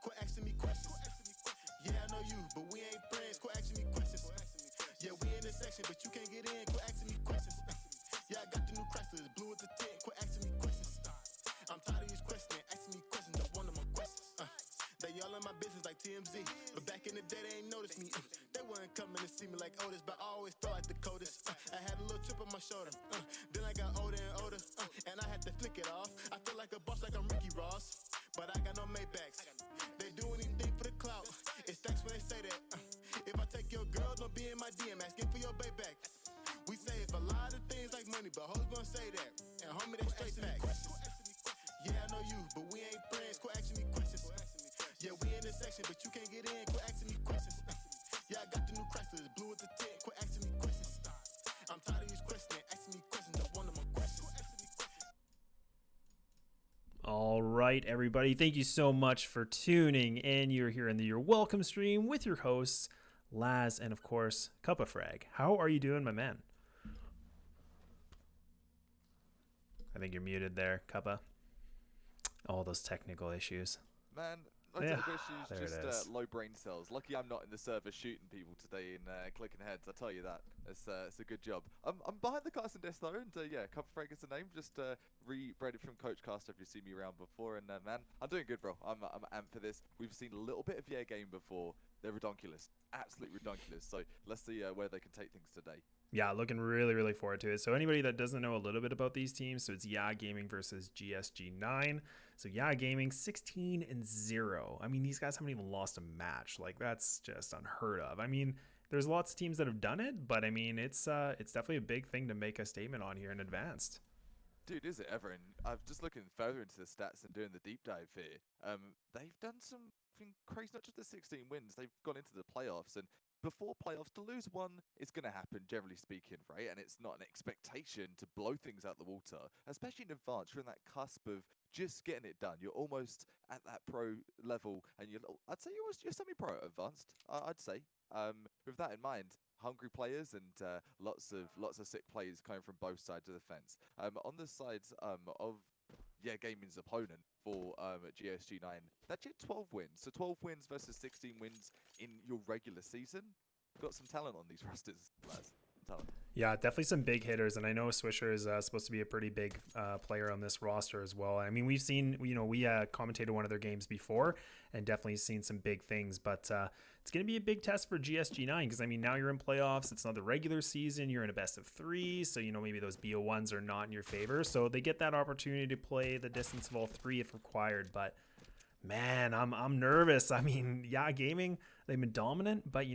Quit asking me questions. Yeah, I know you, but we ain't friends. Quit asking me questions. Yeah, we in this section, but you can't get in. Quit asking me questions. Yeah, I got the new Chrysler, it's blue with the tint. Quit asking me questions. I'm tired of these questions, asking me questions. I want my questions. They all in my business like TMZ, but back in the day they ain't noticed me. They weren't coming to see me like Otis, but I always thought like the coldest. I had a little chip on my shoulder. Then I got older and older, and I had to flick it off. I feel like a boss, like I'm Ricky Ross, but I got no Maybachs. They do anything for the clout. It's thanks when they say that. If I take your girl, don't be in my DM asking for your payback. We say it's a lot of things like money, but hoes gonna say that. And homie, they straight facts. Yeah, I know you, but we ain't friends. Quit asking me questions. Yeah, we in this section, but you can't get in. Quit asking me questions. Yeah, I got the new Chrysler, it's blue with the tint. Quit asking me questions. I'm tired right, everybody. Thank you so much for tuning in. You're here in the Your Welcome stream with your hosts, Laz, and of course, Cuppa Frag. How are you doing, my man? I think you're muted there, Cuppa. All those technical issues. Man, no Yeah, technical issues, there it just is. low brain cells. Lucky I'm not in the server shooting people today and clicking heads. I tell you that. It's a good job. I'm behind the casting desk though, and yeah, Cup Frag is the name. Just re-bred it from Coach Caster if you've seen me around before. And man, I'm doing good, bro. I'm amped for this. We've seen a little bit of Yeah game before. They're redonkulous, absolutely redonkulous. So let's see where they can take things today. Yeah, looking really forward to it. So anybody that doesn't know a little bit about these teams, so it's Yeah Gaming versus GSG9. So Yeah Gaming 16-0. I mean, these guys haven't even lost a match. Like that's just unheard of. I mean, there's lots of teams that have done it, but I mean, it's definitely a big thing to make a statement on here in advanced. Dude, is it ever? And I'm just looking further into the stats and doing the deep dive here. They've done something crazy, not just the 16 wins, they've gone into the playoffs. And before playoffs, to lose one is going to happen, generally speaking, right? And it's not an expectation to blow things out the water, especially in advance. You're in that cusp of just getting it done. You're almost at that pro level, and I'd say you're semi-pro advanced. I'd say. With that in mind, hungry players and lots of sick players coming from both sides of the fence. On the sides of Yeah Gaming's opponent for GSG9, that's 12 wins. So 12 wins versus 16 wins in your regular season. Got some talent on these rosters, lads. Talent. Yeah, definitely some big hitters, and I know Swisher is supposed to be a pretty big player on this roster as well. I mean, we've seen, we commentated one of their games before, and definitely seen some big things. But it's going to be a big test for GSG9 because I mean, now you're in playoffs. It's not the regular season. You're in a best of 3, so maybe those BO1s are not in your favor. So they get that opportunity to play the distance of all 3 if required. But man, I'm nervous. I mean, Yeah Gaming, they've been dominant, but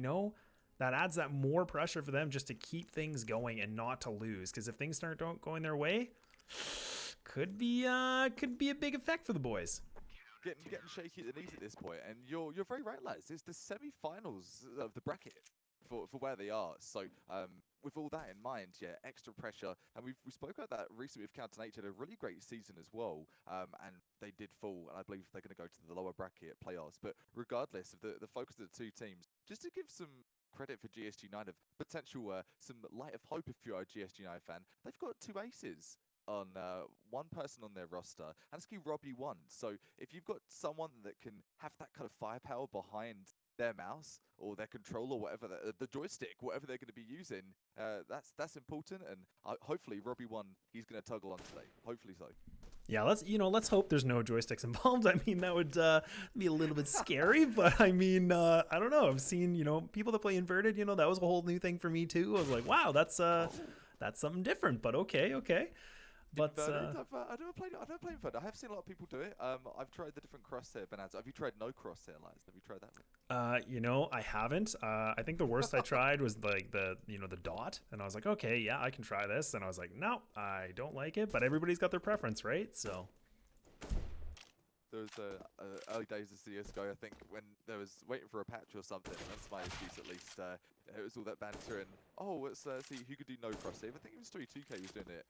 that adds that more pressure for them just to keep things going and not to lose. Because if things start going their way, could be a big effect for the boys. Getting shaky at the knees at this point, and you're very right, lads. It's the semi-finals of the bracket for where they are. So with all that in mind, yeah, extra pressure, and we spoke about that recently with Counter Nature, had a really great season as well, and they did fall, and I believe they're going to go to the lower bracket playoffs. But regardless of the focus of the two teams, just to give some credit for GSG9 of potential some light of hope if you're a GSG9 fan, they've got 2 aces on one person on their roster, and it's Robbie one. So if you've got someone that can have that kind of firepower behind their mouse or their controller, whatever the joystick, whatever they're going to be using, that's important. And hopefully Robbie one, he's going to toggle on today. Hopefully so. Yeah, let's hope there's no joysticks involved. I mean, that would be a little bit scary, but I mean, I don't know. I've seen people that play inverted. That was a whole new thing for me too. I was like, wow, that's something different. But okay. But Inverted? I've never played inverted. I have seen a lot of people do it. I've tried the different crosshair bonanza. Have you tried no crosshair, Lies? Have you tried that one? I haven't. I think the worst I tried was like the dot, and I was like, okay, yeah, I can try this, and I was like, no, I don't like it. But everybody's got their preference, right? So. There was early days of CSGO, I think, when there was waiting for a patch or something. That's my excuse, at least. It was all that banter and, let's see who could do no cross-save. I think it was 2K was doing it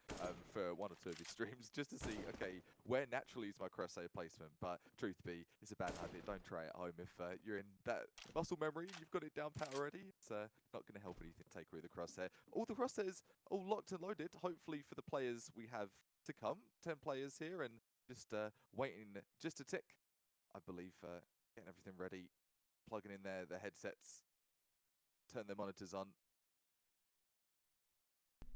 for one or two of his streams, just to see, okay, where naturally is my cross-save placement. But truth be, it's a bad habit. Don't try it at home. If you're in that muscle memory and you've got it down pat already, it's not going to help anything to take away the crosshair. All the crosshairs all locked and loaded, hopefully for the players we have to come. 10 players here, and just waiting just to tick, I believe, getting everything ready, plugging in their headsets, turn their monitors on.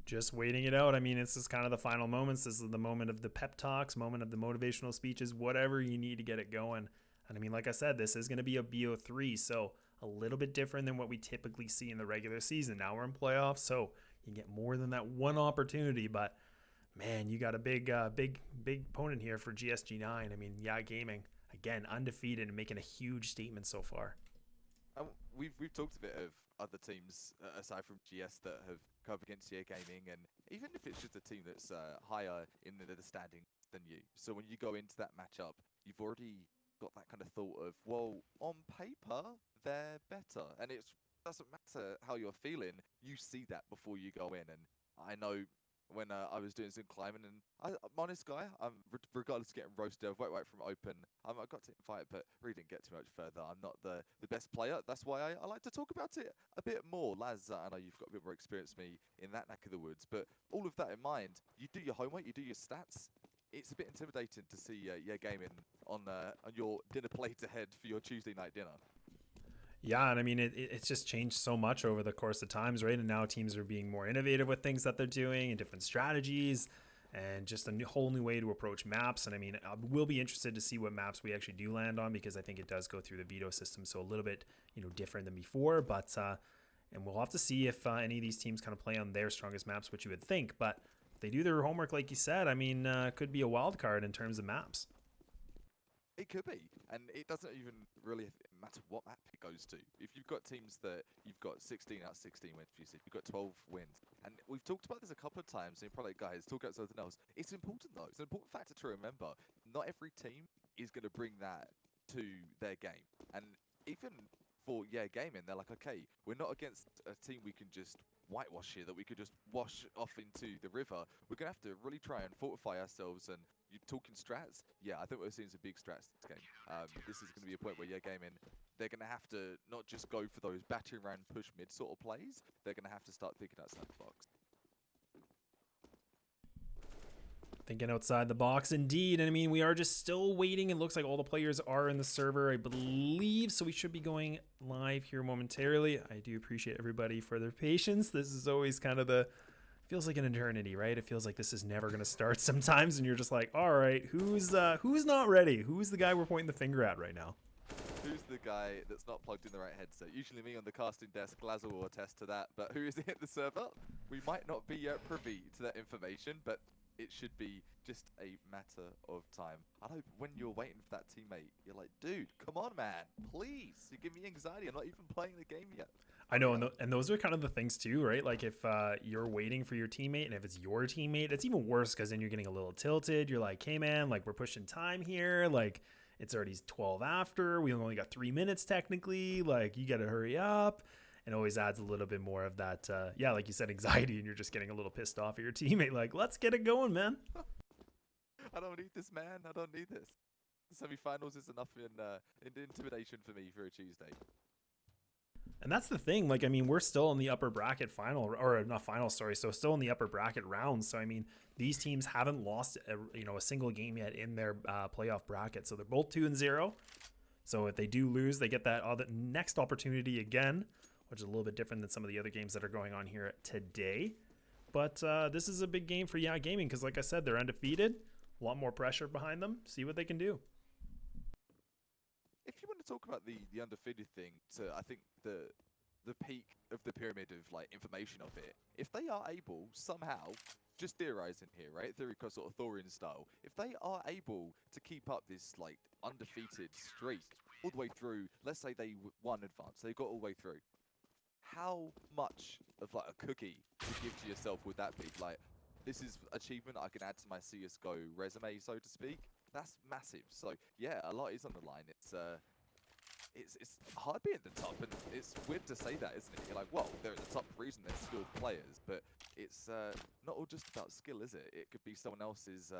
Just waiting it out. I mean, this is kind of the final moments. This is the moment of the pep talks, moment of the motivational speeches, whatever you need to get it going. And I mean, like I said, this is going to be a BO3, so a little bit different than what we typically see in the regular season. Now we're in playoffs, so you get more than that one opportunity, but man, you got a big opponent here for GSG9. I mean, Yeah Gaming, again, undefeated and making a huge statement so far. We've talked a bit of other teams aside from GS that have come up against Yeah Gaming, and even if it's just a team that's higher in the standings than you. So when you go into that matchup, you've already got that kind of thought of, well, on paper, they're better. And it doesn't matter how you're feeling. You see that before you go in. And I know when I was doing some climbing, and I'm honest guy. Regardless of getting roasted, I've worked from open. I got to fight, but really didn't get too much further. I'm not the best player. That's why I like to talk about it a bit more. Laz, I know you've got a bit more experience than me in that neck of the woods, but all of that in mind, you do your homework, you do your stats. It's a bit intimidating to see gaming on your dinner plate ahead for your Tuesday night dinner. Yeah, and I mean, it's just changed so much over the course of times, right? And now teams are being more innovative with things that they're doing and different strategies and just a whole new way to approach maps. And I mean, we'll be interested to see what maps we actually do land on, because I think it does go through the veto system, so a little bit, different than before. But and we'll have to see if any of these teams kind of play on their strongest maps, which you would think. But if they do their homework, like you said, I mean, could be a wild card in terms of maps. It could be, and it doesn't even really matter what map it goes to. If you've got teams that you've got 16 out of 16 wins, you've got 12 wins, and we've talked about this a couple of times, and probably guys talk about something else. It's important though. It's an important factor to remember. Not every team is going to bring that to their game, and even for gaming, they're like, okay, we're not against a team we can just whitewash here, that we could just wash off into the river. We're gonna have to really try and fortify ourselves. And you talking strats? Yeah, I think we're seeing some big strats this game. This is gonna be a point where gaming, they're gonna have to not just go for those battering ram push mid sort of plays. They're gonna have to start thinking outside the box. Thinking outside the box, indeed. And I mean, we are just still waiting. It looks like all the players are in the server, I believe. So we should be going live here momentarily. I do appreciate everybody for their patience. This is always kind of feels like an eternity, right? It feels like this is never going to start sometimes. And you're just like, all right, who's not ready? Who's the guy we're pointing the finger at right now? Who's the guy that's not plugged in the right headset? Usually me on the casting desk. Lazo will attest to that. But who is it at the server? We might not be privy to that information, but it should be just a matter of time. I know when you're waiting for that teammate, you're like, dude, come on, man, please. You give me anxiety. I'm not even playing the game yet. I know, and those are kind of the things too, right? Like if you're waiting for your teammate, and if it's your teammate, it's even worse, because then you're getting a little tilted. You're like, hey man, like we're pushing time here. Like it's already 12 after. We only got 3 minutes technically. Like you got to hurry up. And always adds a little bit more of that, like you said, anxiety, and you're just getting a little pissed off at your teammate. Like, let's get it going, man. I don't need this, man. I don't need this. The semifinals is enough in intimidation for me for a Tuesday. And that's the thing. Like, I mean, we're still in the upper bracket final, or not final, sorry. So still in the upper bracket rounds. So, I mean, these teams haven't lost, a single game yet in their playoff bracket. So they're both 2-0. So if they do lose, they get that next opportunity again, which is a little bit different than some of the other games that are going on here today. But this is a big game for Gaming, because like I said, they're undefeated. A lot more pressure behind them. See what they can do. If you want to talk about the undefeated thing, I think the peak of the pyramid of like information of it, if they are able somehow, just theorizing here, right, theory sort of Thorian style, if they are able to keep up this like undefeated streak all the way through, let's say they won advance, they got all the way through, how much of like a cookie to give to yourself would that be? Like, this is achievement I can add to my CSGO resume, so to speak. That's massive. So yeah, a lot is on the line. It's hard being at the top, and it's weird to say that, isn't it? You're like, well, they're at the top for a reason, they're skilled players, but it's not all just about skill, is it? It could be someone else's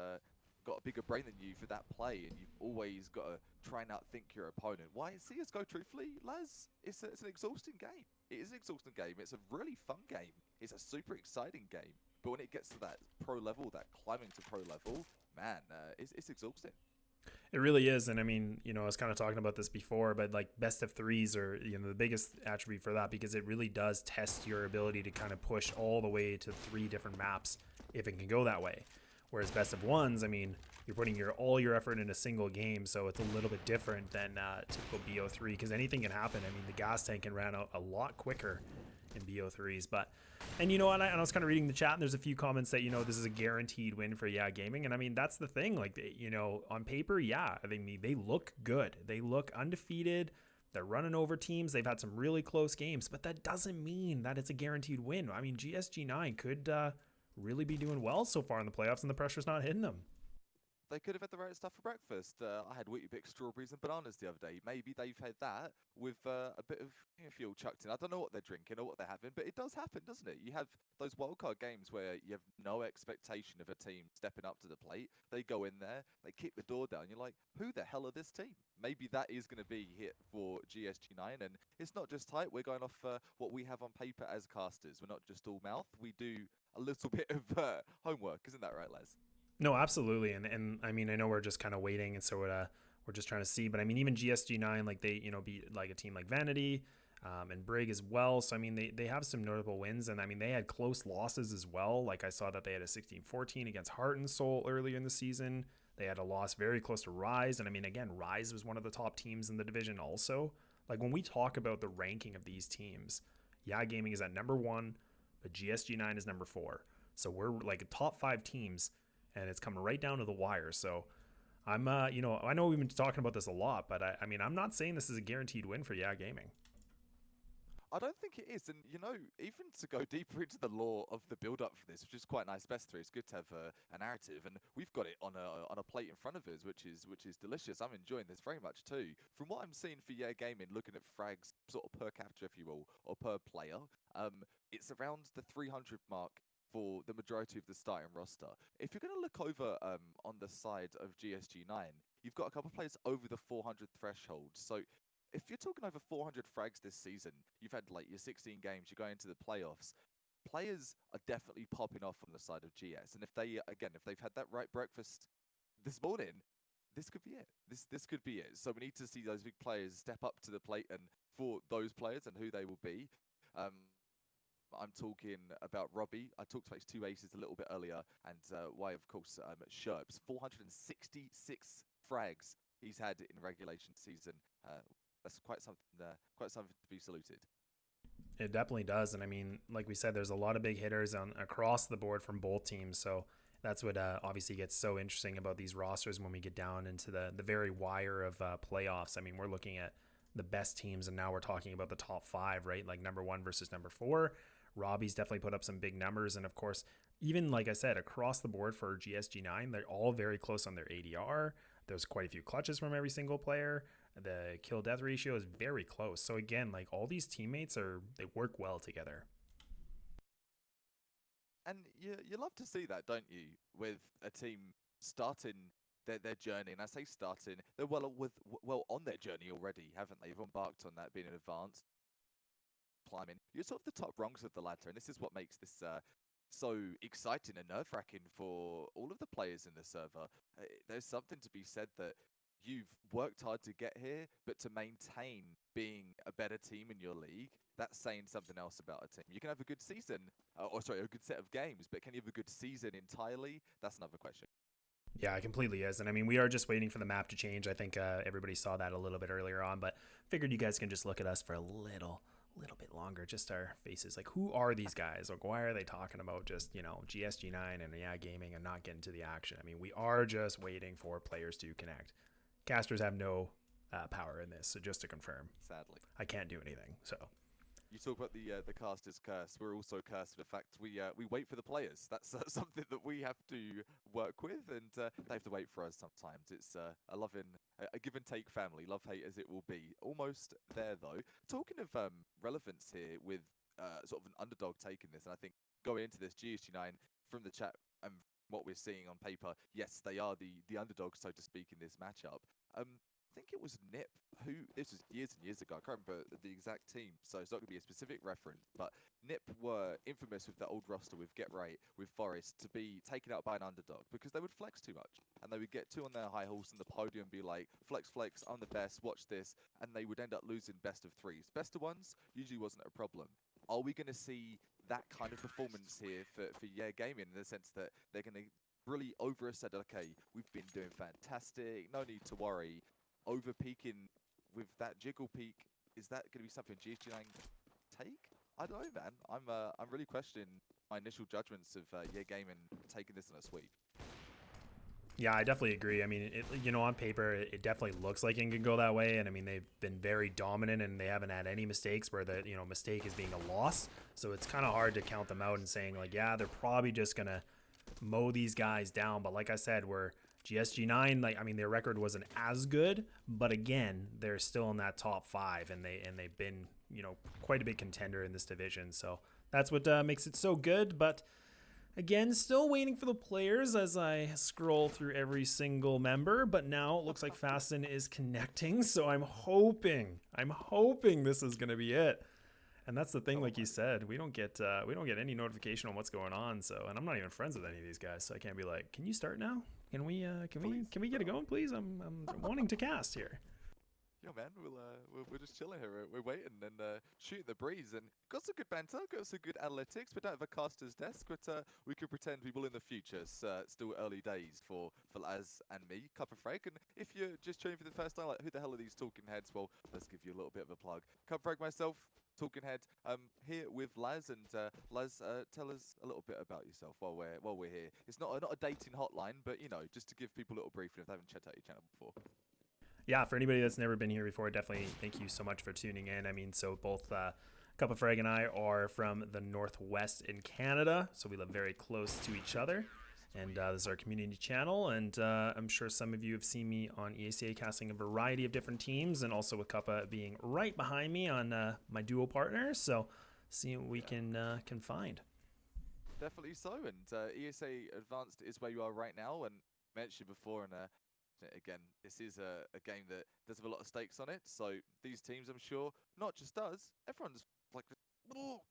got a bigger brain than you for that play, and you've always got to try and outthink your opponent. Why CSGO, truthfully, Laz, it's an exhausting game. It is an exhausting game. It's a really fun game. It's a super exciting game. But when it gets to that pro level, that climbing to pro level, man, it's exhausting. It really is. And I mean, I was kind of talking about this before, but like best of threes are, the biggest attribute for that, because it really does test your ability to kind of push all the way to 3 different maps if it can go that way. Whereas best of ones, I mean, you're putting all your effort in a single game, so it's a little bit different than typical BO3, because anything can happen. I mean, the gas tank can run out a lot quicker in BO3s. And you know what, I was kind of reading the chat, and there's a few comments that, this is a guaranteed win for Gaming. And I mean, that's the thing. Like, on paper, I think they look good. They look undefeated. They're running over teams. They've had some really close games, but that doesn't mean that it's a guaranteed win. I mean, GSG9 could really be doing well so far in the playoffs, and the pressure's not hitting them. They could have had the right stuff for breakfast. I had Wheatie Bix strawberries and bananas the other day. Maybe they've had that with a bit of fuel chucked in. I don't know what they're drinking or what they're having, but it does happen, doesn't it? You have those wildcard games where you have no expectation of a team stepping up to the plate. They go in there, they kick the door down. You're like, who the hell are this team? Maybe that is going to be hit for GSG9. And it's not just hype. We're going off what we have on paper as casters. We're not just all mouth. We do a little bit of homework. Isn't that right, Les? No, absolutely. And I mean, I know we're just kind of waiting. And so we're just trying to see. But I mean, even GSG9, like they, beat like a team like Vanity and Brig as well. So, I mean, they have some notable wins. And I mean, they had close losses as well. Like I saw that they had a 16-14 against Heart and Soul earlier in the season. They had a loss very close to Rise. And I mean, again, Rise was one of the top teams in the division also. Like when we talk about the ranking of these teams, Yeah Gaming is at number 1, but GSG9 is number 4. So we're like top 5 teams, and it's coming right down to the wire. So I'm, I know we've been talking about this a lot, but I mean, I'm not saying this is a guaranteed win for Yeah Gaming. I don't think it is, and even to go deeper into the lore of the build-up for this, which is quite nice. Best 3, it's good to have a narrative, and we've got it on a plate in front of us, which is delicious. I'm enjoying this very much too. From what I'm seeing for Yeah Gaming, looking at frags sort of per capita, if you will, or per player, it's around the 300 mark for the majority of the starting roster. If you're going to look over on the side of GSG9, you've got a couple of players over the 400 threshold. So if you're talking over 400 frags this season, you've had like your 16 games, you're going to the playoffs. Players are definitely popping off on the side of GS, and if they've had that right breakfast this morning, this could be it. This could be it. So we need to see those big players step up to the plate, and for those players and who they will be. I'm talking about Robbie. I talked about his 2 aces a little bit earlier, and why, of course, Sherps. 466 frags he's had in regulation season. That's quite something to be saluted. It definitely does. And I mean, like we said, there's a lot of big hitters across the board from both teams. So that's what obviously gets so interesting about these rosters when we get down into the very wire of playoffs. I mean, we're looking at the best teams, and now we're talking about the top 5, right? Like number 1 versus number 4. Robbie's definitely put up some big numbers. And of course, even like I said, across the board for GSG9, they're all very close on their ADR. There's quite a few clutches from every single player. The kill death ratio is very close. So again, like all these teammates they work well together. And you love to see that, don't you? With a team starting their journey, and I say starting, they're well on their journey already, haven't they? They've embarked on that, being in advance, climbing. You're sort of the top rungs of the ladder, and this is what makes this so exciting and nerve-wracking for all of the players in the server. There's something to be said that you've worked hard to get here, but to maintain being a better team in your league, that's saying something else about a team. You can have a good season, a good set of games, but can you have a good season entirely? That's another question. Yeah, it completely is. And I mean, we are just waiting for the map to change. I think everybody saw that a little bit earlier on, but figured you guys can just look at us for a little bit longer, just our faces. Like, who are these guys? Like, why are they talking about just, GSG9 and Yeah Gaming and not getting to the action? I mean, we are just waiting for players to connect. Casters have no power in this, so just to confirm. Sadly. I can't do anything, so. You talk about the caster's curse. We're also cursed with the fact we wait for the players. That's something that we have to work with, and they have to wait for us sometimes. It's a give and take family, love hate as it will be. Almost there though. Talking of relevance here with sort of an underdog taking this, and I think going into this GSG9 from the chat and what we're seeing on paper, yes, they are the underdogs, so to speak, in this matchup. I think it was Nip this was years and years ago, I can't remember the exact team, so it's not going to be a specific reference, but Nip were infamous with the old roster with Get Right, with Forest, to be taken out by an underdog because they would flex too much. And they would get 2 on their high horse on the podium and be like, flex, flex, I'm the best, watch this. And they would end up losing best of 3s. Best of 1s usually wasn't a problem. Are we going to see that kind of performance here for Yeah Gaming, in the sense that they're going to really over-assert, okay, we've been doing fantastic, no need to worry. Over peaking with that jiggle peak, is that going to be something GSG9 take? I don't know, man. I'm really questioning my initial judgments of Yeah Gaming taking this in a sweep. Yeah, I definitely agree. I mean, on paper, it definitely looks like it can go that way. And I mean, they've been very dominant, and they haven't had any mistakes where the mistake is being a loss. So it's kind of hard to count them out and saying like, yeah, they're probably just gonna mow these guys down. But like I said, we're GSG9, like, I mean, their record wasn't as good, but again, they're still in that top 5, and they've been, quite a big contender in this division. So that's what makes it so good. But again, still waiting for the players as I scroll through every single member, but now it looks like Fasten is connecting, so I'm hoping this is going to be it. And that's the thing, like you said, we don't get any notification on what's going on. So, and I'm not even friends with any of these guys, so I can't be like, "Can you start now? Can we get it going, please? I'm wanting to cast here." Yo, man, we're just chilling here. We're waiting and shooting the breeze, and got some good banter, got some good analytics. We don't have a caster's desk, but we could pretend we will in the future. It's still early days for Laz and me, Cup of Frag. And if you're just tuning for the first time, like, who the hell are these talking heads? Well, let's give you a little bit of a plug. Cup of Frag, myself, talking head. Here with Laz, and Laz, tell us a little bit about yourself while we're here. It's not a dating hotline, but just to give people a little briefing if they haven't checked out your channel before. Yeah, for anybody that's never been here before, definitely thank you so much for tuning in. I mean, so both Cup of Frag and I are from the Northwest in Canada, so we live very close to each other. And this is our community channel, and I'm sure some of you have seen me on ESEA casting a variety of different teams, and also with Kappa being right behind me on my duo partners. So see what we can find. Definitely so, and ESA Advanced is where you are right now, and mentioned before, and again, this is a game that does have a lot of stakes on it. So these teams, I'm sure, not just us, everyone's like, "Oh,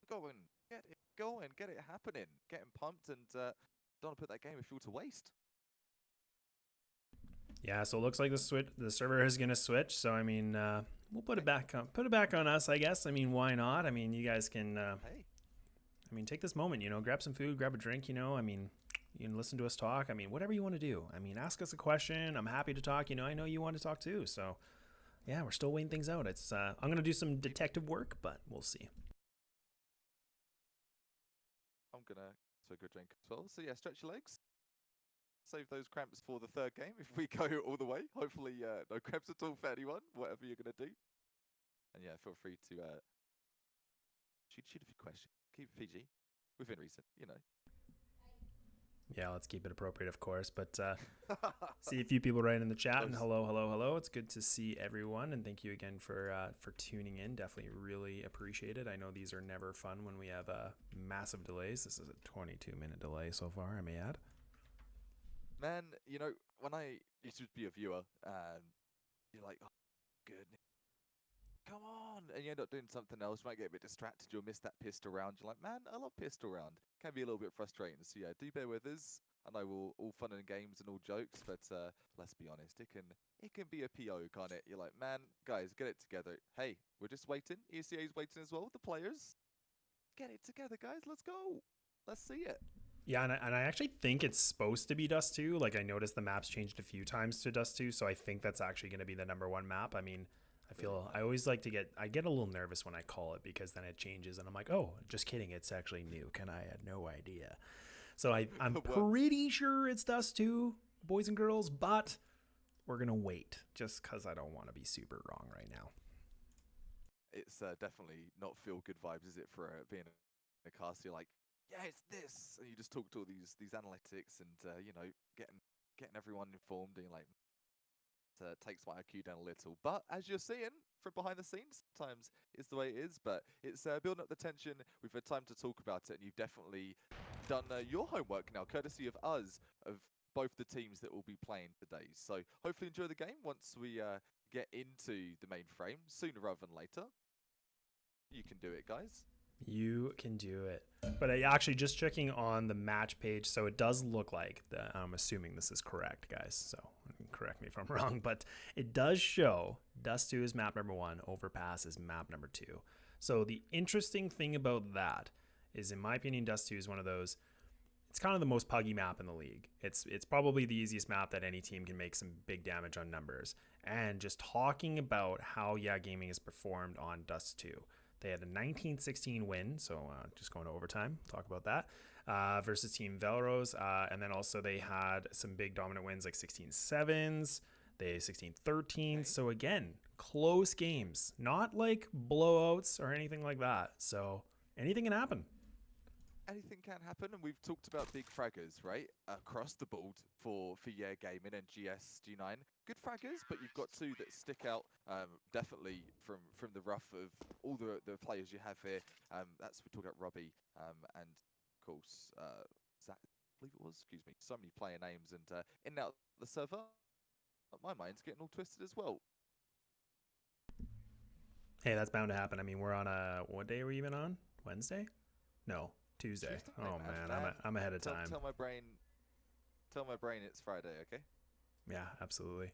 go and get it going, get it happening, getting pumped," and don't want to put that game of fuel to waste. Yeah, so it looks like the server is gonna switch. So I mean, we'll put it back on us, I guess. I mean, why not? I mean, you guys can. Hey. I mean, take this moment, grab some food, grab a drink. I mean, you can listen to us talk. I mean, whatever you want to do. I mean, ask us a question. I'm happy to talk. I know you want to talk too. So, yeah, we're still weighing things out. It's I'm gonna do some detective work, but we'll see. I'm gonna take a drink as well. So yeah, stretch your legs. Save those cramps for the third game if we go all the way. Hopefully, no cramps at all for anyone. Whatever you're gonna do. And yeah, feel free to shoot a few questions. Keep it PG, within reason. Yeah, let's keep it appropriate, of course. But see a few people right in the chat, and hello. It's good to see everyone, and thank you again for tuning in. Definitely really appreciate it. I know these are never fun when we have massive delays. This is a 22-minute delay so far, I may add. Man, when I used to be a viewer, you're like, "Oh, goodness. Come on," and you end up doing something else. You might get a bit distracted. You'll miss that pistol round. You're like, "Man, I love pistol round." Can be a little bit frustrating. So yeah, do bear with us. I know we're all fun and games and all jokes, but let's be honest, it can be a PO, can't it? You're like, "Man, guys, get it together." Hey, we're just waiting. ECA's waiting as well. The players, get it together, guys. Let's go. Let's see it. Yeah, and I actually think it's supposed to be Dust 2. Like, I noticed the map's changed a few times to Dust 2, so I think that's actually going to be the #1 map. I mean, I always like to get a little nervous when I call it, because then it changes and I'm like, oh, just kidding, it's actually Nuke, and I had no idea. So I'm pretty sure it's Dust 2, boys and girls, but we're gonna wait just because I don't want to be super wrong right now. It's definitely not feel good vibes, is it, for being a cast? You're like, yeah, it's this, and you just talk to all these analytics and getting everyone informed, and you're like, takes my IQ down a little. But as you're seeing from behind the scenes, sometimes it's the way it is. But it's building up the tension. We've had time to talk about it, and you've definitely done your homework now, courtesy of us, of both the teams that will be playing today. So hopefully enjoy the game once we get into the main frame, sooner rather than later. You can do it, guys. You can do it. But actually, just checking on the match page, so it does look like, I'm assuming this is correct, guys, so correct me if I'm wrong, but it does show Dust 2 is map #1, Overpass is map #2. So the interesting thing about that is, in my opinion, Dust 2 is one of those, it's kind of the most puggy map in the league. It's probably the easiest map that any team can make some big damage on numbers. And just talking about how Yeah Gaming has performed on Dust 2. They had a 19-16 win, so just going to overtime, talk about that, versus Team Velros. And then also they had some big dominant wins, like 16-7s, they 16-13. Okay. So again, close games, not like blowouts or anything like that. So anything can happen. anything can happen, and we've talked about big fraggers, right? Across the board for Yeah Gaming and GSG9. Good fraggers, but you've got two that stick out definitely from the rough of all the players you have here. That's we're talking about Robbie and of course Zach, I believe it was. Excuse me. So many player names and in and out the server. My mind's getting all twisted as well. Hey, that's bound to happen. I mean, we're on what day are we even on? Wednesday? No, Tuesday. Tuesday, Oh man, I'm ahead of time. Tell my brain it's Friday, okay? Yeah, absolutely.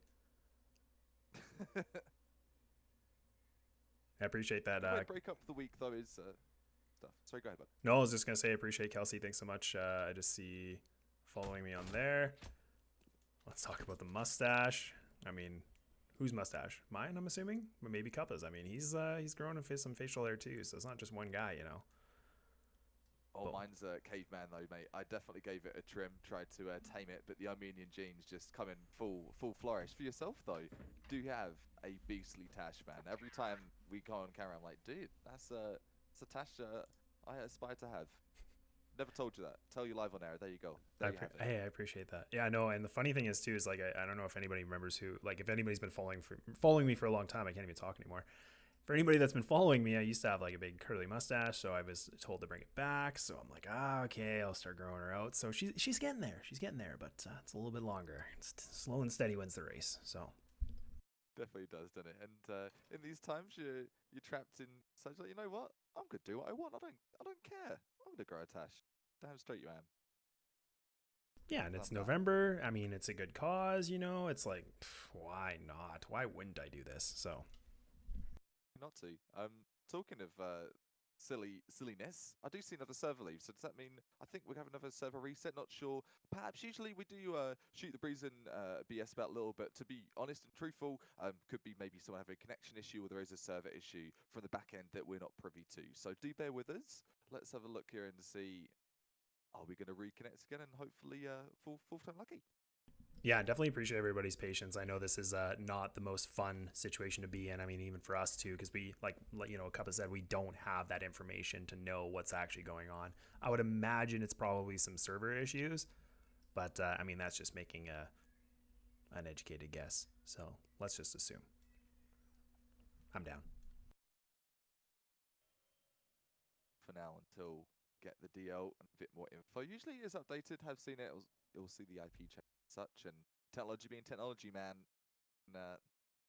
I appreciate that. Break up the week though is stuff. Sorry, go ahead, bud. No, I was just gonna say I appreciate Kelsey. Thanks so much. I just see following me on there. Let's talk about the mustache. I mean, whose mustache? Mine, I'm assuming, but maybe Cuppa's. I mean, he's grown some facial hair too, so it's not just one guy, you know. Oh, mine's a caveman though, mate. I definitely gave it a trim, tried to tame it, but the Armenian genes just come in full flourish. For yourself though, do you have a beastly tash, man? Every time we go on camera, I'm like, dude, that's a tash I aspire to have. Never told you that. Tell you live on air. There you go. Hey, I appreciate that. Yeah, no, and the funny thing is too is like I don't know if anybody remembers who, like if anybody's been following me for a long time, I can't even talk anymore. For anybody that's been following me, I used to have like a big curly mustache, so I was told to bring it back. So I'm like, okay, I'll start growing her out. So she's getting there. She's getting there, but it's a little bit longer. It's slow and steady wins the race. So definitely does, doesn't it? And in these times, you're trapped in such like, you know what? I'm gonna do what I want. I don't care. I'm gonna grow a tash. Damn straight you am. Yeah, and it's November. I mean, it's a good cause, you know. It's like, why not? Why wouldn't I do this? So, not to. Talking of silliness, I do see another server leave. So does that mean I think we have another server reset? Not sure. Perhaps usually we do shoot the breeze and BS about a little, but to be honest and truthful, could be maybe someone have a connection issue or there is a server issue from the back end that we're not privy to. So do bear with us. Let's have a look here and see. Are we going to reconnect again and hopefully full time lucky? Yeah, definitely appreciate everybody's patience. I know this is not the most fun situation to be in. I mean, even for us too, because we like you know, Cuppa said, we don't have that information to know what's actually going on. I would imagine it's probably some server issues, but I mean that's just making an educated guess. So let's just assume. I'm down. For now until get the DL and a bit more info. Usually it is updated. Have seen it. You'll see the IP check and such, and technology being technology, man. And,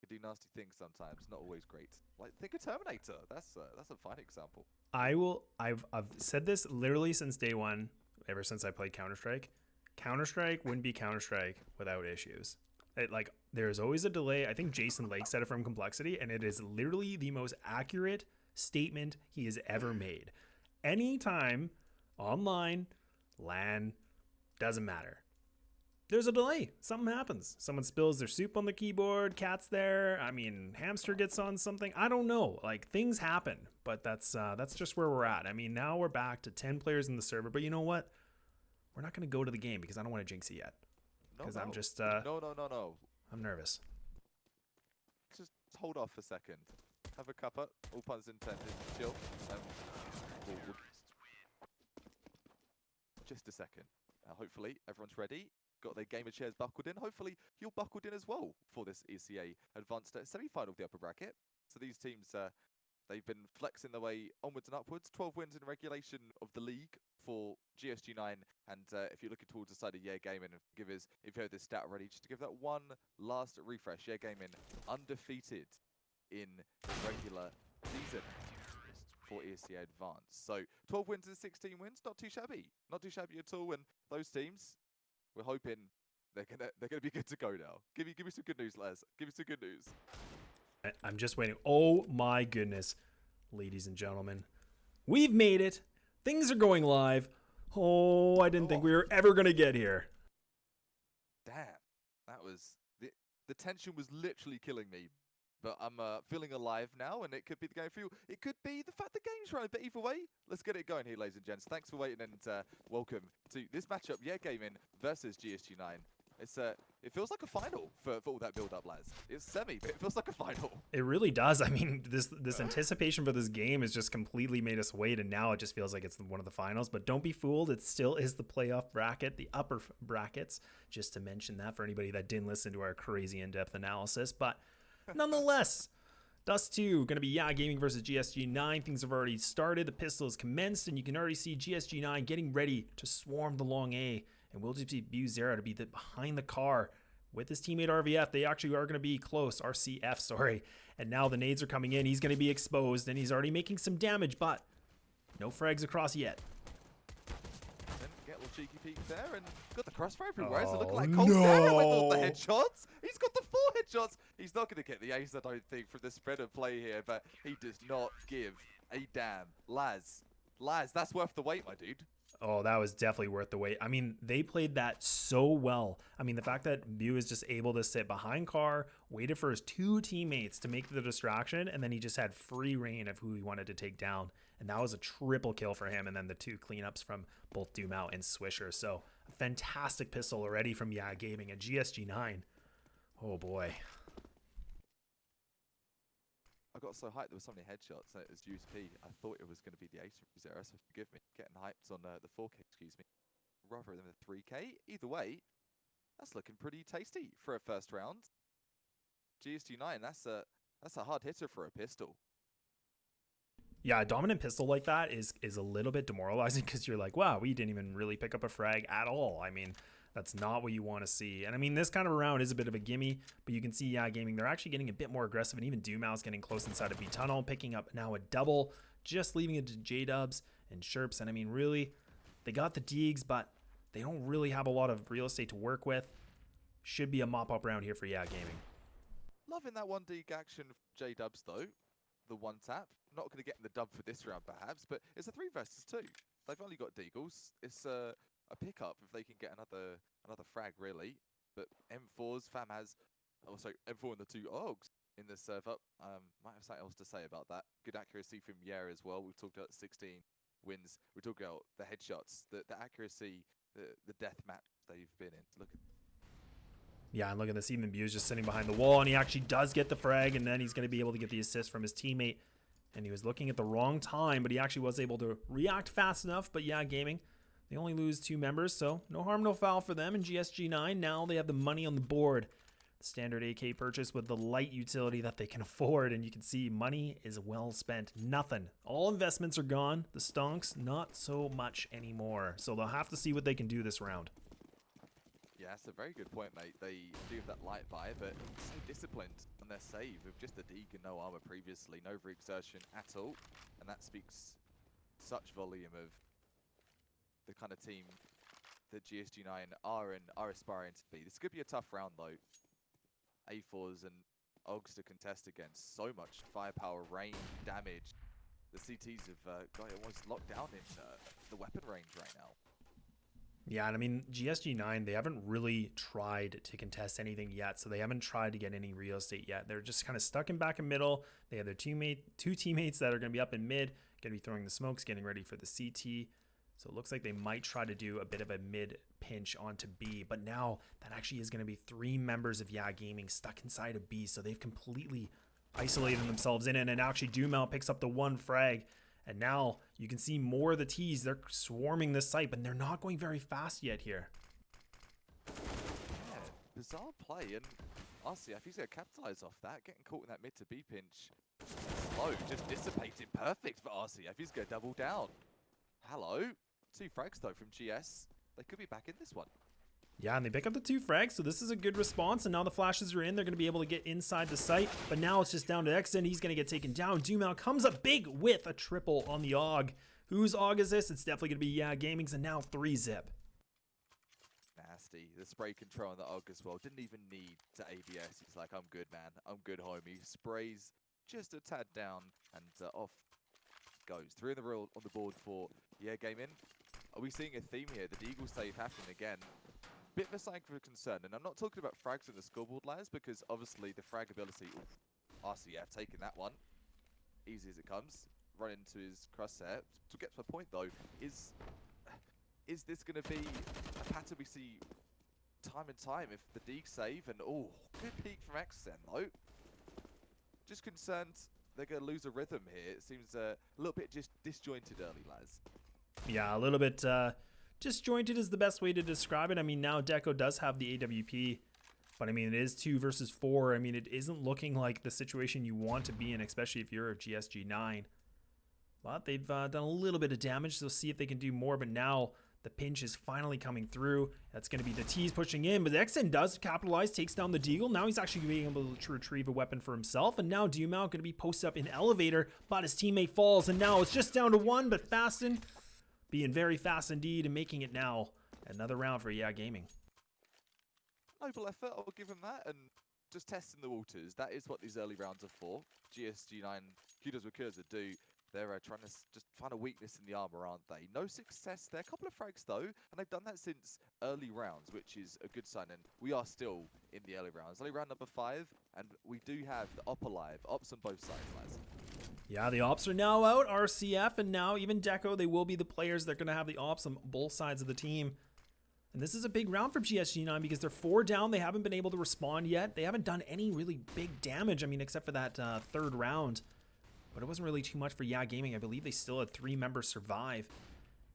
can do nasty things sometimes. Not always great. Like think of Terminator. That's a fine example. I've said this literally since day one. Ever since I played Counter-Strike. Counter-Strike wouldn't be Counter-Strike without issues. There's always a delay. I think Jason Lake said it from Complexity, and it is literally the most accurate statement he has ever made. Anytime online, LAN, doesn't matter. There's a delay. Something happens. Someone spills their soup on the keyboard, cat's there. I mean, hamster gets on something. I don't know. Like things happen, but that's just where we're at. I mean, now we're back to 10 players in the server, but you know what? We're not going to go to the game because I don't want to jinx it yet. Because I'm just no. I'm nervous. Just hold off a second. Have a cuppa. All puns intended. Chill. We'll just a second. Hopefully everyone's ready. Got their gamer chairs buckled in. Hopefully you're buckled in as well for this ESEA advanced semi-final of the upper bracket. So these teams, they've been flexing their way onwards and upwards. 12 wins in regulation of the league for GSG9. And if you're looking towards the side of Yeah Gaming, if you heard this stat already, just to give that one last refresh. Yeah Gaming undefeated in the regular season for ESEA Advanced. So 12 wins and 16 wins, not too shabby. Not too shabby at all. And those teams, we're hoping they're gonna be good to go now. Give me some good news, Les. Give me some good news. I'm just waiting. Oh my goodness, ladies and gentlemen, we've made it. Things are going live. Oh, I didn't think we were ever gonna get here. Damn, that was the tension was literally killing me. But I'm feeling alive now, and it could be the game for you. It could be the fact the game's running, but either way, let's get it going here, ladies and gents. Thanks for waiting, and welcome to this matchup, Yeah Gaming versus GSG9. It's It feels like a final for all that build-up, lads. It's semi, but it feels like a final. It really does. I mean, this anticipation for this game has just completely made us wait, and now it just feels like it's one of the finals. But don't be fooled. It still is the playoff bracket, the upper brackets, just to mention that for anybody that didn't listen to our crazy in-depth analysis. But nonetheless, Dust 2, going to be Yeah Gaming versus GSG9. Things have already started. The pistol has commenced, and you can already see GSG9 getting ready to swarm the long A. And we'll just see Buzera to be behind the car with his teammate RVF. They actually are going to be close. RCF, sorry. And now the nades are coming in. He's going to be exposed, and he's already making some damage, but no frags across yet. Didn't get a little cheeky peek there, and got the crossfire everywhere. It's looking like Oh, Coldzera with all the no. headshots. He's got the 4 headshots. He's not going to get the ace, I don't think, from the spread of play here, but he does not give a damn. Laz, that's worth the wait, my dude. Oh, that was definitely worth the wait. I mean, they played that so well. I mean, the fact that Bu is just able to sit behind car, waited for his 2 teammates to make the distraction, and then he just had free reign of who he wanted to take down. And that was a triple kill for him, and then the 2 cleanups from both Doomau and Swisher. So, a fantastic pistol already from Yeah Gaming and GSG9. Oh, boy. I got so hyped there were so many headshots that it was USP. I thought it was going to be the ace from Zera, so forgive me. Getting hyped on the 4K, excuse me, rather than the 3K. Either way, that's looking pretty tasty for a first round. GSG9, that's a hard hitter for a pistol. Yeah, a dominant pistol like that is a little bit demoralizing because you're like, wow, we didn't even really pick up a frag at all. I mean, that's not what you want to see. And I mean, this kind of round is a bit of a gimme, but you can see Yeah Gaming, they're actually getting a bit more aggressive, and even Doomau's getting close inside of B tunnel, picking up now a double, just leaving it to J-Dubs and Sherps. And I mean, really, they got the Deegs, but they don't really have a lot of real estate to work with. Should be a mop-up round here for Yeah Gaming. Loving that 1 Deeg action from J-Dubs, though. The 1 tap. Not going to get in the dub for this round, perhaps, but it's a 3 versus 2. They've only got Deagles. It's a pickup if they can get another frag, really. But M4's fam has also M4 and the 2 Ogs in the serve up. Might have something else to say about that. Good accuracy from Yer as well. We've talked about 16 wins. We talked about the headshots, the accuracy, the death match they've been in. Look. Yeah, and look at this. Even Bu's just sitting behind the wall, and he actually does get the frag, and then he's going to be able to get the assist from his teammate. And he was looking at the wrong time, but he actually was able to react fast enough. But Yeah Gaming, they only lose 2 members, so no harm, no foul for them. And GSG9, now they have the money on the board. Standard AK purchase with the light utility that they can afford, and you can see money is well spent. Nothing. All investments are gone. The stonks, not so much anymore. So they'll have to see what they can do this round. Yeah, that's a very good point, mate. They do have that light buy, but so disciplined on their save with just a Deeg and no armor previously, no overexertion at all. And that speaks such volume of the kind of team that GSG9 are aspiring to be. This could be a tough round, though. A4s and Ogs to contest against. So much firepower, range, damage. The CTs have got it almost locked down in the weapon range right now. Yeah, and I mean, GSG9, they haven't really tried to contest anything yet, so they haven't tried to get any real estate yet. They're just kind of stuck in back and middle. They have their 2 teammates that are going to be up in mid, going to be throwing the smokes, getting ready for the CT. So it looks like they might try to do a bit of a mid pinch onto B, but now that actually is going to be 3 members of Yeah Gaming stuck inside of B, so they've completely isolated themselves in it, and actually Doomau picks up the 1 frag. And now you can see more of the T's. They're swarming this site, but they're not going very fast yet here. Yeah, bizarre play. And RCF, he's going to capitalize off that. Getting caught in that mid to B pinch. Slow, just dissipating. Perfect for RCF. He's going to double down. Hello. 2 frags, though, from GS. They could be back in this one. Yeah, and they pick up the 2 frags, so this is a good response. And now the flashes are in. They're going to be able to get inside the site. But now it's just down to X, and he's going to get taken down. Doomau comes up big with a triple on the AUG. Whose AUG is this? It's definitely going to be Yeah Gaming's, and now 3-zip. Nasty. The spray control on the AUG as well. Didn't even need to ABS. He's like, I'm good, man. I'm good, homie. Sprays just a tad down, and off goes. 3 in the row on the board for Yeah Gaming. Are we seeing a theme here? The Deagle save happening again. Bit of a sign for concern, and I'm not talking about frags in the scoreboard, lads, because obviously the frag ability, RCF taking that one, easy as it comes, run into his crosshair. To get to my point though, is this going to be a pattern we see time and time if the Deke save, and oh, good peek from XN though. Just concerned they're going to lose a rhythm here. It seems a little bit just disjointed early, lads. Yeah, a little bit disjointed is the best way to describe it. I mean, now Deco does have the AWP, but I mean, it is 2 versus 4. I mean, it isn't looking like the situation you want to be in, especially if you're a GSG9. But they've done a little bit of damage, so see if they can do more. But now the pinch is finally coming through. That's going to be the T's pushing in, but XN does capitalize, takes down the Deagle. Now he's actually being able to retrieve a weapon for himself, and now Dumau going to be posted up in elevator, but his teammate falls, and now it's just down to 1, but Fasten being very fast indeed and making it now another round for Yeah Gaming. Noble effort, I'll give him that, and just testing the waters. That is what these early rounds are for. GSG9, kudos what kudos do. They're trying to just find a weakness in the armor, aren't they? No success there. A couple of frags, though, and they've done that since early rounds, which is a good sign. And we are still in the early rounds. Early round number 5, and we do have the op alive. Ops on both sides, lads. Yeah, the ops are now out. RCF and now even Deco, they will be the players that are going to have the ops on both sides of the team. And this is a big round for GSG9 because they're 4 down. They haven't been able to respond yet. They haven't done any really big damage, I mean, except for that 3rd round. But it wasn't really too much for Yeah Gaming. I believe they still had 3 members survive.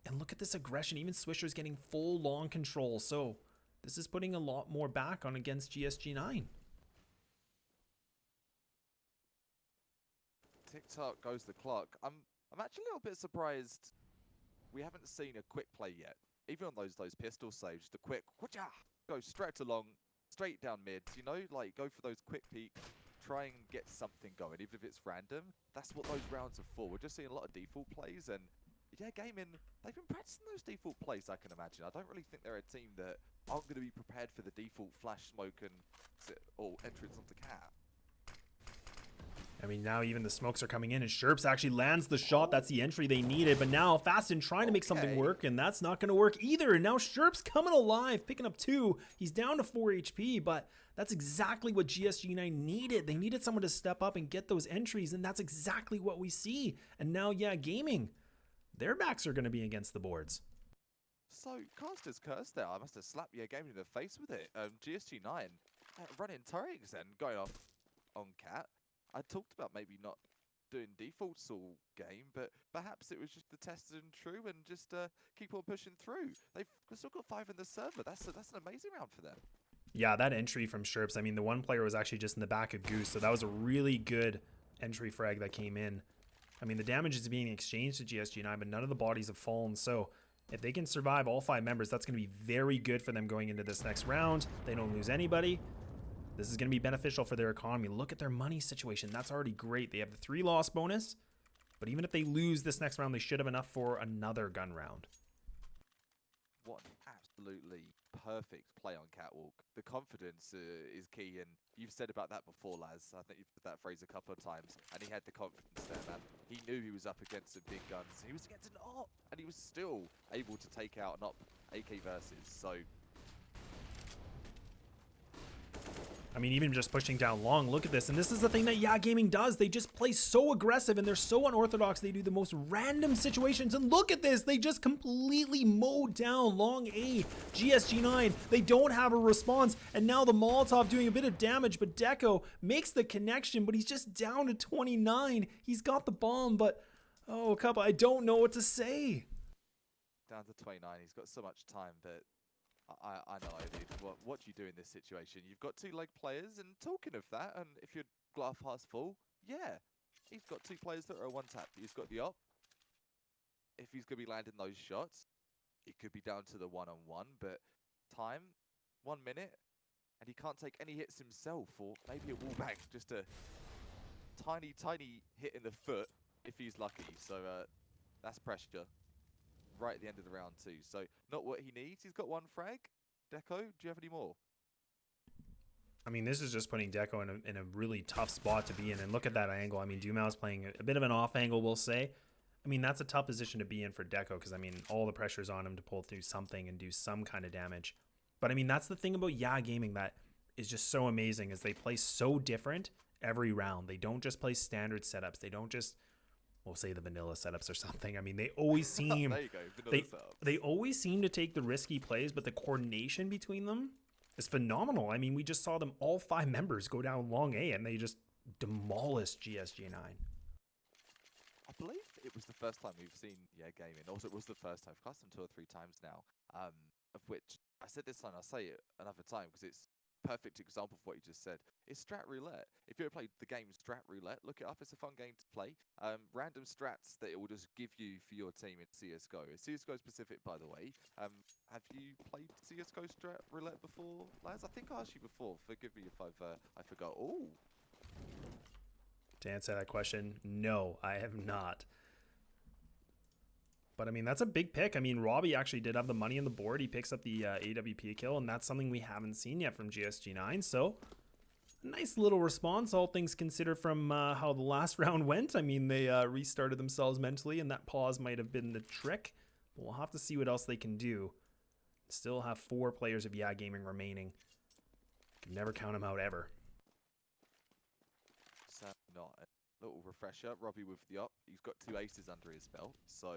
And look at this aggression. Even Swisher's getting full long control. So this is putting a lot more back on against GSG9. Tick-tock goes the clock. I'm actually a little bit surprised we haven't seen a quick play yet. Even on those pistol saves, the quick, go straight along, straight down mid, you know, like go for those quick peeks. Try and get something going, even if it's random. That's what those rounds are for. We're just seeing a lot of default plays, and Yeah Gaming, they've been practicing those default plays, I can imagine. I don't really think they're a team that aren't going to be prepared for the default flash smoke and or entrance onto cat. I mean, now even the smokes are coming in, and Sherps actually lands the shot. That's the entry they needed, but now Fasten trying to make something work, and that's not going to work either. And now Sherps coming alive, picking up 2. He's down to 4 HP, but that's exactly what GSG9 needed. They needed someone to step up and get those entries, and that's exactly what we see. And now, Yeah Gaming, their backs are going to be against the boards. So, Caster's curse there. I must have slapped Yeah Gaming in the face with it. GSG9 running turrets and going off on cat. I talked about maybe not doing defaults all game, but perhaps it was just the tested and true and just keep on pushing through. They've still got 5 in the server. That's an amazing round for them. Yeah, that entry from Sherps, I mean, the one player was actually just in the back of Goose, so that was a really good entry frag that came in. I mean, the damage is being exchanged to GSG9, but none of the bodies have fallen, so if they can survive all 5 members, that's going to be very good for them going into this next round. They don't lose anybody. This is going to be beneficial for their economy. Look at their money situation. That's already great. They have the 3 loss bonus, but even if they lose this next round, they should have enough for another gun round. What an absolutely perfect play on Catwalk. The confidence is key, and you've said about that before, Laz. I think you've put that phrase a couple of times, and he had the confidence there, man. He knew he was up against some big guns. He was against an op, and he was still able to take out an op AK versus. So I mean, even just pushing down long, look at this. And this is the thing that Yeah Gaming does. They just play so aggressive and they're so unorthodox. They do the most random situations. And look at this. They just completely mowed down long A. GSG9, they don't have a response. And now the Molotov doing a bit of damage, but Deco makes the connection, but he's just down to 29. He's got the bomb, but oh, Cuppa, I don't know what to say. Down to 29. He's got so much time, but I know, dude. What do you do in this situation? You've got 2 leg players, and talking of that, and if your glass half full, yeah, he's got 2 players that are one tap. He's got the op. If he's going to be landing those shots, it could be down to the 1-on-1, but time, 1 minute, and he can't take any hits himself, or maybe a wall bang, just a tiny hit in the foot if he's lucky. So that's pressure. Right at the end of the round too. So not what he needs. He's got 1 frag. Deco, do you have any more? I mean, this is just putting Deco in a really tough spot to be in. And look at that angle. I mean, Dumau's playing a bit of an off angle, we'll say. I mean, that's a tough position to be in for Deco because, I mean, all the pressure's on him to pull through something and do some kind of damage. But, I mean, that's the thing about Yeah Gaming that is just so amazing is they play so different every round. They don't just play standard setups. They don't just... we'll say the vanilla setups or something. I mean, they always seem there you go, vanilla setups. They always seem to take the risky plays, but the coordination between them is phenomenal. I mean, we just saw them, all 5 members, go down long A, and they just demolished GSG9. I believe it was the first time we've seen Gaming. Also, it was the first time. I've cast them 2 or 3 times now. Of which I said this time, I'll say it another time because it's a perfect example of what you just said. It's strat roulette. If you ever played the game Strat Roulette, look it up. It's a fun game to play. Random strats that it will just give you for your team in CS:GO. It's CS:GO specific, by the way. Have you played CS:GO Strat Roulette before, lads? I think I asked you before. Forgive me if I forgot. Oh. To answer that question, no, I have not. But I mean, that's a big pick. I mean, Robbie actually did have the money on the board. He picks up the AWP kill, and that's something we haven't seen yet from GSG9. So, nice little response, all things considered, from how the last round went. I mean, they restarted themselves mentally, and that pause might have been the trick. But we'll have to see what else they can do. Still have 4 players of Gaming remaining. Can never count them out ever. So not a little refresher. Robbie with the up. He's got 2 aces under his belt, so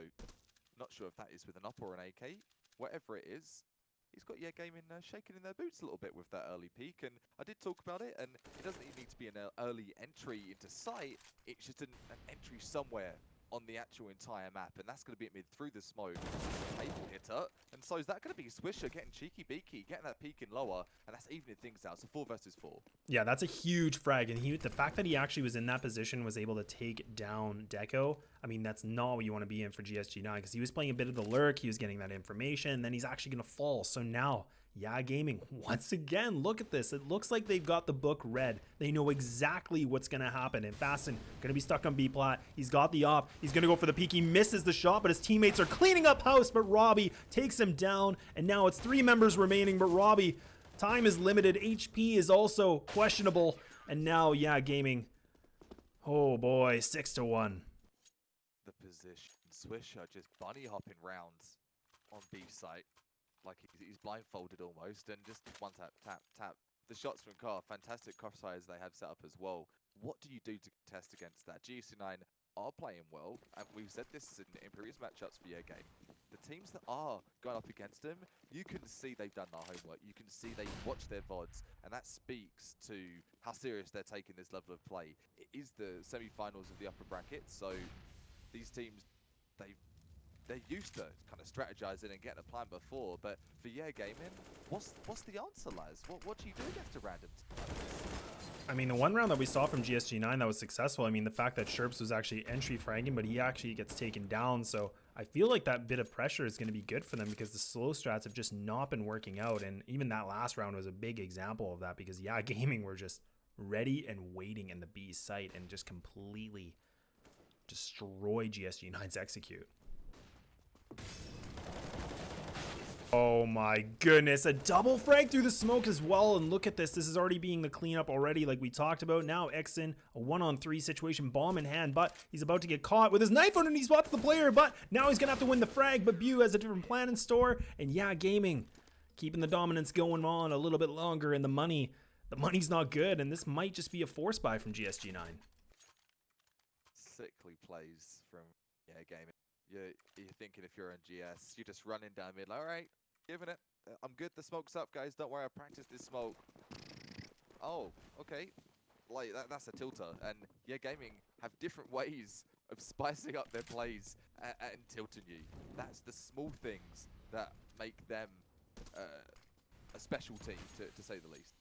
not sure if that is with an up or an AK. Whatever it is, he's got Gaming shaking in their boots a little bit with that early peak. And I did talk about it, and it doesn't even need to be an early entry into sight. It's just an entry somewhere on the actual entire map, and that's going to be mid through the smoke. Table hitter, and so is that going to be Swisher getting cheeky beaky, getting that peak in lower, and that's evening things out. So 4 versus 4. Yeah, that's a huge frag, and the fact that he actually was in that position, was able to take down Deco. I mean, that's not what you want to be in for GSG9, because he was playing a bit of the lurk, he was getting that information, and then he's actually going to fall. So now, Gaming, once again, look at this. It looks like they've got the book read. They know exactly what's going to happen. And Fasten going to be stuck on B plat. He's got the op. He's going to go for the peek. He misses the shot, but his teammates are cleaning up house. But Robbie takes him down. And now it's 3 members remaining. But Robbie, time is limited. HP is also questionable. And now, Gaming. Oh boy, 6-1. The position. Swisher just bunny hopping rounds on B site. Like he's blindfolded almost, and just one tap, tap, tap. The shots from Car, fantastic crossfires they have set up as well. What do you do to test against that? GSG9 are playing well, and we've said this in previous matchups for your game. The teams that are going up against them, you can see they've done their homework. You can see they've watched their VODs, and that speaks to how serious they're taking this level of play. It is the semi-finals of the upper bracket, so these teams, they're used to kind of strategizing and getting a plan before, but for Gaming, what's the answer, Laz? What do you do against a random team like this? I mean, the one round that we saw from GSG9 that was successful, I mean, the fact that Sherps was actually entry fragging, but he actually gets taken down, so I feel like that bit of pressure is going to be good for them, because the slow strats have just not been working out, and even that last round was a big example of that, because Gaming were just ready and waiting in the B site and just completely destroy GSG9's execute. Oh my goodness, a double frag through the smoke as well, and look at this. This is already being the cleanup already, like we talked about. Now Exon, a 1-on-3 situation, bomb in hand, but he's about to get caught with his knife underneath, spots the player, but now he's gonna have to win the frag. But Bu has a different plan in store, and Gaming keeping the dominance going on a little bit longer, and the money's not good, and this might just be a force buy from GSG9. Sickly plays from Gaming. You're thinking, if you're on GS, you're just running down mid, like, all right, giving it. I'm good. The smoke's up, guys. Don't worry. I've practiced this smoke. Oh, okay. Like, that's a tilter. And Gaming have different ways of spicing up their plays and tilting you. That's the small things that make them a special team, to say the least.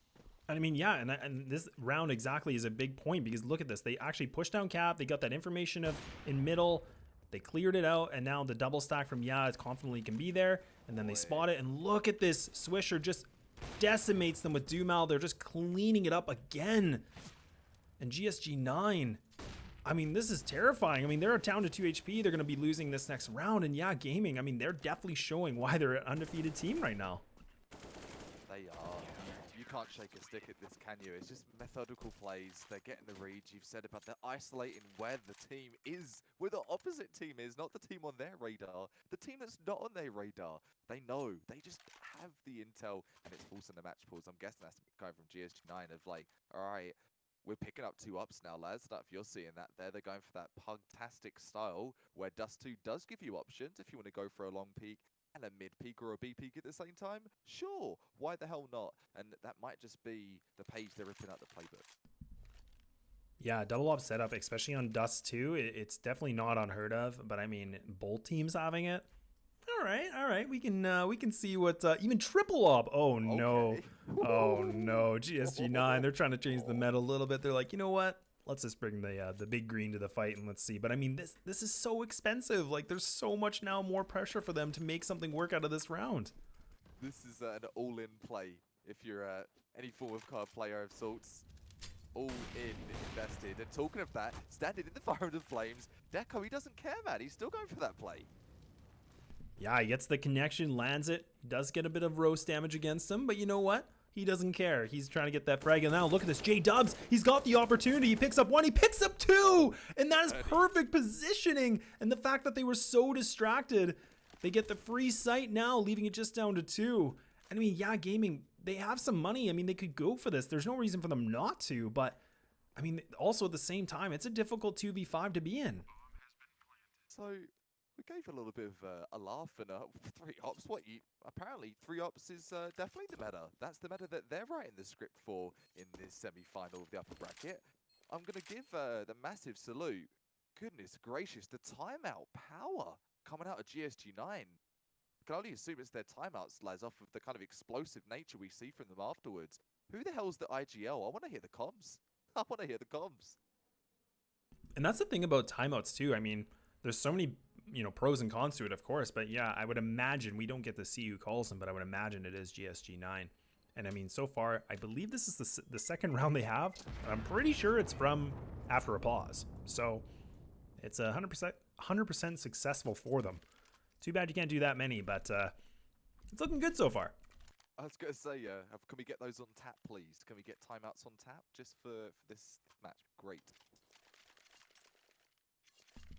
I mean, and this round exactly is a big point, because look at this. They actually pushed down cap. They got that information in middle. They cleared it out, and now the double stack from it confidently can be there, and then they spot it, and look at this. Swisher just decimates them with Dumal. They're just cleaning it up again. And GSG9, I mean, this is terrifying. I mean, they're down to 2 HP. They're going to be losing this next round, and Gaming, I mean, they're definitely showing why they're an undefeated team right now. They are. You can't shake a stick at this, can you? It's just methodical plays. They're getting the reads. You've said about they're isolating where the team is, where the opposite team is, not the team on their radar. The team that's not on their radar. They know. They just have the intel, and it's forcing the match pulls. I'm guessing that's going from GSG9 of like, all right, we're picking up 2 ups now, lads. If you're seeing that there, they're going for that pugtastic style where Dust 2 does give you options if you want to go for a long peek and a mid peak or a B peak at the same time? Sure, why the hell not? And that might just be the page they're ripping out the playbook. Yeah, double op setup, especially on Dust 2, it's definitely not unheard of. But I mean, both teams having it. All right, we can see what even triple op. Oh no, Okay. oh no, GSG9. They're trying to change the meta a little bit. They're like, you know what? Let's just bring the big green to the fight and let's see. But I mean, this is so expensive. Like, there's so much now more pressure for them to make something work out of this round. This is an all-in play if you're any form of card player of sorts. All in invested. And talking of that, standing in the fire of the flames, Deco, he doesn't care, man. He's still going for that play. Yeah, he gets the connection, lands it. He does get a bit of roast damage against him, but you know what? He doesn't care. He's trying to get that frag. And now look at this. J-Dubs, he's got the opportunity. He picks up one. He picks up two. And that is perfect positioning. And the fact that they were so distracted, they get the free sight now, leaving it just down to two. And I mean, yeah, gaming, they have some money. I mean, they could go for this. There's no reason for them not to. But, I mean, also at the same time, it's a difficult 2v5 to be in. So we gave a little bit of a laugh and 3 ops. Apparently 3 ops is definitely the meta. That's the meta that they're writing the script for in this semi-final of the upper bracket. I'm going to give the massive salute. Goodness gracious, the timeout power coming out of GSG9. I can only assume it's their timeouts lies off of the kind of explosive nature we see from them afterwards. Who the hell's the IGL? I want to hear the comms. I want to hear the comms. And that's the thing about timeouts too. I mean, there's so many, pros and cons to it, of course. But yeah, I would imagine, we don't get to see who calls them, but I would imagine it is GSG9. And I mean, so far, I believe this is the second round they have. I'm pretty sure it's from after a pause. So it's 100% successful for them. Too bad you can't do that many, but it's looking good so far. I was going to say, can we get those on tap, please? Can we get timeouts on tap just for this match? Great.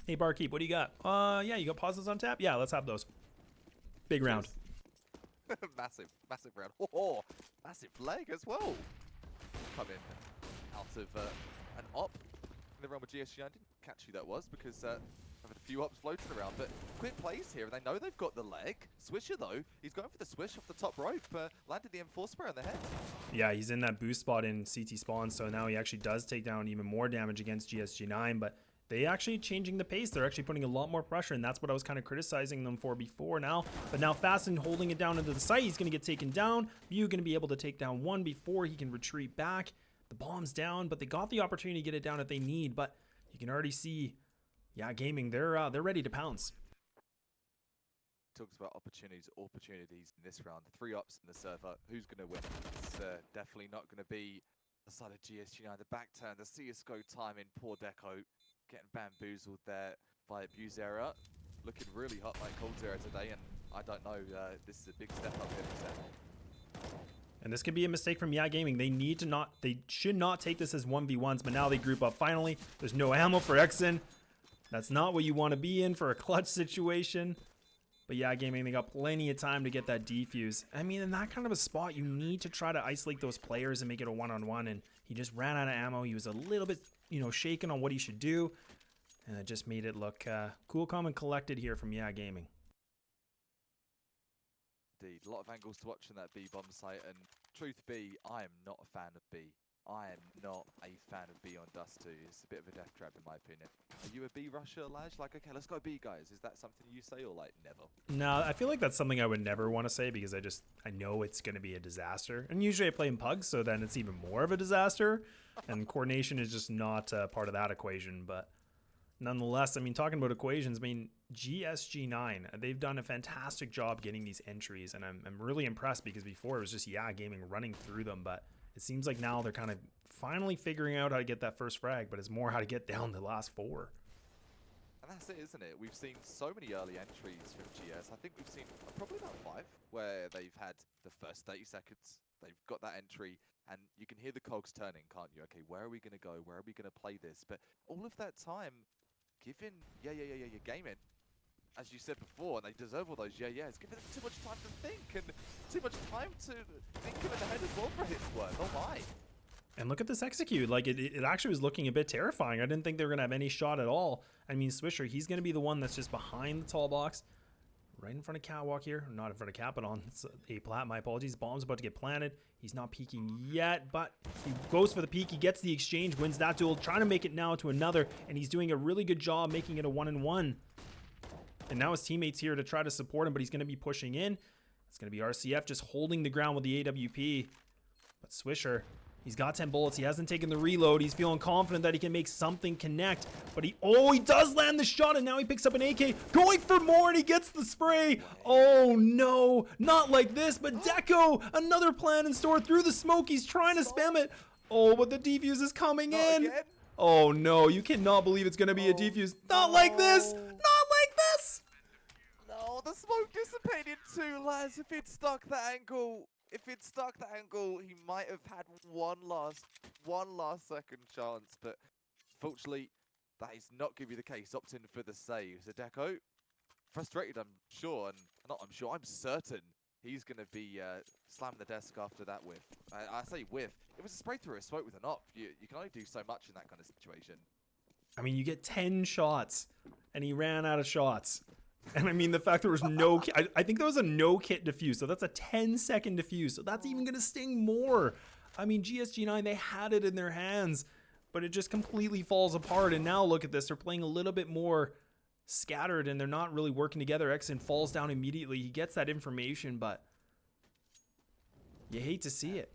Hey, Barkeep, what do you got? Yeah, you got pauses on tap? Yeah, let's have those. Big round. massive round. Oh, massive leg as well. Coming out of an op in the realm of GSG. I didn't catch who that was because I've had a few ops floating around, but quick plays here. They know they've got the leg. Swisher, though, he's going for the swish off the top rope. Landed the M4 spray on the head. Yeah, he's in that boost spot in CT spawn, so now he actually does take down even more damage against GSG9, but they actually changing the pace. They're actually putting a lot more pressure, and that's what I was kind of criticizing them for before now. But now Fasten holding it down into the site. He's going to get taken down. View going to be able to take down one before he can retreat back. The bomb's down, but they got the opportunity to get it down if they need, but you can already see, yeah, gaming, they're ready to pounce. Talks about opportunities in this round. 3 ops in the server. Who's going to win? It's definitely not going to be the side of GSG9. The back turn, the CSGO timing, poor Deco getting bamboozled there by ESEA. Looking really hot like Cold Zero today, and I don't know, this is a big step up here for Zero. And this could be a mistake from Gaming. They should not take this as 1v1s, but now they group up finally. There's no ammo for Exen. That's not what you want to be in for a clutch situation. But Gaming, they got plenty of time to get that defuse. I mean, in that kind of a spot, you need to try to isolate those players and make it a one-on-one, and he just ran out of ammo. He was a little bit, shaken on what he should do, and it just made it look cool, calm, and collected here from Gaming. Indeed, a lot of angles to watch in that B bomb site, and truth be, I am not a fan of B. I am not a fan of B on Dust 2. It's a bit of a death trap in my opinion. Are you a B rusher, Laj? Like, okay, let's go B, guys. Is that something you say, or like never? No, I feel like that's something I would never want to say because I know it's going to be a disaster. And usually I play in pugs, so then it's even more of a disaster. And coordination is just not part of that equation. But nonetheless, I mean, talking about equations, I mean, GSG9, they've done a fantastic job getting these entries. And I'm really impressed because before it was just, Gaming running through them. But it seems like now they're kind of finally figuring out how to get that first frag, but it's more how to get down the last 4. And that's it, isn't it? We've seen so many early entries from GS. I think we've seen probably about 5 where they've had the first 30 seconds. They've got that entry, and you can hear the cogs turning, can't you? Okay, where are we going to go? Where are we going to play this? But all of that time, given Gaming, as you said before, and they deserve all those yeahs, give them too much time to think, and too much time to think of in the head as well for his work. Oh my. And look at this execute. Like, it actually was looking a bit terrifying. I didn't think they were going to have any shot at all. I mean, Swisher, he's going to be the one that's just behind the tall box, right in front of Catwalk here. Not in front of Cat, but on A plat. My apologies. Bomb's about to get planted. He's not peeking yet, but he goes for the peek. He gets the exchange, wins that duel, trying to make it now to another, and he's doing a really good job making it a 1-1. And now his teammates here to try to support him, but he's going to be pushing in. It's going to be RCF just holding the ground with the AWP. But Swisher, he's got 10 bullets. He hasn't taken the reload. He's feeling confident that he can make something connect. But he does land the shot, and now he picks up an AK, going for more, and he gets the spray. Oh no, not like this, but Deco, another plan in store through the smoke. He's trying to spam it. Oh, but the defuse is coming in. Again? Oh no, you cannot believe it's going to be a defuse. Not like this. Not like this. No, the smoke dissipated too, lads. If it stuck that angle, he might have had one last second chance. But fortunately, that is not going to be the case. Opting for the save. So Deco, frustrated, I'm certain he's going to be slamming the desk after that whiff. I say whiff. It was a spray through a smoke with an op. You can only do so much in that kind of situation. I mean, you get 10 shots, and he ran out of shots. And I mean, the fact there was no I think there was a no kit defuse, so that's a 10-second defuse, so that's even gonna sting more. I mean, GSG9, they had it in their hands, but it just completely falls apart. And now look at this, they're playing a little bit more scattered, and they're not really working together. Exon falls down immediately. He gets that information, but you hate to see it.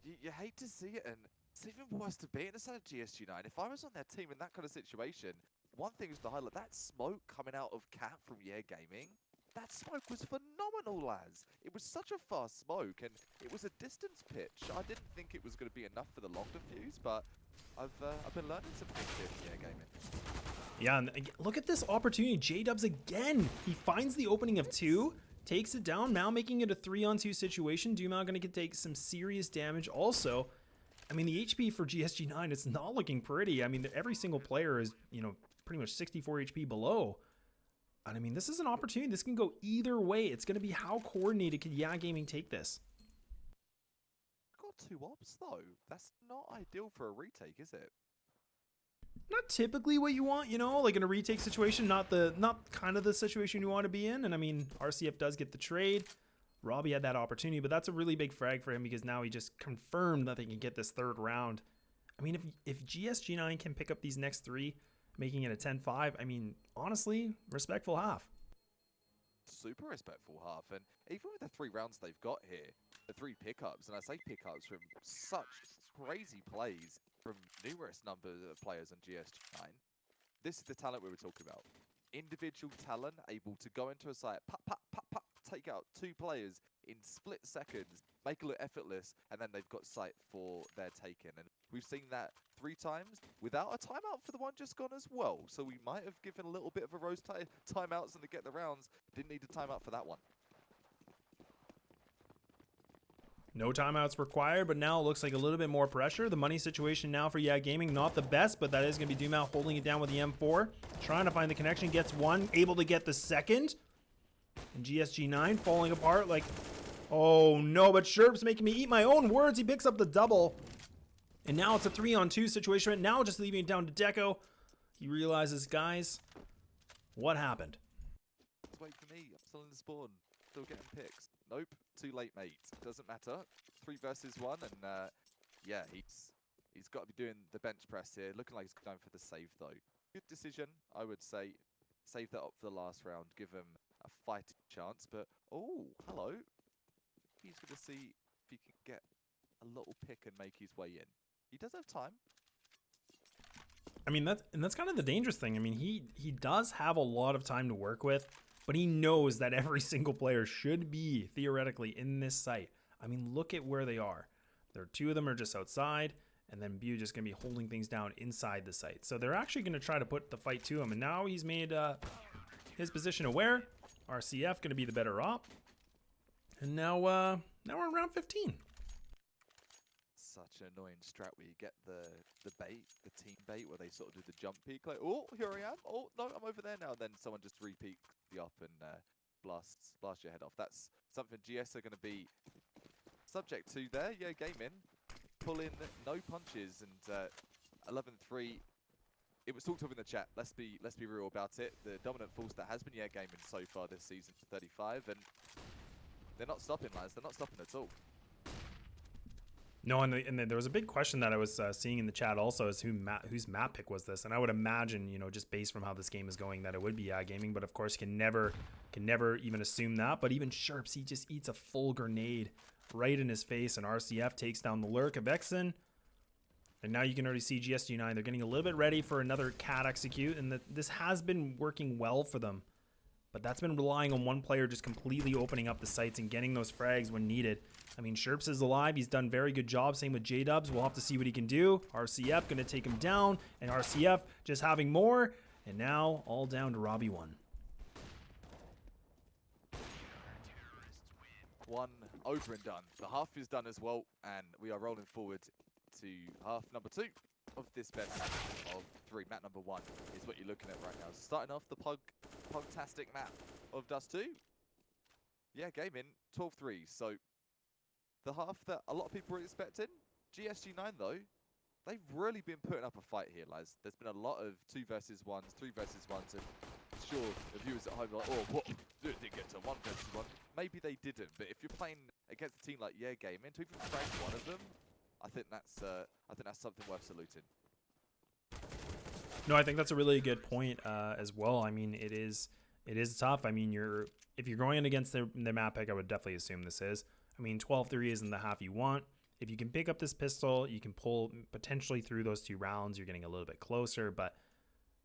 You hate to see it, and it's even worse to be in the side of GSG9. If I was on their team in that kind of situation, one thing is to highlight that smoke coming out of Cat from Yeah Gaming. That smoke was phenomenal, lads. It was such a fast smoke, and it was a distance pitch. I didn't think it was going to be enough for the long defuse, but I've been learning some things here from Yeah Gaming. Yeah, and look at this opportunity. J-Dubs again. He finds the opening of 2, takes it down, now making it a 3-on-2 situation. Dumao going to take some serious damage also. I mean, the HP for GSG9, it's not looking pretty. I mean, every single player is, pretty much 64 HP below. And I mean, this is an opportunity. This can go either way. It's going to be how coordinated can Yeah Gaming take this. Got 2 ops though. That's not ideal for a retake, is it? Not typically what you want, like in a retake situation, not kind of the situation you want to be in. And I mean, RCF does get the trade. Robbie had that opportunity, but that's a really big frag for him because now he just confirmed that they can get this 3rd round. I mean, if GSG9 can pick up these next 3, making it a 10-5, I mean, honestly, respectful half. Super respectful half, and even with the 3 rounds they've got here, the 3 pickups, and I say pickups from such crazy plays from numerous numbers of players on GSG9, this is the talent we were talking about. Individual talent able to go into a site, pop, pop, pop, pop, take out 2 players in split seconds, make it look effortless, and then they've got sight for their taken. And we've seen that 3 times without a timeout for the one just gone as well. So we might have given a little bit of a rose timeouts and to get the rounds. Didn't need a timeout for that one. No timeouts required, but now it looks like a little bit more pressure. The money situation now for Yeah Gaming, not the best, but that is going to be Dumao holding it down with the M4. Trying to find the connection, gets 1, able to get the 2nd. And GSG9 falling apart like, oh no, but Sherp's making me eat my own words. He picks up the double. And now it's a 3-on-2 situation. Right now just leaving it down to Deco. He realizes, guys, what happened? Just wait for me. I'm still in the spawn. Still getting picks. Nope. Too late, mate. Doesn't matter. 3 versus 1, and yeah, he's got to be doing the bench press here. Looking like he's going for the save though. Good decision, I would say. Save that up for the last round. Give him a fighting chance. But oh, hello. He's going to see if he can get a little pick and make his way in. He does have time. I mean, that's kind of the dangerous thing. I mean, he does have a lot of time to work with, but he knows that every single player should be theoretically in this site. I mean, look at where they are. There are 2 of them are just outside, and then Bu just going to be holding things down inside the site. So they're actually going to try to put the fight to him, and now he's made his position aware. RCF going to be the better op. And now we're in round 15. Such an annoying strat where you get the bait, the team bait, where they sort of do the jump peek, like, oh, here I am. Oh, no, I'm over there now. And then someone just re-peeks the up and blast your head off. That's something GS are going to be subject to there. Yeah, game in. Pull in, no punches, and 11-3 it was talked of in the chat. Let's be real about it. The dominant force that has been EA Gaming so far this season for 35, and they're not stopping, lads. They're not stopping at all. No, and there was a big question that I was seeing in the chat also is whose map pick was this? And I would imagine, you know, just based from how this game is going, that it would be Gaming, but of course can never even assume that. But even Sherps, he just eats a full grenade right in his face, and RCF takes down the lurk of Exen. And now you can already see GSG9. They're getting a little bit ready for another cat execute, and this has been working well for them. But that's been relying on one player just completely opening up the sights and getting those frags when needed. I mean, Sherps is alive. He's done a very good job. Same with J-Dubs. We'll have to see what he can do. RCF going to take him down, and RCF just having more. And now all down to Robbie 1. One over and done. The half is done as well, and we are rolling forward to half number 2 of this best of 3. Map number 1 is what you're looking at right now. Starting off the Pugtastic map of Dust 2. Yeah, gaming 12-3. So the half that a lot of people were expecting. GSG9 though, they've really been putting up a fight here, lads. There's been a lot of 2 versus 1s, 3 versus 1s, and sure, the viewers at home are like, oh, what? They didn't get to 1 versus 1. Maybe they didn't, but if you're playing against a team like Yeah Gaming, to even frag one of them, I think that's something worth saluting. No, I think that's a really good point as well. I mean, it is tough. I mean, if you're going in against their map pick, I would definitely assume this is. I mean, 12-3 isn't the half you want. If you can pick up this pistol, you can pull potentially through those 2 rounds. You're getting a little bit closer, but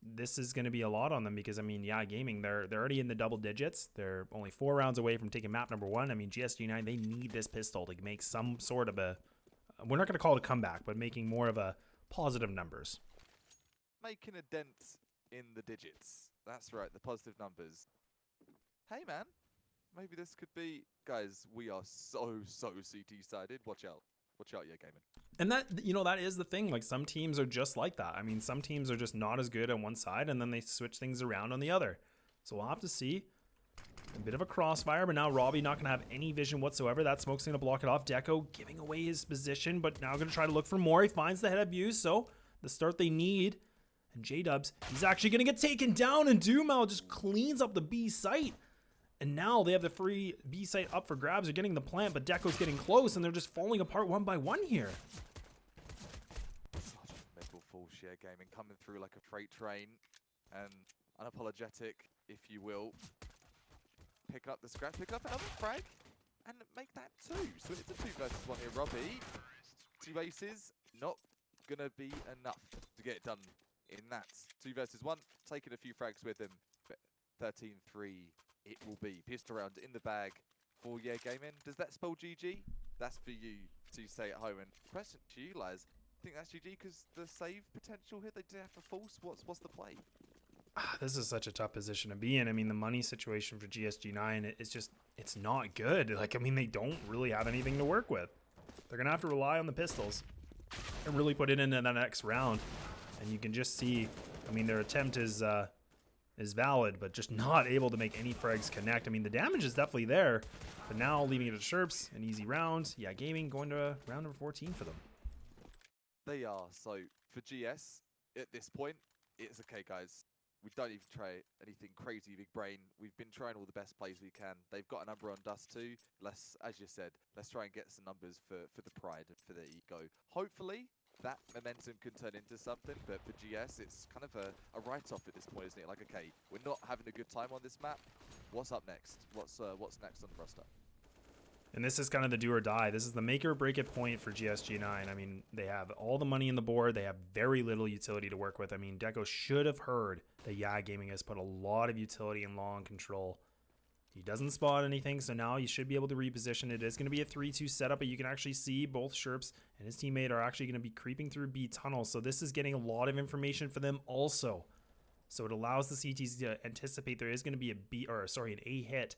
this is going to be a lot on them because, I mean, yeah, Gaming, they're already in the double digits. They're only 4 rounds away from taking map number 1. I mean, GSG9, they need this pistol to make some sort of a, we're not going to call it a comeback, but making more of a positive numbers. Making a dent in the digits. That's right, the positive numbers. Hey, man. Maybe this could be... Guys, we are so CT-sided. Watch out. Watch out, Yeah Gaming. And that, you know, that is the thing. Like, some teams are just like that. I mean, some teams are just not as good on one side, and then they switch things around on the other. So we'll have to see. A bit of a crossfire, but now Robbie not going to have any vision whatsoever. That smoke's going to block it off. Deco giving away his position, but now going to try to look for more. He finds the head abuse, so the start they need. And J-Dubs, he's actually going to get taken down, and Dumal just cleans up the B site. And now they have the free B site up for grabs. They're getting the plant, but Deco's getting close, and they're just falling apart one by one here. Such a mental full share gaming coming through like a freight train, and unapologetic, if you will. Pick up the scratch, pick up another frag, and make that 2. So it's a 2 versus 1 here. Robbie, 2 aces, not gonna be enough to get it done in that. 2 versus 1, taking a few frags with him. 13-3 it will be. Pistol round in the bag for Yeah Gaming. Does that spell GG? That's for you to say at home. And question to you, Laz, think that's GG because the save potential here, they do have to force. What's the play? This is such a tough position to be in. I mean, the money situation for GSG9, it's not good. Like, I mean, they don't really have anything to work with. They're going to have to rely on the pistols and really put it into the next round. And you can just see, I mean, their attempt is valid, but just not able to make any frags connect. I mean, the damage is definitely there, but now leaving it to Sherps, an easy round. Yeah, Gaming going to round number 14 for them. They are. So for GS, at this point, it's okay, guys. We don't even try anything crazy big brain. We've been trying all the best plays we can. They've got a number on Dust too. Let's, as you said, let's try and get some numbers for the pride and for the ego. Hopefully, that momentum can turn into something, but for GS, it's kind of a write-off at this point, isn't it? Like, okay, we're not having a good time on this map. What's up next? What's next on the roster? And this is kind of the do or die. This is the make or break it point for GSG9. I mean, they have all the money in the board. They have very little utility to work with. I mean, Deco should have heard that Yeah Gaming has put a lot of utility in long control. He doesn't spot anything, so now you should be able to reposition. It is going to be a 3-2 setup, but you can actually see both Sherps and his teammate are actually going to be creeping through B tunnel. So this is getting a lot of information for them also. So it allows the CTs to anticipate there is going to be an A hit.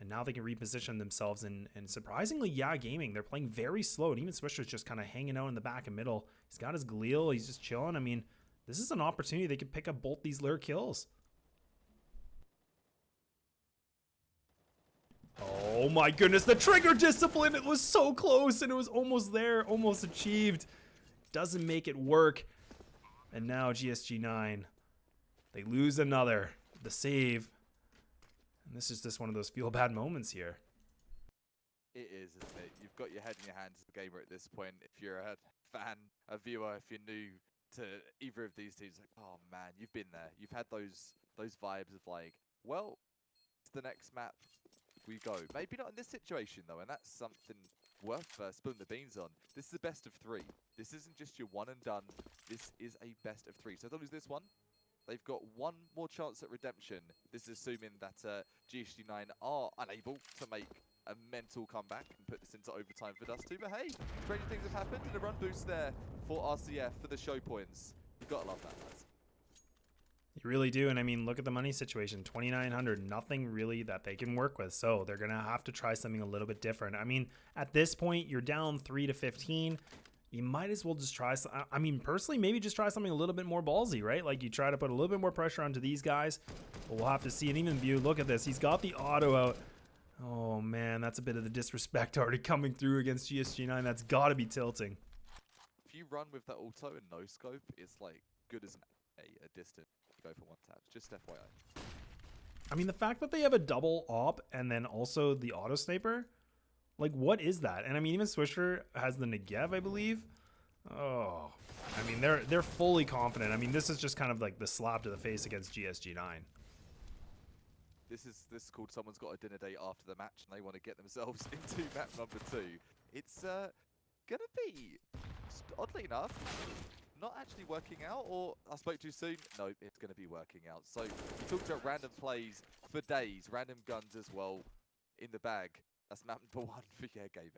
And now they can reposition themselves, and surprisingly, Yeah Gaming, they're playing very slow, and even Swisher's just kind of hanging out in the back and middle. He's got his Gleal, he's just chilling. I mean, this is an opportunity they could pick up both these lure kills. Oh my goodness, the trigger discipline, it was so close, and it was almost there, almost achieved. Doesn't make it work. And now GSG9, they lose another. The save. And this is just one of those feel bad moments here. It is, isn't it? You've got your head in your hands as a gamer at this point. If you're a fan, a viewer, if you're new to either of these teams, like, oh man, you've been there. You've had those vibes of like, well, it's the next map we go. Maybe not in this situation though, and that's something worth spilling the beans on. This is a best of 3. This isn't just your one and done. This is a best of 3. So if they lose this one, they've got one more chance at redemption. This is assuming that GSG9 are unable to make a mental comeback and put this into overtime for Dust2. But hey, stranger things have happened, and a run boost there for RCF for the show points. You've got to love that, lads. You really do. And I mean, look at the money situation, 2,900, nothing really that they can work with. So they're going to have to try something a little bit different. I mean, at this point, you're down 3 to 15. You might as well just try. I mean, personally, maybe just try something a little bit more ballsy, right? Like you try to put a little bit more pressure onto these guys. But we'll have to see an even view. Look at this. He's got the auto out. Oh man, that's a bit of the disrespect already coming through against GSG9. That's got to be tilting. If you run with that auto and no scope, it's like good as a distant. Go for one tap. Just FYI. I mean, the fact that they have a double op and then also the auto sniper, like what is that? And I mean, even Swisher has the Negev, I believe. Oh, I mean, they're fully confident. I mean, this is just kind of like the slap to the face against GSG9. This is called someone's got a dinner date after the match and they want to get themselves into map number 2. It's gonna be, oddly enough, not actually working out, or I spoke too soon. No, it's gonna be working out. So we talked about random plays for days, random guns as well in the bag. That's map number 1 for Yeah Gaming.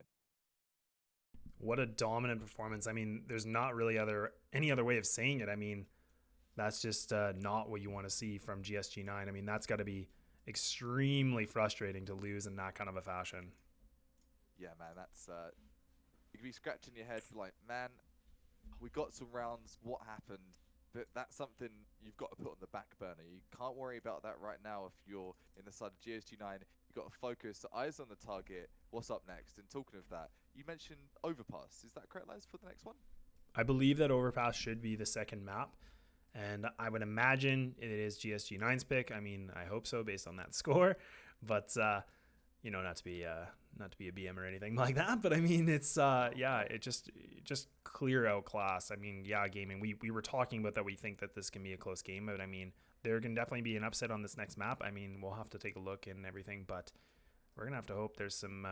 What a dominant performance. I mean, there's not really any other way of saying it. I mean, that's just not what you want to see from GSG9. I mean, that's got to be extremely frustrating to lose in that kind of a fashion. Yeah, man, that's you could be scratching your head like, man, we got some rounds, what happened? But that's something you've got to put on the back burner. You can't worry about that right now if you're in the side of GSG9. You've got to focus, eyes on the target. What's up next? And talking of that, you mentioned Overpass. Is that correct, Laz, for the next one? I believe that Overpass should be the second map. And I would imagine it is GSG9's pick. I mean, I hope so based on that score. But, you know, not to be a BM or anything like that. But, I mean, it's, yeah, it just clear out class. I mean, yeah, gaming. We were talking about that. We think that this can be a close game. But, I mean, there can definitely be an upset on this next map. I mean, we'll have to take a look and everything. But we're going to have to hope there's some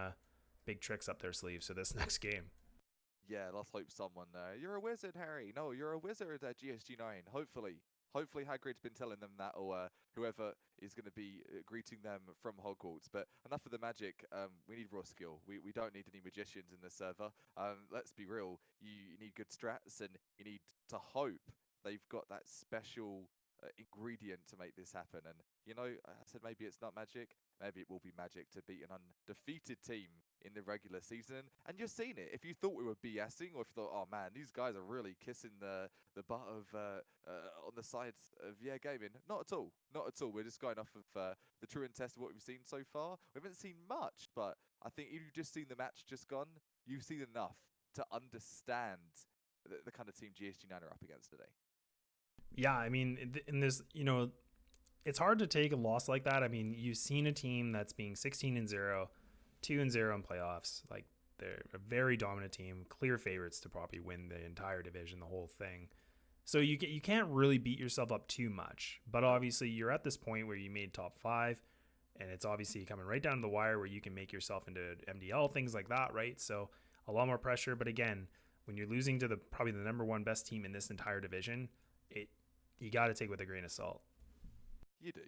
big tricks up their sleeves for this next game. Yeah, let's hope someone. You're a wizard, Harry. No, you're a wizard at GSG9. Hopefully Hagrid's been telling them that, or whoever is going to be greeting them from Hogwarts. But enough of the magic. We need raw skill. We don't need any magicians in this server. Let's be real. You need good strats, and you need to hope they've got that special ingredient to make this happen. And you know, I said maybe it's not magic. Maybe it will be magic to beat an undefeated team in the regular season. And you're seeing it. If you thought we were BSing, or if you thought, oh man, these guys are really kissing the butt of on the sides of Yeah Gaming, not at all. Not at all. We're just going off of the true and test of what we've seen so far. We haven't seen much, but I think if you've just seen the match just gone, you've seen enough to understand the kind of team GSG9 are up against today. Yeah, I mean, in this, you know, it's hard to take a loss like that. I mean, you've seen a team that's being 16-0, 2-0 in playoffs. Like, they're a very dominant team, clear favorites to probably win the entire division, the whole thing. So you can't really beat yourself up too much. But obviously, you're at this point where you made top 5, and it's obviously coming right down to the wire where you can make yourself into MDL, things like that, right? So a lot more pressure. But again, when you're losing to probably the number 1 best team in this entire division, you got to take it with a grain of salt. You do.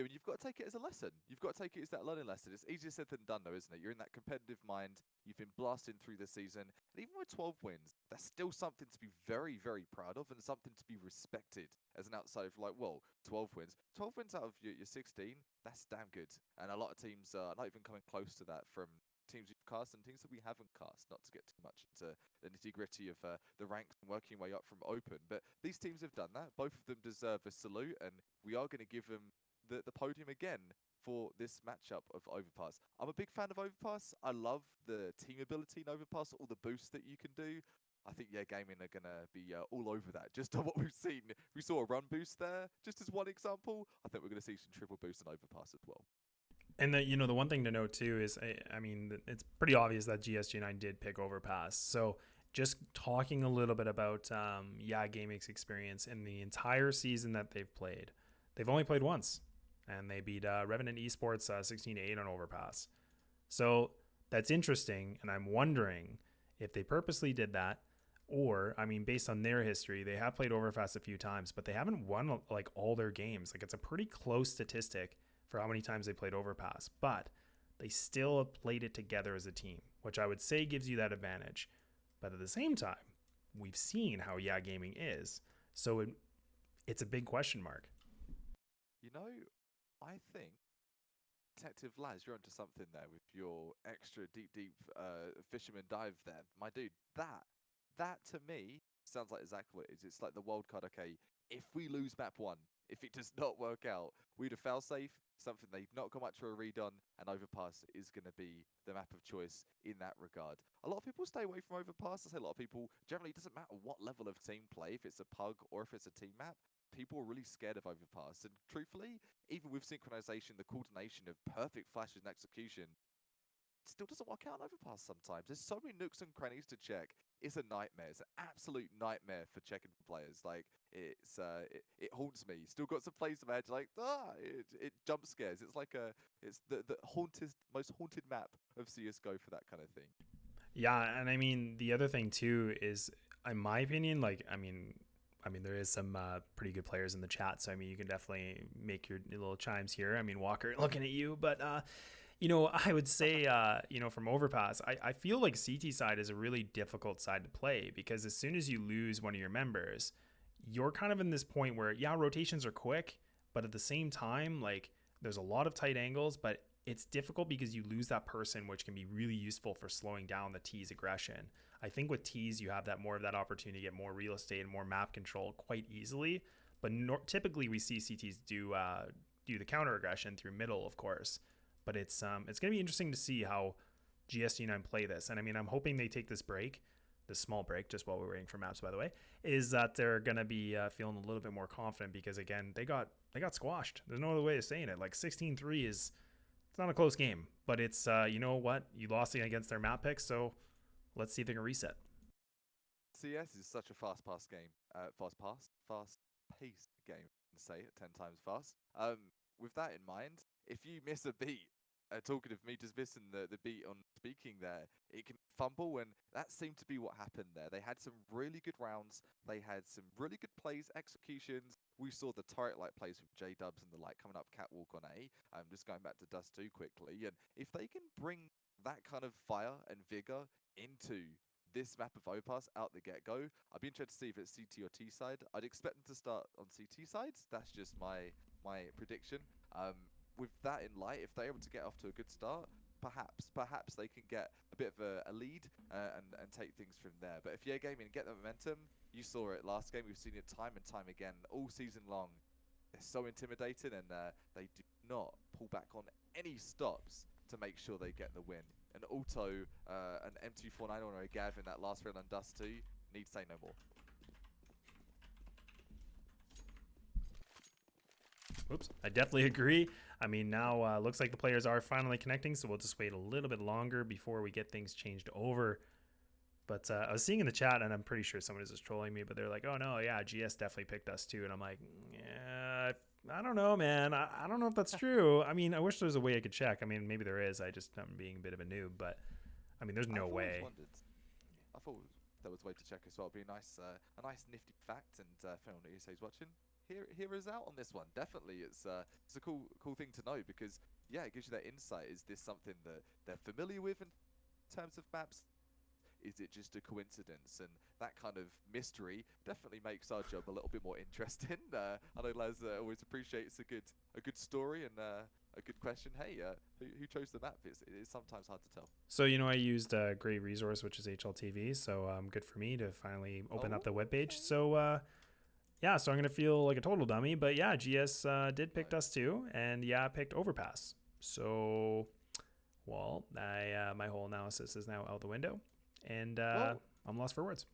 And you've got to take it as a lesson. You've got to take it as that learning lesson. It's easier said than done, though, isn't it? You're in that competitive mind. You've been blasting through the season. And even with 12 wins, that's still something to be very, very proud of and something to be respected as an outsider. Like, well, 12 wins. 12 wins out of your 16, that's damn good. And a lot of teams are not even coming close to that from teams we've cast and teams that we haven't cast, not to get too much into the nitty-gritty of the ranks and working way up from open. But these teams have done that. Both of them deserve a salute, and we are going to give them the podium again for this matchup of Overpass. I'm a big fan of Overpass. I love the team ability in Overpass, all the boosts that you can do. I think Gaming are gonna be all over that. Just on what we've seen, we saw a run boost there, just as one example. I think we're gonna see some triple boost and overpass as well. And the one thing to note too is, I mean, it's pretty obvious that GSG9 did pick Overpass. So just talking a little bit about Gaming's experience in the entire season that they've only played once, and they beat Revenant Esports 16-8 on Overpass. So that's interesting, and I'm wondering if they purposely did that, or, I mean, based on their history, they have played Overpass a few times, but they haven't won like all their games. Like, it's a pretty close statistic for how many times they played Overpass, but they still have played it together as a team, which I would say gives you that advantage. But at the same time, we've seen how Gaming is, so it's a big question mark. You know, I think Detective Laz, you're onto something there with your extra deep fisherman dive there, my dude. That to me sounds like exactly what it is. It's like the wild card. Okay, if we lose map 1, if it does not work out, we'd have fail safe, something they've not got much of a read on, and Overpass is going to be the map of choice in that regard. A lot of people stay away from Overpass. I say a lot of people, generally, it doesn't matter what level of team play, if it's a pug or if it's a team map, people are really scared of Overpass. And truthfully, even with synchronization, the coordination of perfect flashes and execution, still doesn't work out on Overpass sometimes. There's so many nooks and crannies to check. It's a nightmare. It's an absolute nightmare for checking for players. Like, it haunts me. Still got some plays to edge, like, it jump scares. It's like it's the most haunted map of CSGO for that kind of thing. Yeah, and I mean, the other thing too is, in my opinion, like, I mean, there is some pretty good players in the chat, so I mean, you can definitely make your little chimes here. I mean, Walker, looking at you, but I would say, from Overpass, I feel like CT side is a really difficult side to play, because as soon as you lose one of your members, you're kind of in this point where, rotations are quick, but at the same time, like, there's a lot of tight angles, but it's difficult because you lose that person, which can be really useful for slowing down the T's aggression. I think with T's, you have more of that opportunity to get more real estate and more map control quite easily, but typically we see CTs do the counter aggression through middle, of course. But it's going to be interesting to see how GSG9 play this. And I mean, I'm hoping they take this small break, just while we're waiting for maps, by the way, is that they're going to be feeling a little bit more confident, because, again, they got squashed. There's no other way of saying it. Like, 16-3 it's not a close game, but it's, you know what? You lost against their map pick, so let's see if they can reset. CS is such a fast-paced game. Fast-paced game, say it 10 times fast. With that in mind, if you miss a beat, talking of me just missing the beat on speaking there, it can fumble, and that seemed to be what happened there. They had some really good rounds. They had some really good plays, executions. We saw the turret-like plays with J-Dubs and the like coming up catwalk on A. Just going back to Dust 2 quickly, and if they can bring that kind of fire and vigor into this map of Overpass out the get-go, I'd be interested to see if it's CT or T side. I'd expect them to start on CT sides. That's just my prediction. With that in light, if they're able to get off to a good start, perhaps they can get a bit of a lead and take things from there. But if Gaming get the momentum, you saw it last game. We've seen it time and time again all season long. They're so intimidating, and they do not pull back on any stops to make sure they get the win. And Auto, an M249 or a Gav in that last round on Dust 2, need to say no more. Oops, I definitely agree. I mean, now looks like the players are finally connecting, so we'll just wait a little bit longer before we get things changed over. But I was seeing in the chat, and I'm pretty sure someone is just trolling me, but they're like, oh no, yeah, GS definitely picked us too. And I'm like, yeah, I don't know, man. I don't know if that's true. I mean, I wish there was a way I could check. I mean, maybe there is. I'm being a bit of a noob, but I mean, there's no way. I thought there was a way to check as well. It'd be a nice nifty fact, and if anyone at ESEA is watching, hear us out on this one. Definitely, it's a cool thing to know, because it gives you that insight. Is this something that they're familiar with in terms of maps? Is it just a coincidence? And that kind of mystery definitely makes our job a little bit more interesting. I know Laz always appreciates a good story and a good question. Hey, who chose the map? It is sometimes hard to tell. So, I used a great resource, which is HLTV. So good for me to finally open up the webpage. Okay. So so I'm going to feel like a total dummy. But yeah, GS did pick us too. And I picked Overpass. So, well, my whole analysis is now out the window. And I'm lost for words.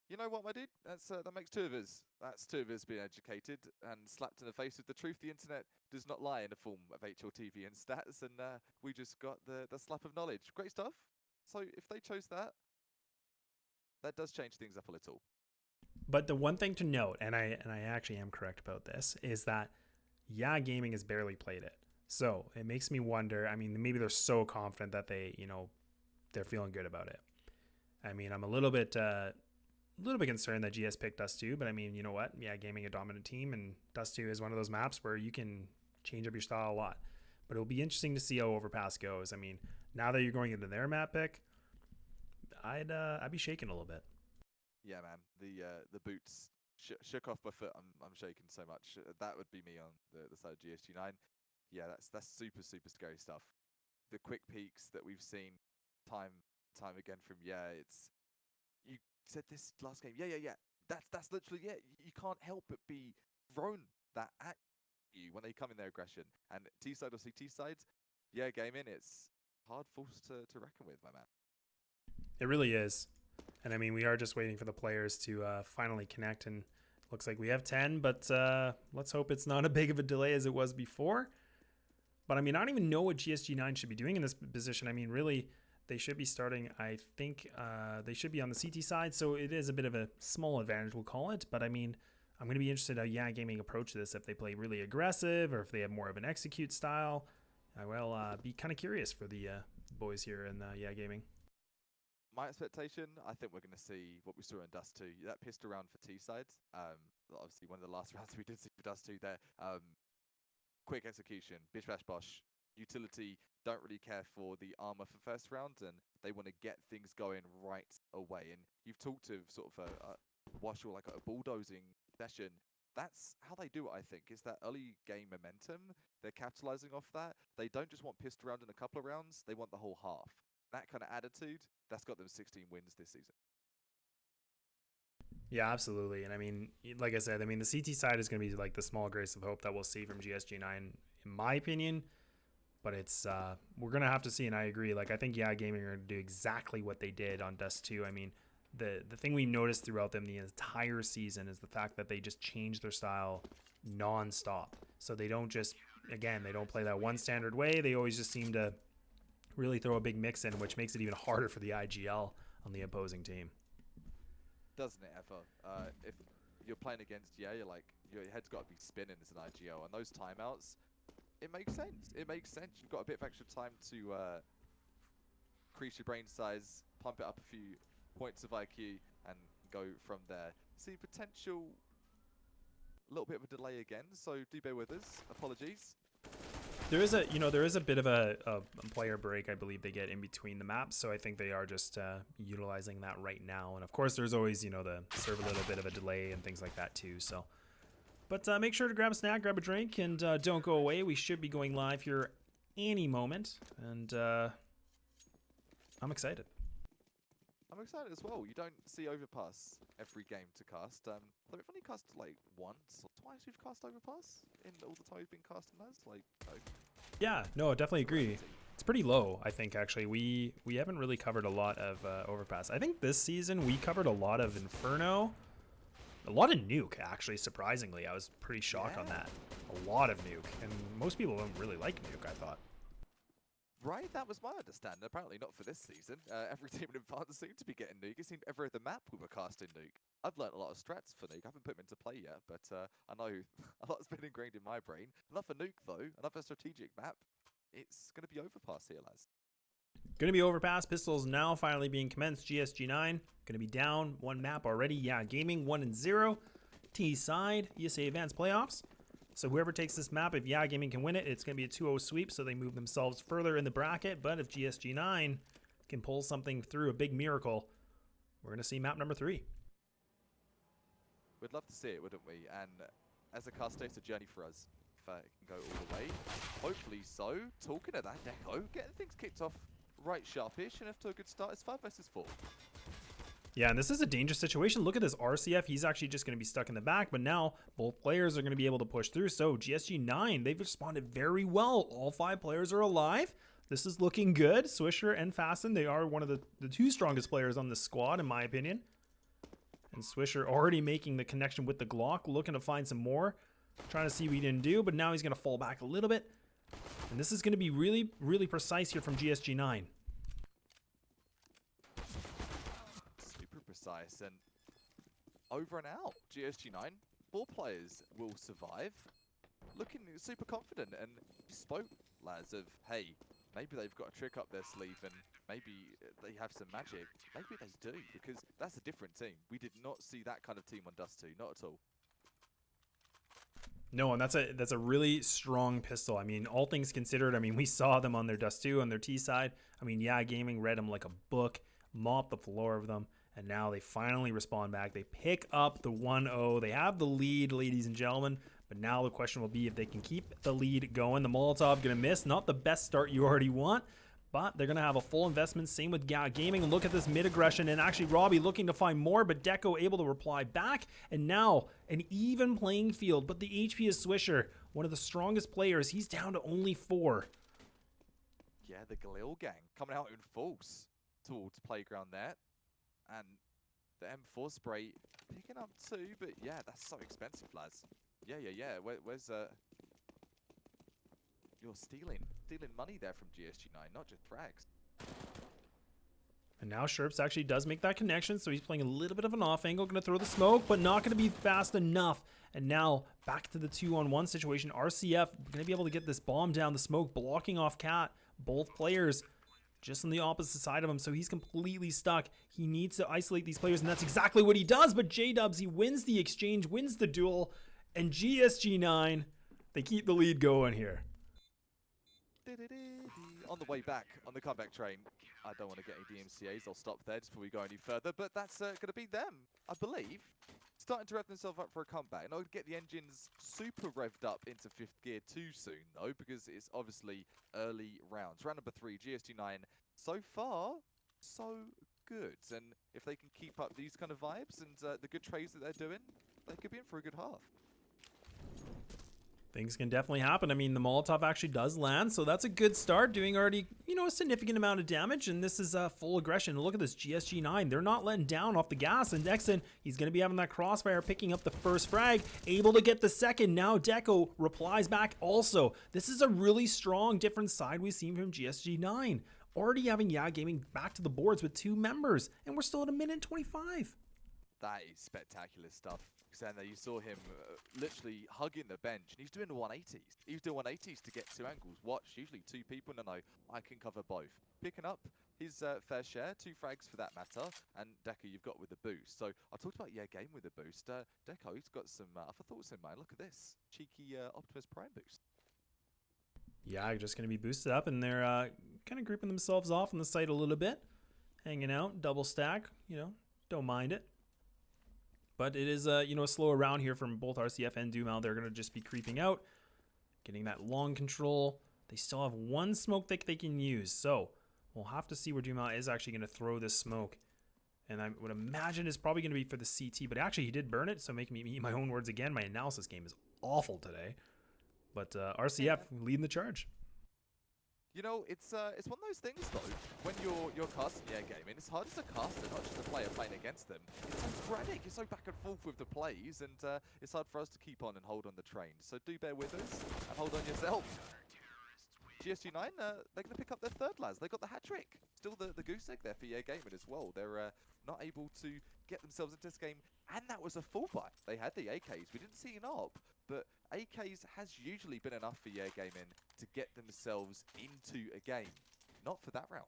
You know what, my dude? That makes two of us. That's two of us being educated and slapped in the face with the truth. The internet does not lie in the form of HLTV and stats, and we just got the slap of knowledge. Great stuff. So if they chose that, that does change things up a little. But the one thing to note, and I actually am correct about this, is that Yeah Gaming has barely played it. So it makes me wonder, I mean, maybe they're so confident that they, they're feeling good about it. I mean, I'm a little bit concerned that GS picked Dust 2, but I mean, you know what? Yeah, Gaming a dominant team, and Dust 2 is one of those maps where you can change up your style a lot. But it'll be interesting to see how Overpass goes. I mean, now that you're going into their map pick, I'd be shaking a little bit. Yeah, man. The boots shook off my foot. I'm shaking so much. That would be me on the side of GSG9. Yeah, that's super scary stuff. The quick peaks that we've seen time again from it's. You said this last game. Yeah. That's literally it. You can't help but be thrown that at you when they come in their aggression. And T side or CT sides, Yeah Gaming, it's hard force to reckon with, my man. It really is. And I mean, we are just waiting for the players to finally connect, and looks like we have 10, but let's hope it's not as big of a delay as it was before. But I mean, I don't even know what GSG9 should be doing in this position. I mean, really, they should be starting, I think they should be on the CT side, so it is a bit of a small advantage, we'll call it. But I mean, I'm going to be interested how Yeah Gaming approach this, if they play really aggressive or if they have more of an execute style. I will be kind of curious for the boys here in Yeah Gaming. My expectation, I think we're going to see what we saw in Dust 2. That pissed around for T sides. Obviously, one of the last rounds we did see for Dust 2 there. Quick execution, bish bash bosh. Utility don't really care for the armor for first round, and they want to get things going right away. And you've talked of sort of a wash or like a bulldozing session. That's how they do it, I think, is that early game momentum. They're capitalizing off that. They don't just want pissed around in a couple of rounds, they want the whole half. That kind of attitude, that's got them 16 wins this season. Yeah, absolutely. And I mean, like I said, I mean, the CT side is going to be like the small grace of hope that we'll see from GSG9, in my opinion. But it's we're going to have to see, and I agree. Like, I think Yeah Gaming are going to do exactly what they did on Dust 2. I mean, the thing we noticed throughout them the entire season is the fact that they just change their style nonstop. So they don't just, again, they don't play that one standard way. They always just seem to really throw a big mix in, which makes it even harder for the IGL on the opposing team. Doesn't it ever? If you're playing against you're like, your head's got to be spinning as an IGL, and those timeouts, it makes sense. It makes sense. You've got a bit of extra time to increase your brain size, pump it up a few points of IQ, and go from there. See potential, a little bit of a delay again, so do bear with us. Apologies. There is a bit of a player break, I believe they get in between the maps, so I think they are just utilizing that right now. And of course, there's always, the serve a little bit of a delay and things like that too. So, but make sure to grab a snack, grab a drink, and don't go away. We should be going live here any moment, and I'm excited. I'm excited as well. You don't see Overpass every game to cast. We've only cast like once or twice we've cast Overpass in all the time we've been casting as. Yeah, no, I definitely agree. It's pretty low, I think, actually. We haven't really covered a lot of Overpass. I think this season we covered a lot of Inferno. A lot of Nuke, actually, surprisingly. I was pretty shocked on that. A lot of Nuke. And most people don't really like Nuke, I thought. Right, that was my understanding. Apparently not for this season. Every team in advance seemed to be getting Nuke. It seemed every other map we were casting Nuke. I've learnt a lot of strats for Nuke. I haven't put them into play yet, but I know a lot's been ingrained in my brain. Enough for Nuke, though. Another strategic map. It's going to be Overpass here, lads. Going to be Overpass. Pistols now finally being commenced. GSG9 going to be down one map already. Yeah Gaming 1-0. T side. ESEA Advanced Playoffs. So whoever takes this map, if Yeah Gaming can win it, it's going to be a 2-0 sweep, so they move themselves further in the bracket. But if GSG9 can pull something through, a big miracle, we're going to see map number 3. We'd love to see it, wouldn't we? And as a caster, it's a journey for us. If it can go all the way. Hopefully so. Talking of that, Deco, getting things kicked off right sharpish, and after a good start, it's 5 versus 4. Yeah, and this is a dangerous situation. Look at this RCF. He's actually just going to be stuck in the back, but now both players are going to be able to push through. So GSG9, they've responded very well. All 5 players are alive. This is looking good. Swisher and Fasten, they are one of the 2 strongest players on this squad, in my opinion. And Swisher already making the connection with the Glock, looking to find some more. Trying to see what he didn't do, but now he's going to fall back a little bit. And this is going to be really, really precise here from GSG9. Super precise and over and out. GSG9, 4 players will survive. Looking super confident, and you spoke, lads, of, hey, maybe they've got a trick up their sleeve and maybe they have some magic. Maybe they do, because that's a different team. We did not see that kind of team on Dust 2, not at all. No, and that's a really strong pistol. I mean, all things considered, I mean, we saw them on their Dust 2, on their T side. I mean, yeah, Gaming read them like a book, mopped the floor of them, and now they finally respond back. They pick up the 1-0. They have the lead, ladies and gentlemen, but now the question will be if they can keep the lead going. The Molotov going to miss. Not the best start you already want, but they're going to have a full investment. Same with Gaming. Look at this mid-aggression, and actually Robbie looking to find more, but Deco able to reply back, and now an even playing field. But the HP is Swisher, one of the strongest players. He's down to only 4. Yeah, the Galil gang coming out in force towards Playground there. And the M4 spray picking up 2, but yeah, that's so expensive, lads. Yeah. Where's you're stealing money there from GSG9, not just frags. And now Sherps actually does make that connection, so he's playing a little bit of an off angle, going to throw the smoke, but not going to be fast enough. And now back to the 2-on-1 situation. RCF going to be able to get this bomb down the smoke, blocking off Cat. Both players just on the opposite side of him, so he's completely stuck. He needs to isolate these players, and that's exactly what he does. But J-Dubs, he wins the exchange, wins the duel, and GSG9, they keep the lead going here. On the way back, on the comeback train. I don't want to get any DMCAs. I'll stop there just before we go any further. But that's going to be them, I believe. Starting to rev themselves up for a comeback. And I'll get the engines super revved up into 5th gear too soon, though, because it's obviously early rounds. Round number 3, GSG9. So far, so good. And if they can keep up these kind of vibes and the good trades that they're doing, they could be in for a good half. Things can definitely happen. I mean, the Molotov actually does land, so that's a good start, doing already, you know, a significant amount of damage, and this is full aggression. Look at this GSG9. They're not letting down off the gas, and Dexon, he's going to be having that crossfire, picking up the first frag, able to get the second. Now Deco replies back also. This is a really strong, different side we've seen from GSG9. Already having Gaming back to the boards with 2 members, and we're still at 1:25. That is spectacular stuff. Xander, you saw him literally hugging the bench, and he's doing the 180s. He's doing 180s to get 2 angles. Watch, usually 2 people. No, I can cover both. Picking up his fair share, 2 frags for that matter, and Deco you've got with the boost. So I talked about game with the boost. Deco, he's got some other thoughts in mind. Look at this cheeky Optimus Prime boost. Yeah, just going to be boosted up, and they're kind of grouping themselves off on the site a little bit, hanging out, double stack. You know, don't mind it. But it is, you know, a slower round here from both RCF and Dumal. They're going to just be creeping out, getting that long control. They still have 1 smoke that they can use. So we'll have to see where Dumal is actually going to throw this smoke. And I would imagine it's probably going to be for the CT. But actually, he did burn it, so making me eat my own words again. My analysis game is awful today. But RCF leading the charge. You know, it's one of those things though. When you're casting gaming, it's hard as a caster, not just a player playing against them. It's so sporadic. You're so back and forth with the plays, and it's hard for us to keep on and hold on the train. So do bear with us and hold on yourself. GSG9, they're going to pick up their 3rd, lads. They got the hat trick. Still the goose egg there for Gaming as well. They're not able to get themselves into this game, and that was a full buy. They had the AKs. We didn't see an AWP, but AKs has usually been enough for Gaming to get themselves into a game. Not for that round.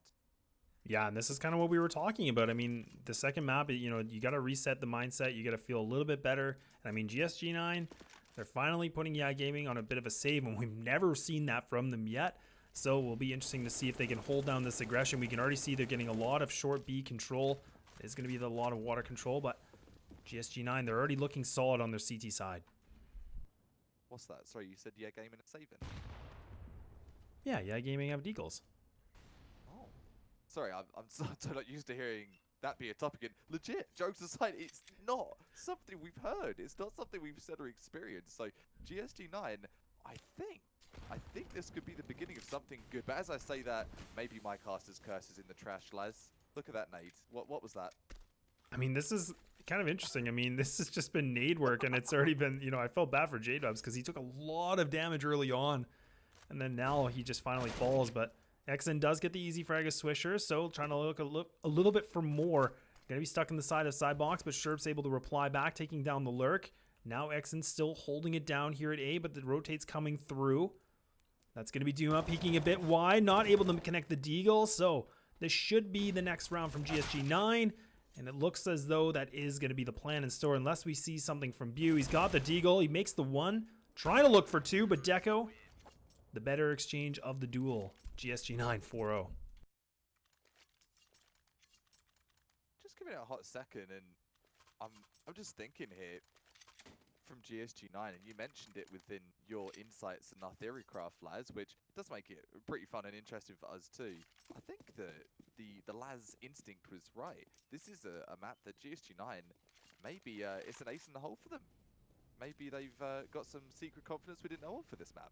Yeah, and this is kind of what we were talking about. I mean, the second map, you know, you got to reset the mindset. You got to feel a little bit better. And I mean, GSG9, they're finally putting Gaming on a bit of a save, and we've never seen that from them yet. So it will be interesting to see if they can hold down this aggression. We can already see they're getting a lot of short B control. It's going to be a lot of water control, but GSG9, they're already looking solid on their CT side. What's that? Sorry, you said Gaming and saving? Yeah, Gaming have deagles. Oh. Sorry, I'm so not used to hearing that be a topic. And legit, jokes aside, it's not something we've heard. It's not something we've said or experienced. So GSG9, I think this could be the beginning of something good. But as I say that, maybe my caster's curse is in the trash, Laz. Look at that nade. What was that? I mean, this is kind of interesting. I mean, this has just been nade work, and it's already been, you know, I felt bad for J-Dubs because he took a lot of damage early on, and then now he just finally falls. But Exen does get the easy frag of Swisher, so trying to look a little bit for more. Gonna be stuck in the side of Sidebox, but Sherp's able to reply back, taking down the Lurk. Now Exen's still holding it down here at A, but the rotate's coming through. That's gonna be Duma peeking a bit wide, not able to connect the Deagle, so this should be the next round from GSG9. And it looks as though that is going to be the plan in store unless we see something from Bew. He's got the Deagle. He makes the one. Trying to look for two, but Deco, the better exchange of the duel. GSG9 4-0. Just give it a hot second, and I'm just thinking here from GSG9, and you mentioned it within your insights and our theorycraft, Laz, which does make it pretty fun and interesting for us too. I think that the Laz instinct was right. This is a map that GSG9, maybe it's an ace in the hole for them. Maybe they've got some secret confidence we didn't know of for this map.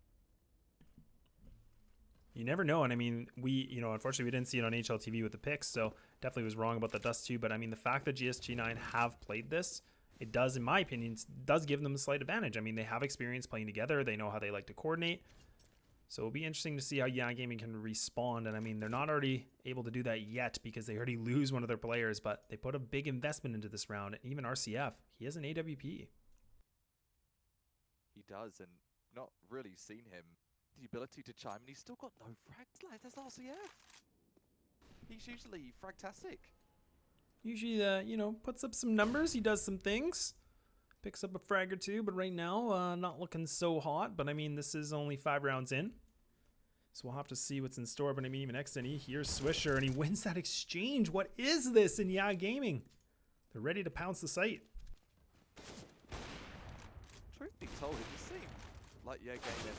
You never know, and I mean, unfortunately we didn't see it on HLTV with the picks, so definitely was wrong about the Dust 2, but I mean, the fact that GSG9 have played this, it does, in my opinion, does give them a slight advantage. I mean, they have experience playing together. They know how they like to coordinate. So it'll be interesting to see how Yeah Gaming can respond. And I mean, they're not already able to do that yet because they already lose one of their players, but they put a big investment into this round. And even RCF, he has an AWP. He does, and not really seen him. The ability to chime, and he's still got no frags left. That's RCF. He's usually fragtastic. Usually, puts up some numbers. He does some things. Picks up a frag or two, but right now, not looking so hot. But I mean, this is only 5 rounds in. So we'll have to see what's in store. But I mean, even Exton, he hears Swisher, and he wins that exchange. What is this in Yeah Gaming? They're ready to pounce the site. Truth be told, it just seemed like Yeah Gaming,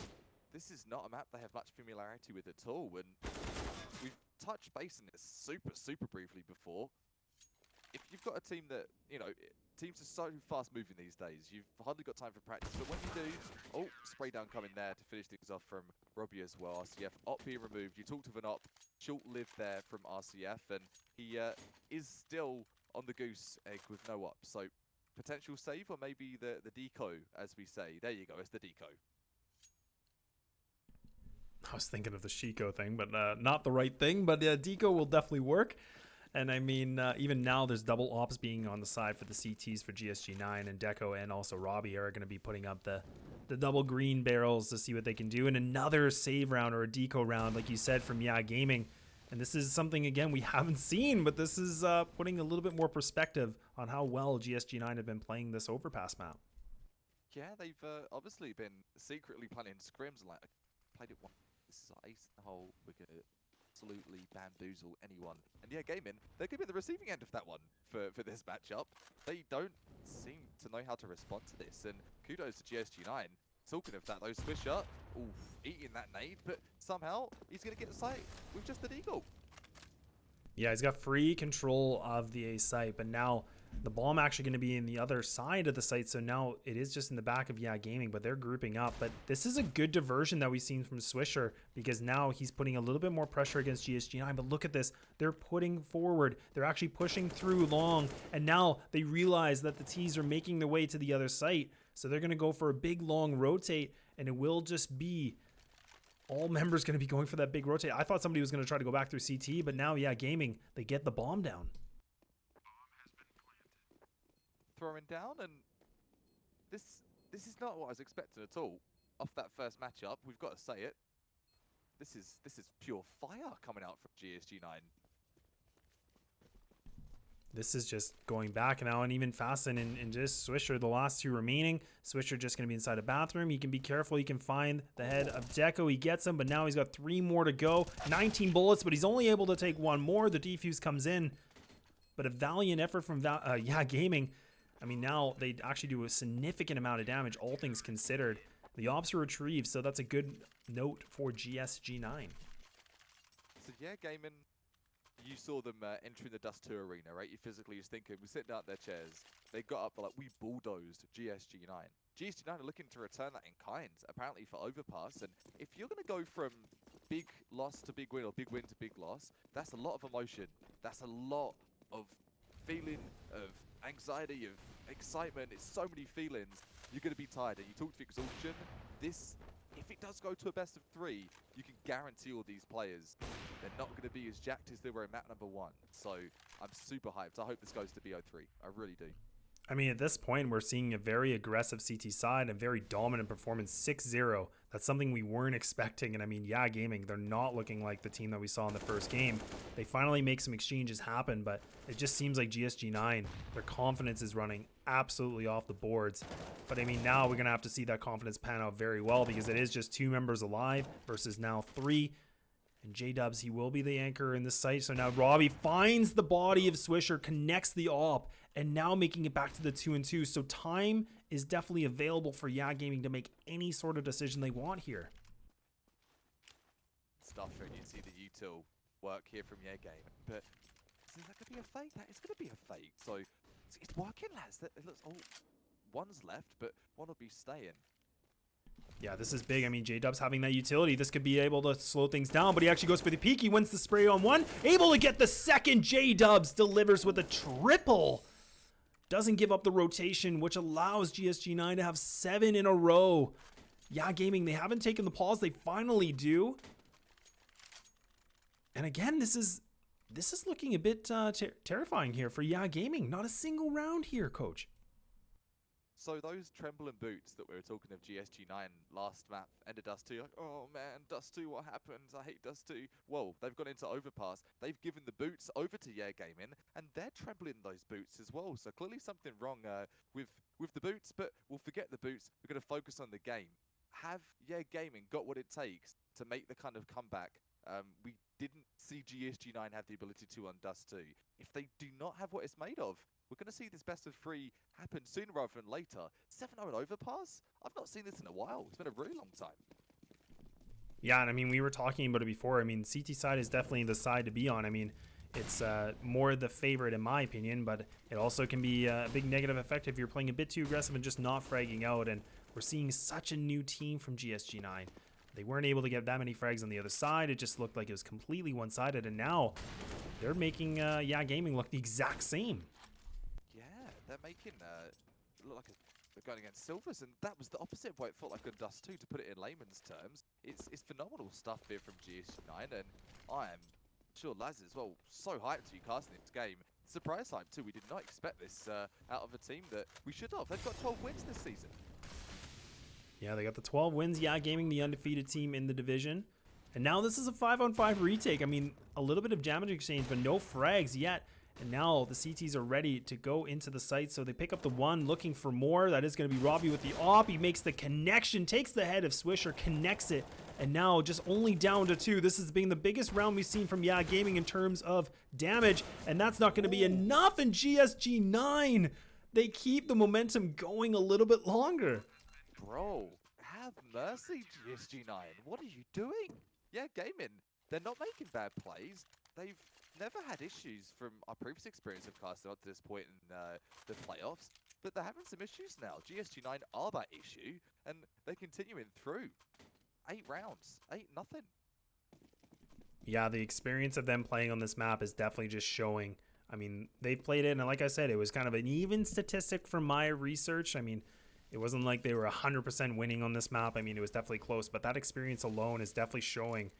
this is not a map they have much familiarity with at all. And we've touched base on this super briefly before. If you've got a team that, teams are so fast moving these days, you've hardly got time for practice. But when you do, spray down coming there to finish things off from Robbie as well. RCF, Op being removed. You talked of an Op, short-lived there from RCF, and he is still on the goose egg with no Op. So potential save, or maybe the deco, as we say. There you go, it's the deco. I was thinking of the Shiko thing, but not the right thing. But deco will definitely work. And I mean, even now there's double ops being on the side for the CTs for GSG9, and Deco and also Robbie are going to be putting up the double green barrels to see what they can do. And another save round or a deco round, like you said, from Yeah Gaming. And this is something, again, we haven't seen, but this is putting a little bit more perspective on how well GSG9 have been playing this overpass map. Yeah, they've obviously been secretly planning scrims, like, played it one. This is our ace in the hole. We're going to absolutely bamboozle anyone. And Yeah Gaming, they're going to be the receiving end of that one for this matchup. They don't seem to know how to respond to this, and kudos to GSG9. Talking of that though, Swisher, eating that nade, but somehow he's going to get the site with just an eagle. Yeah, he's got free control of the A site, but now the bomb actually going to be in the other side of the site, so now it is just in the back of Yeah Gaming, but they're grouping up. But this is a good diversion that we've seen from Swisher, because now he's putting a little bit more pressure against GSG9. But look at this, they're putting forward, they're actually pushing through long, and now they realize that the T's are making their way to the other site, so they're going to go for a big long rotate, and it will just be all members going to be going for that big rotate. I thought somebody was going to try to go back through CT, but now Yeah Gaming, they get the bomb down. Throwing down, and this is not what I was expecting at all off that first matchup. We've got to say it. This is pure fire coming out from GSG9. This is just going back now, and even Fasten and just Swisher, the last two remaining. Swisher just going to be inside a bathroom. He can be careful. He can find the head of Deco. He gets him, but now he's got 3 more to go. 19 bullets, but he's only able to take 1 more. The defuse comes in, but a valiant effort from Yeah Gaming. I mean, now they actually do a significant amount of damage, all things considered. The ops are retrieved, so that's a good note for GSG9. So Yeah Gaming, you saw them entering the Dust 2 arena, right? You physically was thinking, we sit down at their chairs. They got up, like, we bulldozed GSG9. GSG9 are looking to return that in kind, apparently for overpass. And if you're going to go from big loss to big win, or big win to big loss, that's a lot of emotion. That's a lot of feeling of anxiety, of excitement. It's so many feelings. You're going to be tired. And you talked of exhaustion. This, if it does go to a best of 3, you can guarantee all these players they're not going to be as jacked as they were in map number 1. So I'm super hyped. I hope this goes to BO3. I really do. I mean, at this point, we're seeing a very aggressive CT side, a very dominant performance, 6-0. That's something we weren't expecting. And I mean, yeah, Gaming, they're not looking like the team that we saw in the first game. They finally make some exchanges happen, but it just seems like GSG9, their confidence is running absolutely off the boards. But I mean, now we're going to have to see that confidence pan out very well, because it is just 2 members alive versus now 3. And J-Dubs, he will be the anchor in this site. So now Robbie finds the body of Swisher, connects the AWP, and now making it back to the 2-2. So time is definitely available for Yeah Gaming to make any sort of decision they want here. Stuffer, and you see the util work here from Yeah Gaming. But is that going to be a fake? That is going to be a fake. So it's working, lads. It looks, oh, one's left, but one will be staying. Yeah, this is big. I mean, J-Dubs having that utility. This could be able to slow things down, but he actually goes for the peek. He wins the spray on 1. Able to get the second. J-Dubs delivers with a triple. Doesn't give up the rotation, which allows GSG9 to have 7 in a row. Yeah, Gaming, they haven't taken the pause. They finally do. And again, this is looking a bit terrifying here for Yeah Gaming. Not a single round here, coach. So those trembling boots that we were talking of GSG9 last map ended Dust 2. Like, oh man, Dust 2, what happens? I hate Dust 2. Well, they've gone into Overpass. They've given the boots over to Yeah Gaming, and they're trembling those boots as well. So clearly something wrong with the boots, but we'll forget the boots. We're going to focus on the game. Have Yeah Gaming got what it takes to make the kind of comeback we didn't see GSG9 have the ability to on Dust 2? If they do not have what it's made of, we're going to see this best of 3 happen sooner rather than later. 7-0 at Overpass? I've not seen this in a while. It's been a really long time. Yeah, and I mean, we were talking about it before. I mean, CT side is definitely the side to be on. I mean, it's more the favorite in my opinion, but it also can be a big negative effect if you're playing a bit too aggressive and just not fragging out. And we're seeing such a new team from GSG9. They weren't able to get that many frags on the other side. It just looked like it was completely one-sided, and now they're making Yeah Gaming look the exact same. Yeah, they're making look like they're going against Silvers, and that was the opposite of what it felt like on Dust 2, to put it in layman's terms. It's phenomenal stuff here from GSG9, and I am sure Laz as well so hyped to be casting this game. Surprise hype too. We did not expect this out of a team that we should have. They've got 12 wins this season. Yeah, they got the 12 wins. Yeah, Gaming, the undefeated team in the division. And now this is a 5-on-5 retake. I mean, a little bit of damage exchange, but no frags yet. And now the CTs are ready to go into the site. So they pick up the 1, looking for more. That is going to be Robbie with the AWP. He makes the connection, takes the head of Swisher, connects it. And now just only down to 2. This has been the biggest round we've seen from Yeah Gaming in terms of damage. And that's not going to be enough in GSG9. They keep the momentum going a little bit longer. Bro, have mercy, GSG9. What are you doing? Yeah, Gaming, they're not making bad plays. They've never had issues from our previous experience of casting up to this point in the playoffs, but they're having some issues now. GSG9 are that issue, and they're continuing through. 8 rounds, 8-0. Yeah, the experience of them playing on this map is definitely just showing. I mean, they played it, and like I said, it was kind of an even statistic from my research. I mean, it wasn't like they were 100% winning on this map. I mean, it was definitely close, but that experience alone is definitely showing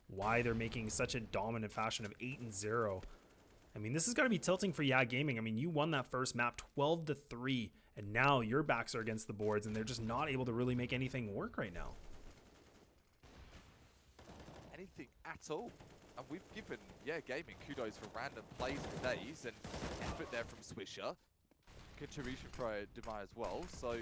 why they're making such a dominant fashion of 8-0. I mean, this is going to be tilting for Yeah Gaming. I mean, you won that first map 12-3, and now your backs are against the boards, and they're just not able to really make anything work right now. Anything at all. And we've given Yeah Gaming kudos for random plays for days, and effort there from Swisher. Contribution for Demai as well, so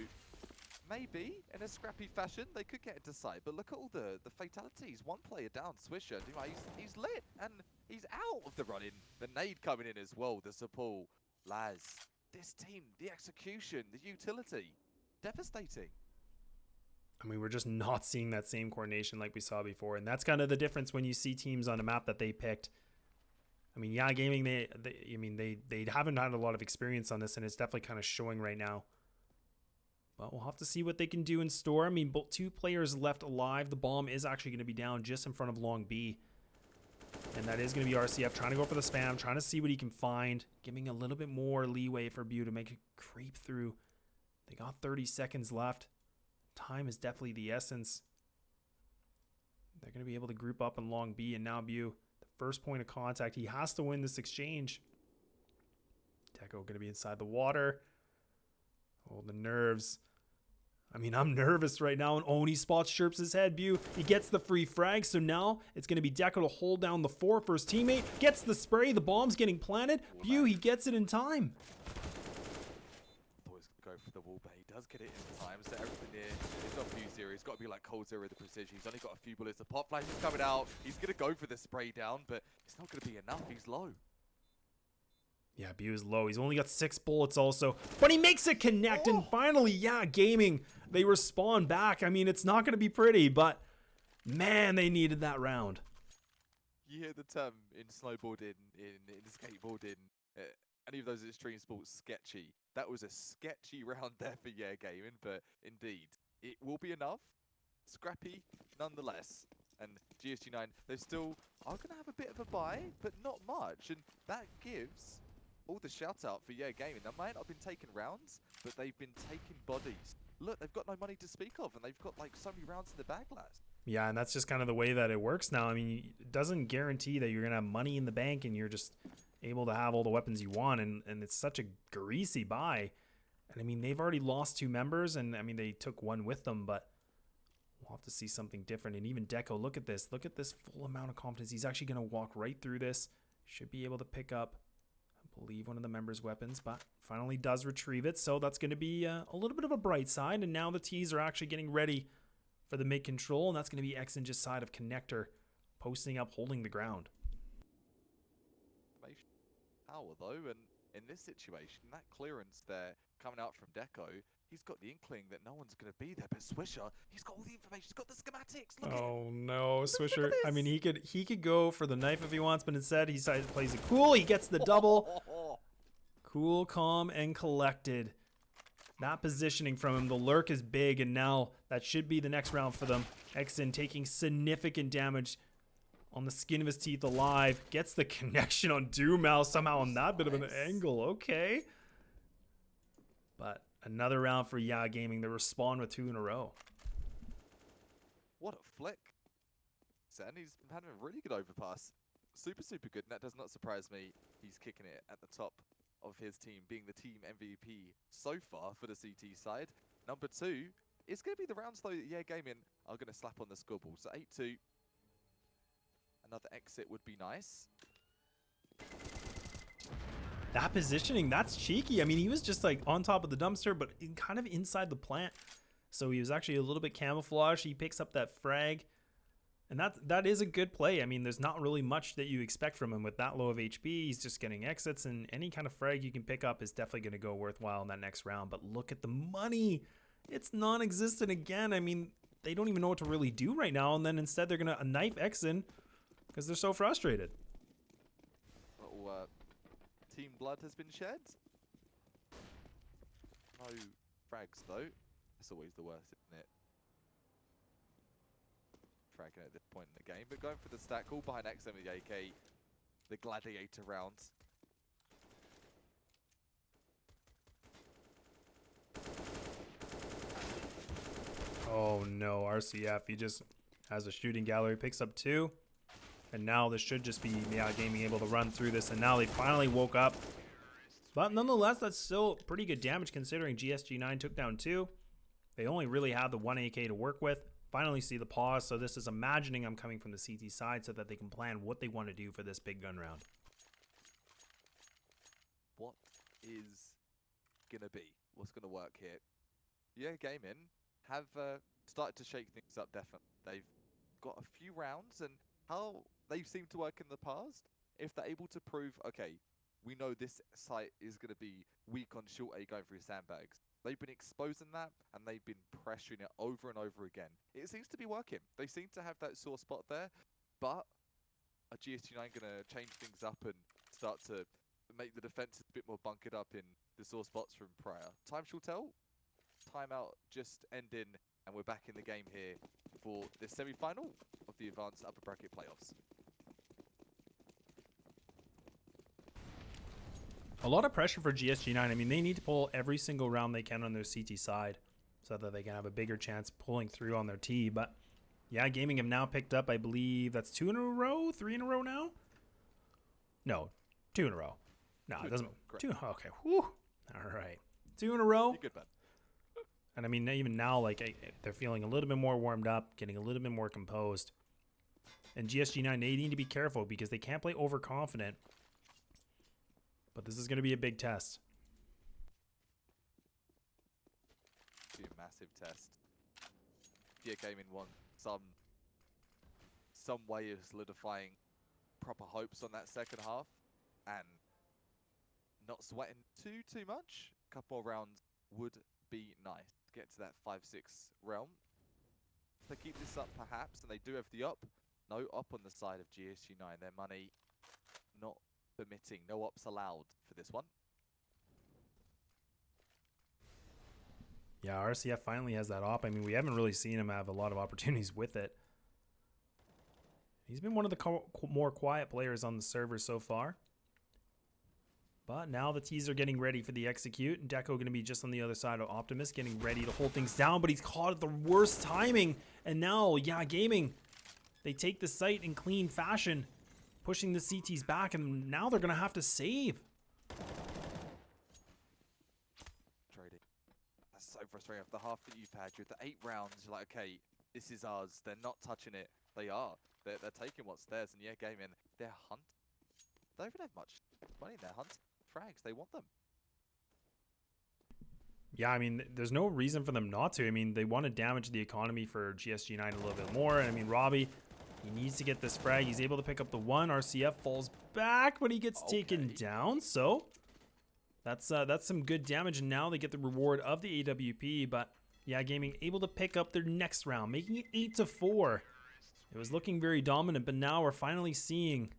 maybe in a scrappy fashion they could get into sight, but look at all the fatalities. 1 player down, Swisher. Demai, he's lit and he's out of the running. The nade coming in as well, the support. Laz, this team, the execution, the utility, devastating. I mean, we're just not seeing that same coordination like we saw before, and that's kind of the difference when you see teams on a map that they picked. I mean, Yeah Gaming, they haven't had a lot of experience on this, and it's definitely kind of showing right now. But we'll have to see what they can do in store. I mean, both 2 players left alive. The bomb is actually going to be down just in front of Long B. And that is going to be RCF trying to go for the spam, trying to see what he can find, giving a little bit more leeway for Bu to make it creep through. They got 30 seconds left. Time is definitely the essence. They're going to be able to group up in long B, and now Bu, the first point of contact, he has to win this exchange. Deco going to be inside the water. Oh, the nerves. I mean, I'm nervous right now, and Oni spots chirps his head. Bu, he gets the free frag, so now it's going to be Deco to hold down the 4 for his teammate. Gets the spray, the bomb's getting planted. Bu, he gets it in time. Always go for the wall, but he does get it in time, so everything here is not Bu's zero. He's got to be like Cold Zero with the precision. He's only got a few bullets. The pop flash is coming out. He's going to go for the spray down, but it's not going to be enough. He's low. Yeah, Bu is low. He's only got 6 bullets also, but he makes it connect, and finally, yeah, Gaming, they respawn back. I mean, it's not going to be pretty, but man, they needed that round. You hear the term in snowboarding, in skateboarding, any of those extreme sports, sketchy. That was a sketchy round there for Yeah Gaming, but indeed, it will be enough. Scrappy, nonetheless. And GSG9, they still are going to have a bit of a buy, but not much. And that gives all the shout out for Yeah Gaming. They might not have been taking rounds, but they've been taking bodies. Look, they've got no money to speak of, and they've got like so many rounds in the bag last. Yeah, and that's just kind of the way that it works now. I mean, it doesn't guarantee that you're going to have money in the bank and you're just able to have all the weapons you want, and it's such a greasy buy. And I mean, they've already lost 2 members, and I mean, they took 1 with them, but we'll have to see something different. And even Deco, look at this full amount of confidence. He's actually going to walk right through this. Should be able to pick up, I believe, one of the members' weapons, but finally does retrieve it. So that's going to be a little bit of a bright side. And now the T's are actually getting ready for the mid control, and that's going to be Exin just side of Connector, posting up, holding the ground. Power though, and in this situation, that clearance there coming out from Deco, he's got the inkling that no one's going to be there, but Swisher, he's got all the information, he's got the schematics. Look Oh no, look Swisher. at I mean, this. he could go for the knife if he wants, but instead he plays it cool. He gets the double. Cool, calm, and collected. That positioning from him. The lurk is big, and now that should be the next round for them. Exin taking significant damage on the skin of his teeth alive. Gets the connection on Doomau somehow on that bit of an angle. Okay. But another round for Yeah Gaming. They respawn with 2 in a row. What a flick. And he's having a really good overpass. Super, super good, and that does not surprise me. He's kicking it at the top of his team, being the team MVP so far for the CT side. Number 2, it's going to be the rounds though that Yeah Gaming are going to slap on the scoreboard. So 8-2. Another exit would be nice. That positioning, that's cheeky. I mean, he was just like on top of the dumpster, but kind of inside the plant. So he was actually a little bit camouflaged. He picks up that frag. And that is a good play. I mean, there's not really much that you expect from him with that low of HP. He's just getting exits, and any kind of frag you can pick up is definitely going to go worthwhile in that next round. But look at the money. It's non-existent again. I mean, they don't even know what to really do right now, and then instead they're going to knife Exin because they're so frustrated. Team blood has been shed. No frags, though. That's always the worst, isn't it? Fragging at this point in the game, but going for the stack, all behind XM with the AK, the gladiator rounds. Oh no, RCF, he just has a shooting gallery, picks up 2. And now this should just be Yeah Gaming able to run through this, and now they finally woke up. But nonetheless, that's still pretty good damage considering GSG9 took down 2. They only really have the 1 AK to work with. Finally see the pause, so this is imagining I'm coming from the CT side so that they can plan what they want to do for this big gun round. What is gonna be? What's gonna work here? Yeah, Gaming have started to shake things up, definitely. They've got a few rounds, and how they've seemed to work in the past, if they're able to prove, okay, we know this site is going to be weak on short A going through sandbags. They've been exposing that, and they've been pressuring it over and over again. It seems to be working. They seem to have that sore spot there, but are GSG9 going to change things up and start to make the defense a bit more bunkered up in the sore spots from prior? Time shall tell. Timeout just ending, and we're back in the game here for the semi-final of the advanced upper bracket playoffs. A lot of pressure for GSG9. I mean, they need to pull every single round they can on their CT side so that they can have a bigger chance pulling through on their T. But yeah, Gaming have now picked up, I believe that's 2 in a row, 3 in a row now. No, 2 in a row. No, it doesn't. 2. Okay. Whew. All right. 2 in a row. You're good, man. And I mean, even now, like, they're feeling a little bit more warmed up, getting a little bit more composed. And GSG9, they need to be careful because they can't play overconfident. But this is going to be a big test. Be a massive test. ESEA Gaming want some way of solidifying proper hopes on that second half and not sweating too much. A couple more rounds would be nice to get to that 5-6 realm. If they keep this up perhaps, and they do have the up, no up on the side of GSG9. Their money not permitting, no ops allowed for this one. Yeah, RCF finally has that op. I mean, we haven't really seen him have a lot of opportunities with it. He's been one of the more quiet players on the server so far. But now the T's are getting ready for the execute. Deco going to be just on the other side of Optimus, getting ready to hold things down, but he's caught at the worst timing. And now, yeah, Gaming, they take the site in clean fashion, pushing the CTs back, and now they're going to have to save. Trading. That's so frustrating. After the half that you've had, you're at the 8 rounds, you're like, okay, this is ours. They're not touching it. They are. They're taking what's theirs, and yeah, Gaming, they're hunt. They don't even have much money in their hunt. Frags, they want them. Yeah, I mean, there's no reason for them not to. I mean, they want to damage the economy for GSG9 a little bit more. And I mean, Robbie, he needs to get this frag. He's able to pick up the 1. RCF falls back, but he gets taken down. So that's some good damage. And now they get the reward of the AWP. But yeah, Gaming able to pick up their next round, making it 8-4. It was looking very dominant, but now we're finally seeing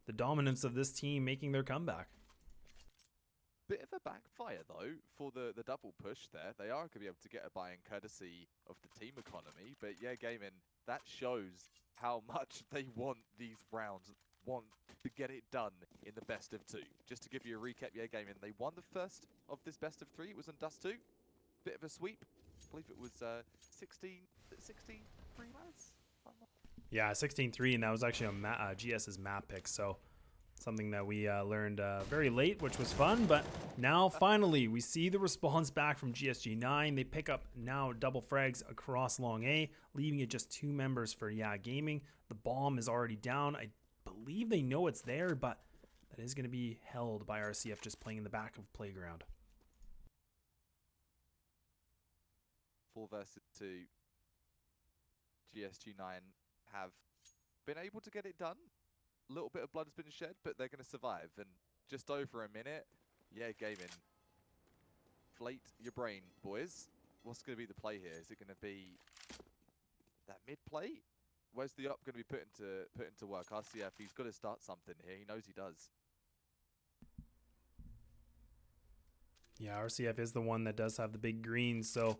the dominance of this team making their comeback. Bit of a backfire though for the double push there. They are going to be able to get a buy-in courtesy of the team economy, but yeah, Gaming, that shows how much they want these rounds, want to get it done in the best of 2. Just to give you a recap, yeah, Gaming, they won the first of this best of 3. It was on Dust 2. Bit of a sweep. I believe it was 16 free rounds. Yeah, 16-3, and that was actually on GS's map pick, so something that we learned very late, which was fun. But now, finally, we see the response back from GSG9. They pick up now double frags across long A, leaving it just 2 members for Yeah Gaming. The bomb is already down. I believe they know it's there, but that is going to be held by RCF just playing in the back of playground. 4 versus 2. GSG9 have been able to get it done. A little bit of blood has been shed, but they're going to survive. And just over a minute, yeah, Gaming, inflate your brain, boys. What's going to be the play here? Is it going to be that mid play? Where's the up going to be put into work? RCF, he's got to start something here. He knows he does. Yeah, RCF is the one that does have the big green, so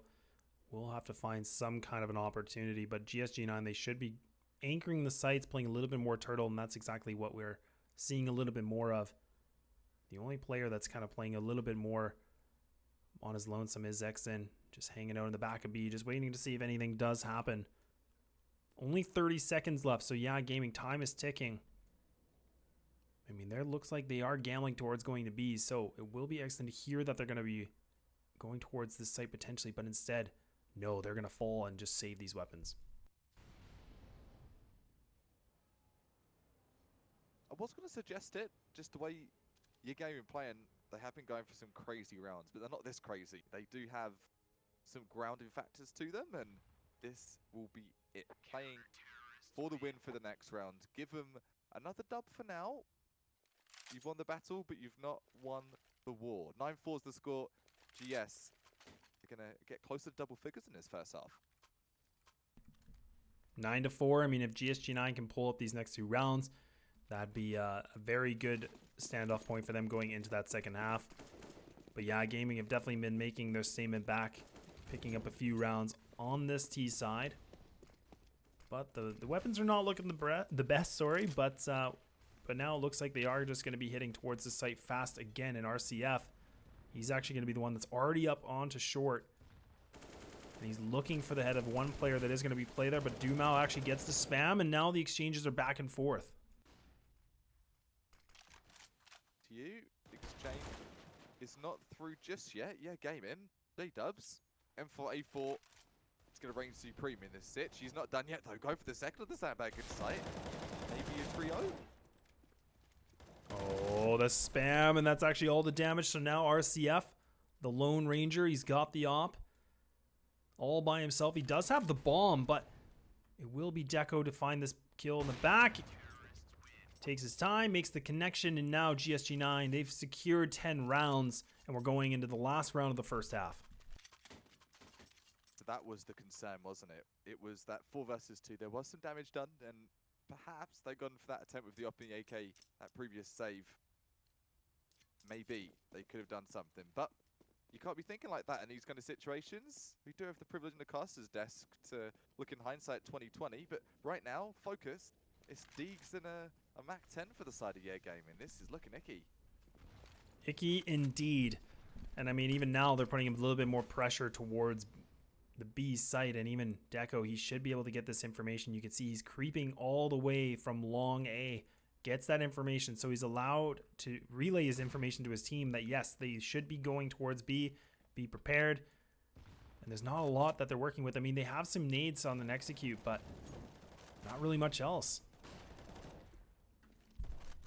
we'll have to find some kind of an opportunity. But GSG9, they should be anchoring the sites, playing a little bit more turtle, and that's exactly what we're seeing a little bit more of. The only player that's kind of playing a little bit more on his lonesome is Exen, just hanging out in the back of B, just waiting to see if anything does happen. Only 30 seconds left, so yeah, Gaming, time is ticking. I mean, there looks like they are gambling towards going to B, so it will be excellent to hear that they're going to be going towards this site potentially, but instead, no, they're going to fall and just save these weapons. I was going to suggest it, just the way your game been playing, they have been going for some crazy rounds, but they're not this crazy. They do have some grounding factors to them, and this will be it. Playing for the win for the next round. Give them another dub for now. You've won the battle, but you've not won the war. 9-4 is the score. GS are going to get close to double figures in this first half. 9-4. I mean, if GSG9 can pull up these next 2 rounds, that'd be a very good standoff point for them going into that second half. But yeah, Gaming have definitely been making their statement back, picking up a few rounds on this T side. But the weapons are not looking the best, sorry. But but now it looks like they are just going to be hitting towards the site fast again in RCF. He's actually going to be the one that's already up onto short. And he's looking for the head of one player that is going to be play there, but Dumao actually gets the spam, and now the exchanges are back and forth. To you, exchange is not through just yet. Yeah, game in. J-Dubs. M4A4. It's going to reign supreme in this sit. She's not done yet, though. Go for the second of the sandbag inside. Maybe a trio. Oh, the spam, and that's actually all the damage. So now RCF, the Lone Ranger, he's got the op all by himself. He does have the bomb, but it will be Deco to find this kill in the back. Takes his time, makes the connection, and now GSG9, they've secured 10 rounds, and we're going into the last round of the first half. So that was the concern, wasn't it? It was that 4 versus 2. There was some damage done, and perhaps they'd gone for that attempt with the Op in the AK, that previous save. Maybe they could have done something, but you can't be thinking like that in these kind of situations. We do have the privilege in the caster's desk to look in hindsight 2020, but right now, focus. It's Deegs and a Mac 10 for the side of Year Gaming. This is looking icky. Icky indeed. And I mean, even now they're putting a little bit more pressure towards the B site, and even Deco, he should be able to get this information. You can see he's creeping all the way from long A, gets that information, so he's allowed to relay his information to his team that yes, they should be going towards B, be prepared. And there's not a lot that they're working with. I mean, they have some nades on an execute, but not really much else.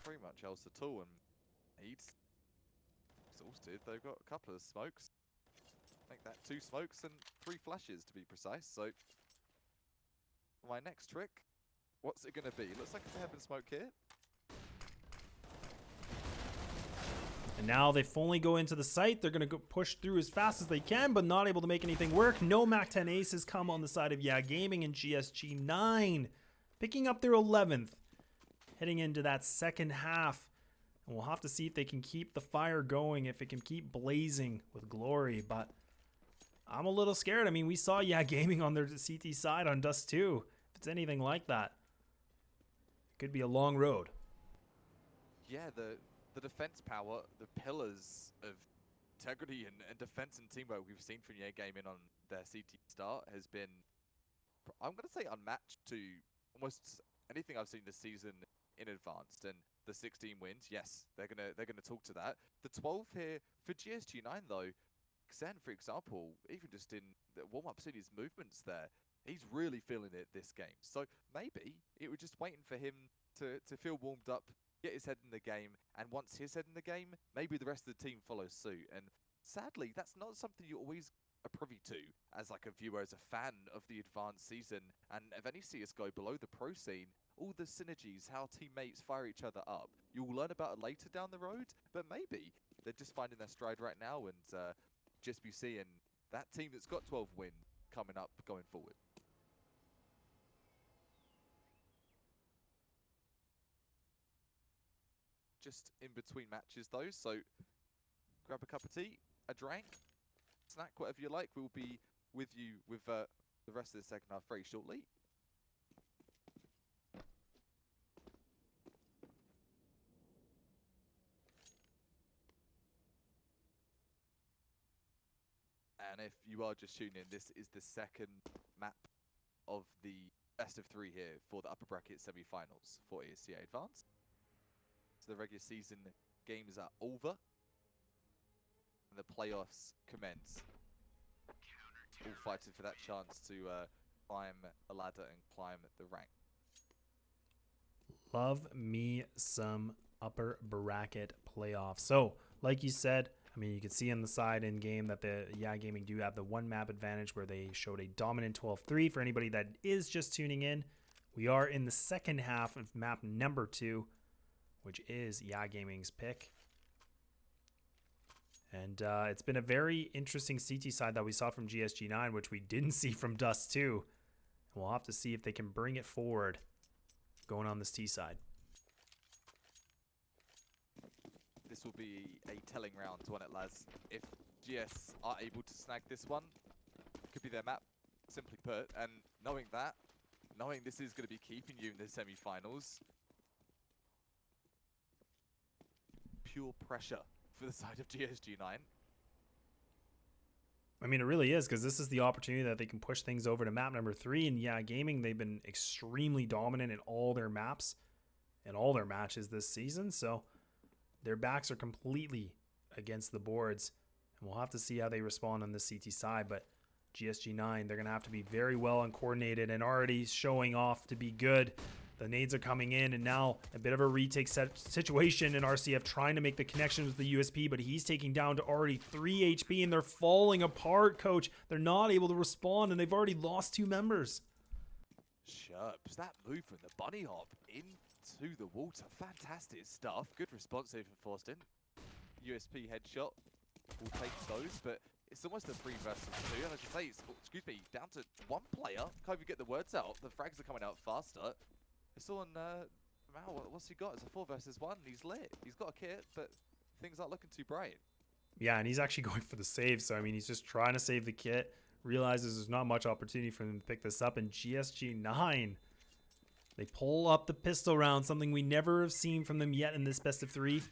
Very much else at all, and he's exhausted. They've got a couple of smokes. Make that 2 smokes and 3 flashes to be precise. So my next trick, what's it going to be? Looks like it's a heaven smoke here. And now they fully go into the site. They're going to go push through as fast as they can, but not able to make anything work. No Mac 10 aces come on the side of Yeah Gaming, and GSG9 picking up their 11th, heading into that second half. And we'll have to see if they can keep the fire going, if it can keep blazing with glory. But I'm a little scared. I mean, we saw Yeah Gaming on their CT side on Dust 2. If it's anything like that, it could be a long road. Yeah, the defense power, the pillars of integrity and defense and teamwork we've seen from Yeah Gaming on their CT start has been, I'm going to say, unmatched to almost anything I've seen this season in advanced. And the 16 wins, yes, they're gonna talk to that. The 12 here for GSG9 though, Xen, for example, even just in the warm-up, seeing his movements there, he's really feeling it this game. So maybe it was just waiting for him to feel warmed up, get his head in the game, and once his head in the game, maybe the rest of the team follows suit. And sadly, that's not something you always are privy to as like a viewer, as a fan of the advanced season and of any CSGO below the pro scene. All the synergies, how teammates fire each other up. You'll learn about it later down the road, but maybe they're just finding their stride right now and just be seeing that team that's got 12 win coming up going forward. Just in between matches though, so grab a cup of tea, a drink, snack, whatever you like. We'll be with you with the rest of the second half very shortly. And if you are just tuning in, this is the second map of the best of 3 here for the upper bracket semi-finals for ESEA Advanced. So the regular season games are over and the playoffs commence. All fighting for that chance to climb a ladder and climb the rank. Love me some upper bracket playoffs. So, like you said, I mean, you can see on the side in game that the Yeah Gaming do have the 1 map advantage where they showed a dominant 12-3. For anybody that is just tuning in, we are in the second half of map number 2, which is Yeah Gaming's pick. And it's been a very interesting CT side that we saw from GSG9, which we didn't see from Dust 2. And we'll have to see if they can bring it forward going on this T side. This will be a telling round, won't it, lads? If GS are able to snag this one, it could be their map, simply put. And knowing that, knowing this is going to be keeping you in the semi-finals, pure pressure for the side of GSG9. I mean, it really is, because this is the opportunity that they can push things over to map number 3. And yeah, gaming, they've been extremely dominant in all their maps and all their matches this season. So their backs are completely against the boards. And we'll have to see how they respond on the CT side. But GSG9, they're going to have to be very well and coordinated and already showing off to be good. The nades are coming in, and now a bit of a retake situation in RCF trying to make the connection with the USP, but he's taking down to already 3 HP, and they're falling apart, coach. They're not able to respond, and they've already lost 2 members. Sherps, that move from the bunny hop into the water. Fantastic stuff. Good response here from Forsten. USP headshot will take those, but it's almost a 3 versus 2. And I should say, it's, excuse me, down to 1 player. Can't even get the words out. The frags are coming out faster. It's on Mao, what's he got? It's a 4 versus 1. He's lit. He's got a kit, but things aren't looking too bright. Yeah, and he's actually going for the save. So, I mean, he's just trying to save the kit. Realizes there's not much opportunity for him to pick this up. And GSG9, they pull up the pistol round, something we never have seen from them yet in this best of 3.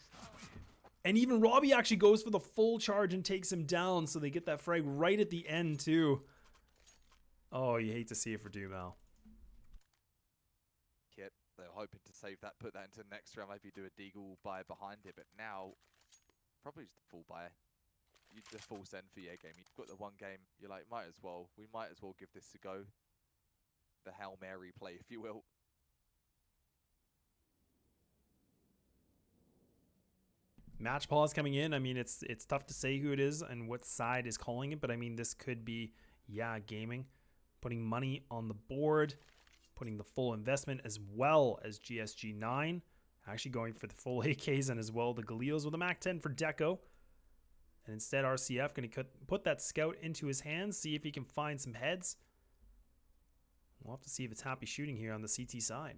And even Robbie actually goes for the full charge and takes him down. So they get that frag right at the end, too. Oh, you hate to see it for Dumal. Kit, they were hoping to save that, put that into the next round, maybe do a deagle buy behind it. But now, probably just the full buy. The full send for your game. You've got the 1 game. You're like, we might as well give this a go. The Hail Mary play, if you will. Match pause coming in. I mean, it's tough to say who it is and what side is calling it, but I mean, this could be, yeah, gaming, putting money on the board, putting the full investment, as well as GSG9, actually going for the full AKs and as well the Galil's with a Mac 10 for Deco. And instead, RCF going to put that scout into his hands, see if he can find some heads. We'll have to see if it's happy shooting here on the CT side.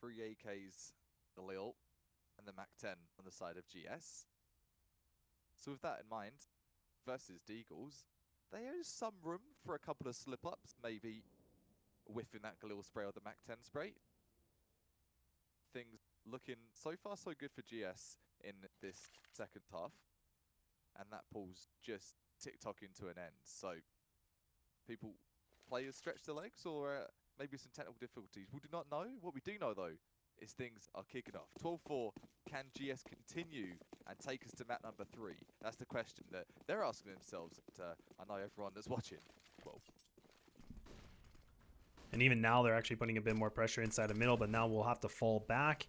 3 AKs, the Lil, and the Mac 10 on the side of GS. So with that in mind, versus Deagles, there is some room for a couple of slip-ups, maybe whiffing that Galil spray or the Mac 10 spray. Things looking so far so good for GS in this second half. And that pool's just tick-tocking to an end. So players stretch their legs, or maybe some technical difficulties. We do not know. What we do know, though, is things are kicking off. 12-4, can GS continue and take us to map number 3? That's the question that they're asking themselves. I know everyone that's watching. Well, and even now, they're actually putting a bit more pressure inside the middle, but now we'll have to fall back,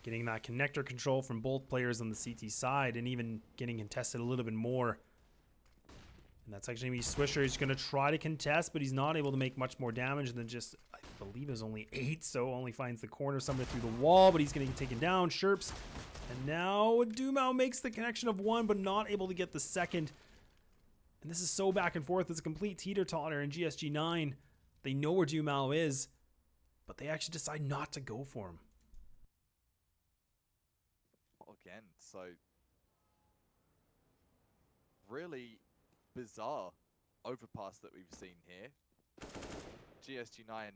getting that connector control from both players on the CT side, and even getting contested a little bit more. And that's actually going to be Swisher. He's going to try to contest, but he's not able to make much more damage than just, I believe it was only 8, so only finds the corner somewhere through the wall, but he's getting taken down. Sherps. And now Dumao makes the connection of 1, but not able to get the second. And this is so back and forth. It's a complete teeter-totter in GSG9. They know where Dumao is, but they actually decide not to go for him. again, so really bizarre overpass that we've seen here. GSG9,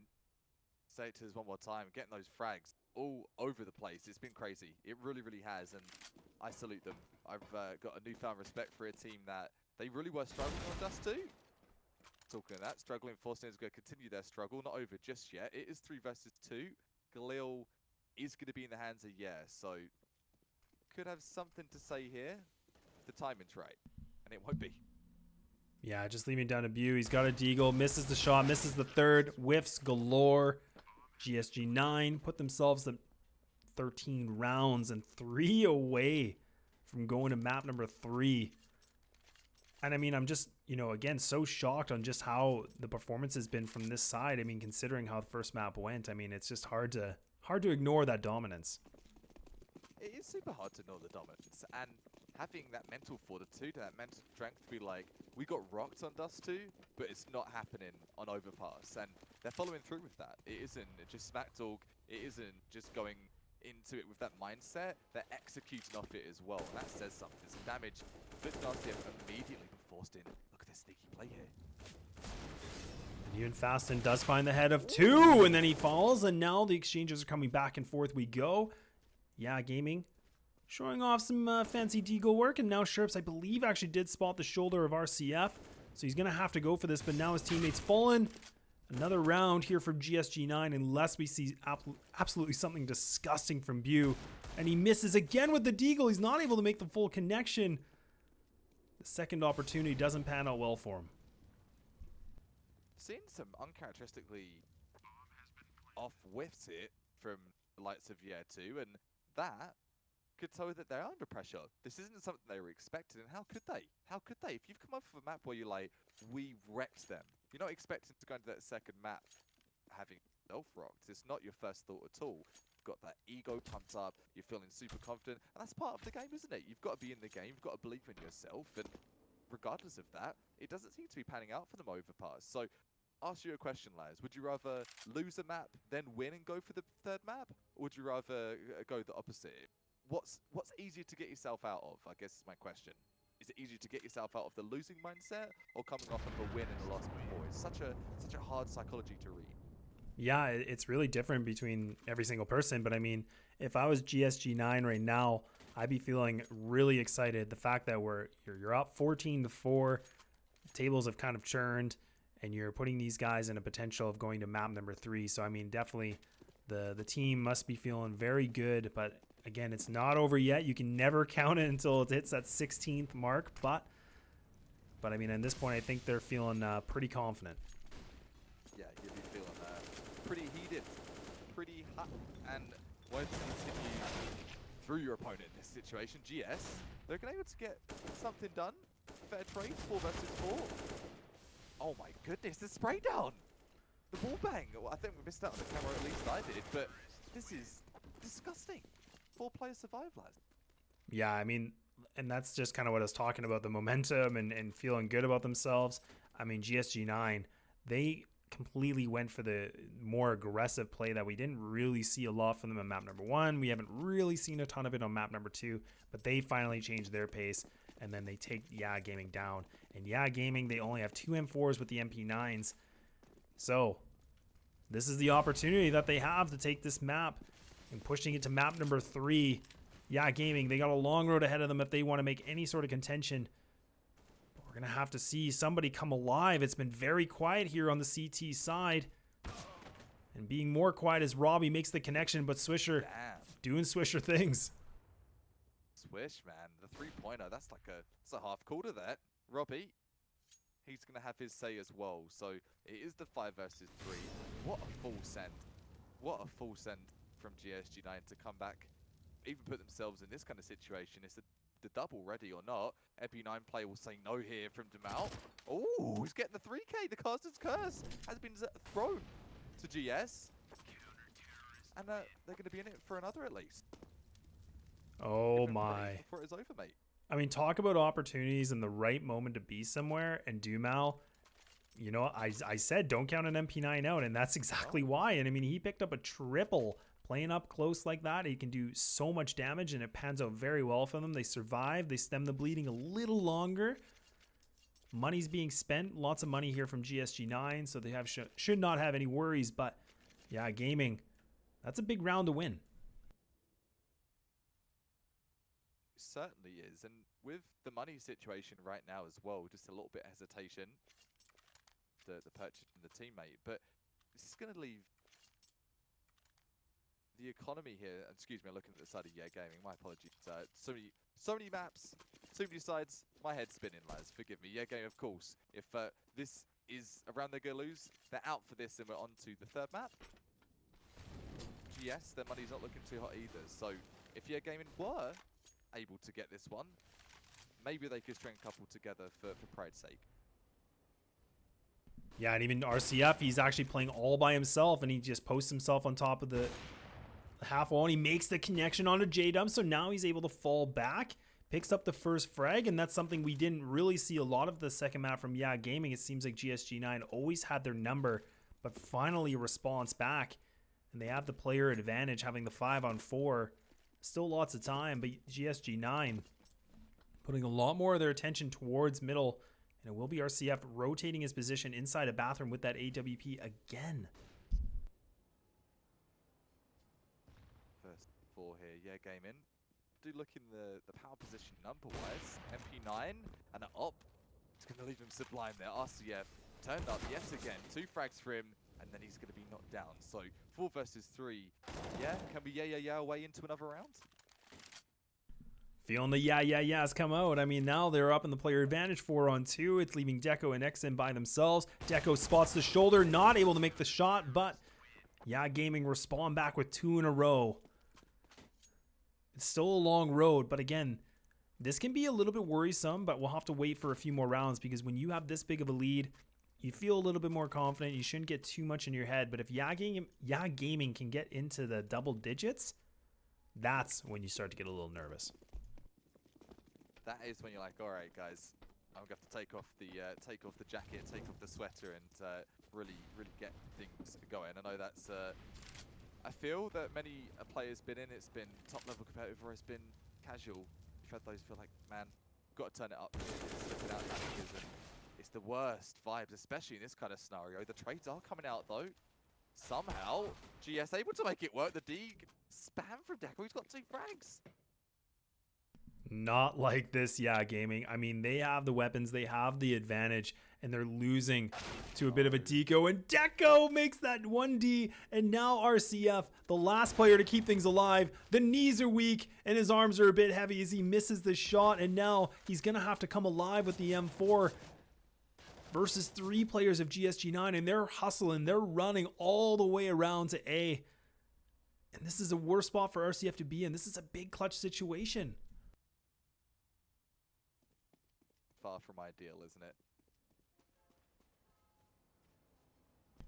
say it to us one more time, getting those frags all over the place. It's been crazy. It really, really has, and I salute them. I've got a newfound respect for a team that they really were struggling on Dust 2. Talking of that, struggling, Forsten is going to continue their struggle. Not over just yet. It is 3 versus 2. Galil is going to be in the hands of so could have something to say here if the timing's right, and it won't be. Yeah, just leaving down a Bew. He's got a deagle, misses the shot, misses the third, whiffs galore. GSG9 put themselves at 13 rounds and 3 away from going to map number 3. And I mean, I'm just, again, so shocked on just how the performance has been from this side. I mean, considering how the first map went, I mean, it's just hard to ignore that dominance. It is super hard to ignore the dominance, and having that mental fortitude, that mental strength to be like, we got rocked on Dust 2, but it's not happening on Overpass, and they're following through with that. It isn't just smack talk, it isn't just going into it with that mindset, they're executing off it as well, and that says something. Some damage, Flipped RCF immediately been forced in. Look at this sneaky play here. And even Fasten does find the head of 2, and then he falls, and now the exchanges are coming back and forth. We go. Yeah, Gaming showing off some fancy deagle work, and now Sherps, I believe, actually did spot the shoulder of RCF, so he's going to have to go for this, but now his teammate's fallen. Another round here from GSG9, unless we see absolutely something disgusting from Bew, and he misses again with the deagle. He's not able to make the full connection. The second opportunity doesn't pan out well for him. Seeing some uncharacteristically off whiffs here from the likes of Year 2, and that could tell you that they're under pressure. This isn't something they were expecting, and how could they? How could they? If you've come up with a map where you're like, we wrecked them, you're not expecting to go into that second map having self-rocked. It's not your first thought at all. You've got that ego pumped up, you're feeling super confident, and that's part of the game, isn't it? You've got to be in the game, you've got to believe in yourself, and regardless of that, it doesn't seem to be panning out for them overpass. So, ask you a question, Laz. Would you rather lose a map, then win and go for the third map? Or would you rather go the opposite? What's easier to get yourself out of, I guess is my question. Is it easier to get yourself out of the losing mindset or coming off of a win and a loss before? It's such a hard psychology to read. Yeah, it's really different between every single person. But I mean, if I was GSG9 right now, I'd be feeling really excited. The fact that you're up 14-4, tables have kind of churned, and you're putting these guys in a potential of going to map number 3. So I mean, definitely the team must be feeling very good. But again, it's not over yet. You can never count it until it hits that 16th mark. But I mean, at this point, I think they're feeling pretty confident. Yeah, you'll be feeling pretty heated, pretty hot, and won't continue through your opponent in this situation. GS, they're going to be able to get something done. Fair trade, 4 versus 4. Oh my goodness, the spray down! The wall bang! Well, I think we missed out on the camera, at least I did, but this is disgusting. 4 players survive, lads. Yeah, I mean, and that's just kind of what I was talking about, the momentum and feeling good about themselves. I mean, GSG9, they completely went for the more aggressive play that we didn't really see a lot from them on map number 1. We haven't really seen a ton of it on map number 2, but they finally changed their pace, and then they take Yeah Gaming down. And Yeah Gaming, they only have 2 M4s with the MP9s. So this is the opportunity that they have to take this map and pushing it to map number 3. Yeah Gaming, they got a long road ahead of them if they want to make any sort of contention. But we're going to have to see somebody come alive. It's been very quiet here on the CT side. And being more quiet as Robbie makes the connection, but Swisher doing Swisher things. Swish, man. The 3-pointer, that's a half quarter that. Robbie, he's going to have his say as well. So it is the 5 versus 3. What a full send. What a full send from GSG9 to come back, even put themselves in this kind of situation. Is the double ready or not? EP9 play will say no here from Demal. Oh, he's getting the 3K. The caster's curse has been thrown to GS. And they're going to be in it for another at least. Oh my. Before it's over, mate. I mean, talk about opportunities and the right moment to be somewhere. And Dumal, you know, I said don't count an MP9 out, and that's exactly why. And I mean, he picked up a triple playing up close like that. He can do so much damage, and it pans out very well for them. They survive. They stem the bleeding a little longer. Money's being spent. Lots of money here from GSG9, so they should not have any worries. But yeah, Gaming, that's a big round to win. Certainly is, and with the money situation right now as well, just a little bit of hesitation, the purchase from the teammate, but this is going to leave the economy here. Excuse me, I'm looking at the side of Yeah Gaming. My apologies. So many maps, so many sides. My head's spinning, lads. Forgive me. Yeah Gaming, of course. If this is a round they're going to lose, they're out for this, and we're on to the 3rd map. GS, their money's not looking too hot either. So if Yeah Gaming were able to get this one, maybe they could string a couple together for pride's sake. Yeah, and even RCF, he's actually playing all by himself, and he just posts himself on top of the half wall, and he makes the connection onto J-Dub, so now he's able to fall back, picks up the first frag, and that's something we didn't really see a lot of the second map from Yeah Gaming. It seems like GSG9 always had their number, but finally a response back, and they have the player advantage having the 5-on-4. Still lots of time, but GSG9 putting a lot more of their attention towards middle And it will be RCF rotating his position inside a bathroom with that AWP again. First 4 here, yeah, game in. Do look in the power position number-wise. MP9 and an op. It's going to leave him sublime there. RCF turned up yet again. 2 frags for him, and then he's going to be knocked down. So 4 versus 3. Yeah, can we yeah away into another round? Feeling the yeahs come out. I mean, now they're up in the player advantage 4-on-2. It's leaving Deco and XM by themselves. Deco spots the shoulder, not able to make the shot, but yeah, Gaming respond back with 2 in a row. It's still a long road, but again, this can be a little bit worrisome, but we'll have to wait for a few more rounds because when you have this big of a lead, you feel a little bit more confident. You shouldn't get too much in your head, but if Yeah Gaming can get into the double digits, that's when you start to get a little nervous. That is when you're like, all right, guys, I'm going to have to take off the jacket, take off the sweater, and really get things going. I know that's. I feel that many players been in. It's been top level competitive, or it's been casual. You've had those feel like, man, got to turn it up. It's slipping out managers, and it's the worst vibes, especially in this kind of scenario. The trades are coming out though. Somehow, GS able to make it work. The D spam from Deco. He's got 2 frags. Not like this, Yeah Gaming. I mean, they have the weapons, they have the advantage, and they're losing to a bit of a deco. And Deco makes that 1D, and now RCF, the last player to keep things alive. The knees are weak, and his arms are a bit heavy as he misses the shot, and now he's going to have to come alive with the M4 versus 3 players of GSG9, and they're hustling, they're running all the way around to A. And this is a worse spot for RCF to be in. This is a big clutch situation. Far from ideal, isn't it?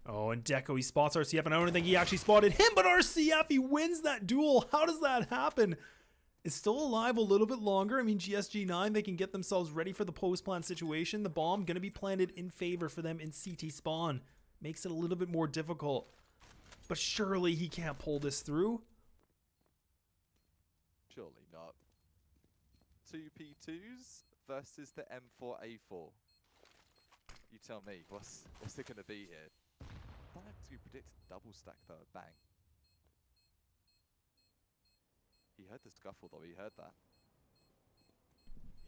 Oh, and Deco, he spots RCF, and I don't think he actually spotted him, but RCF, he wins that duel. How does that happen? It's still alive a little bit longer. I mean, GSG9, they can get themselves ready for the post-plant situation. The bomb going to be planted in favor for them in CT spawn. Makes it a little bit more difficult. But surely he can't pull this through. Surely not. 2 P2s versus the M4A4. You tell me, what's it going to be here? I don't have to predict double stack though, bang. He heard the scuffle though, he heard that.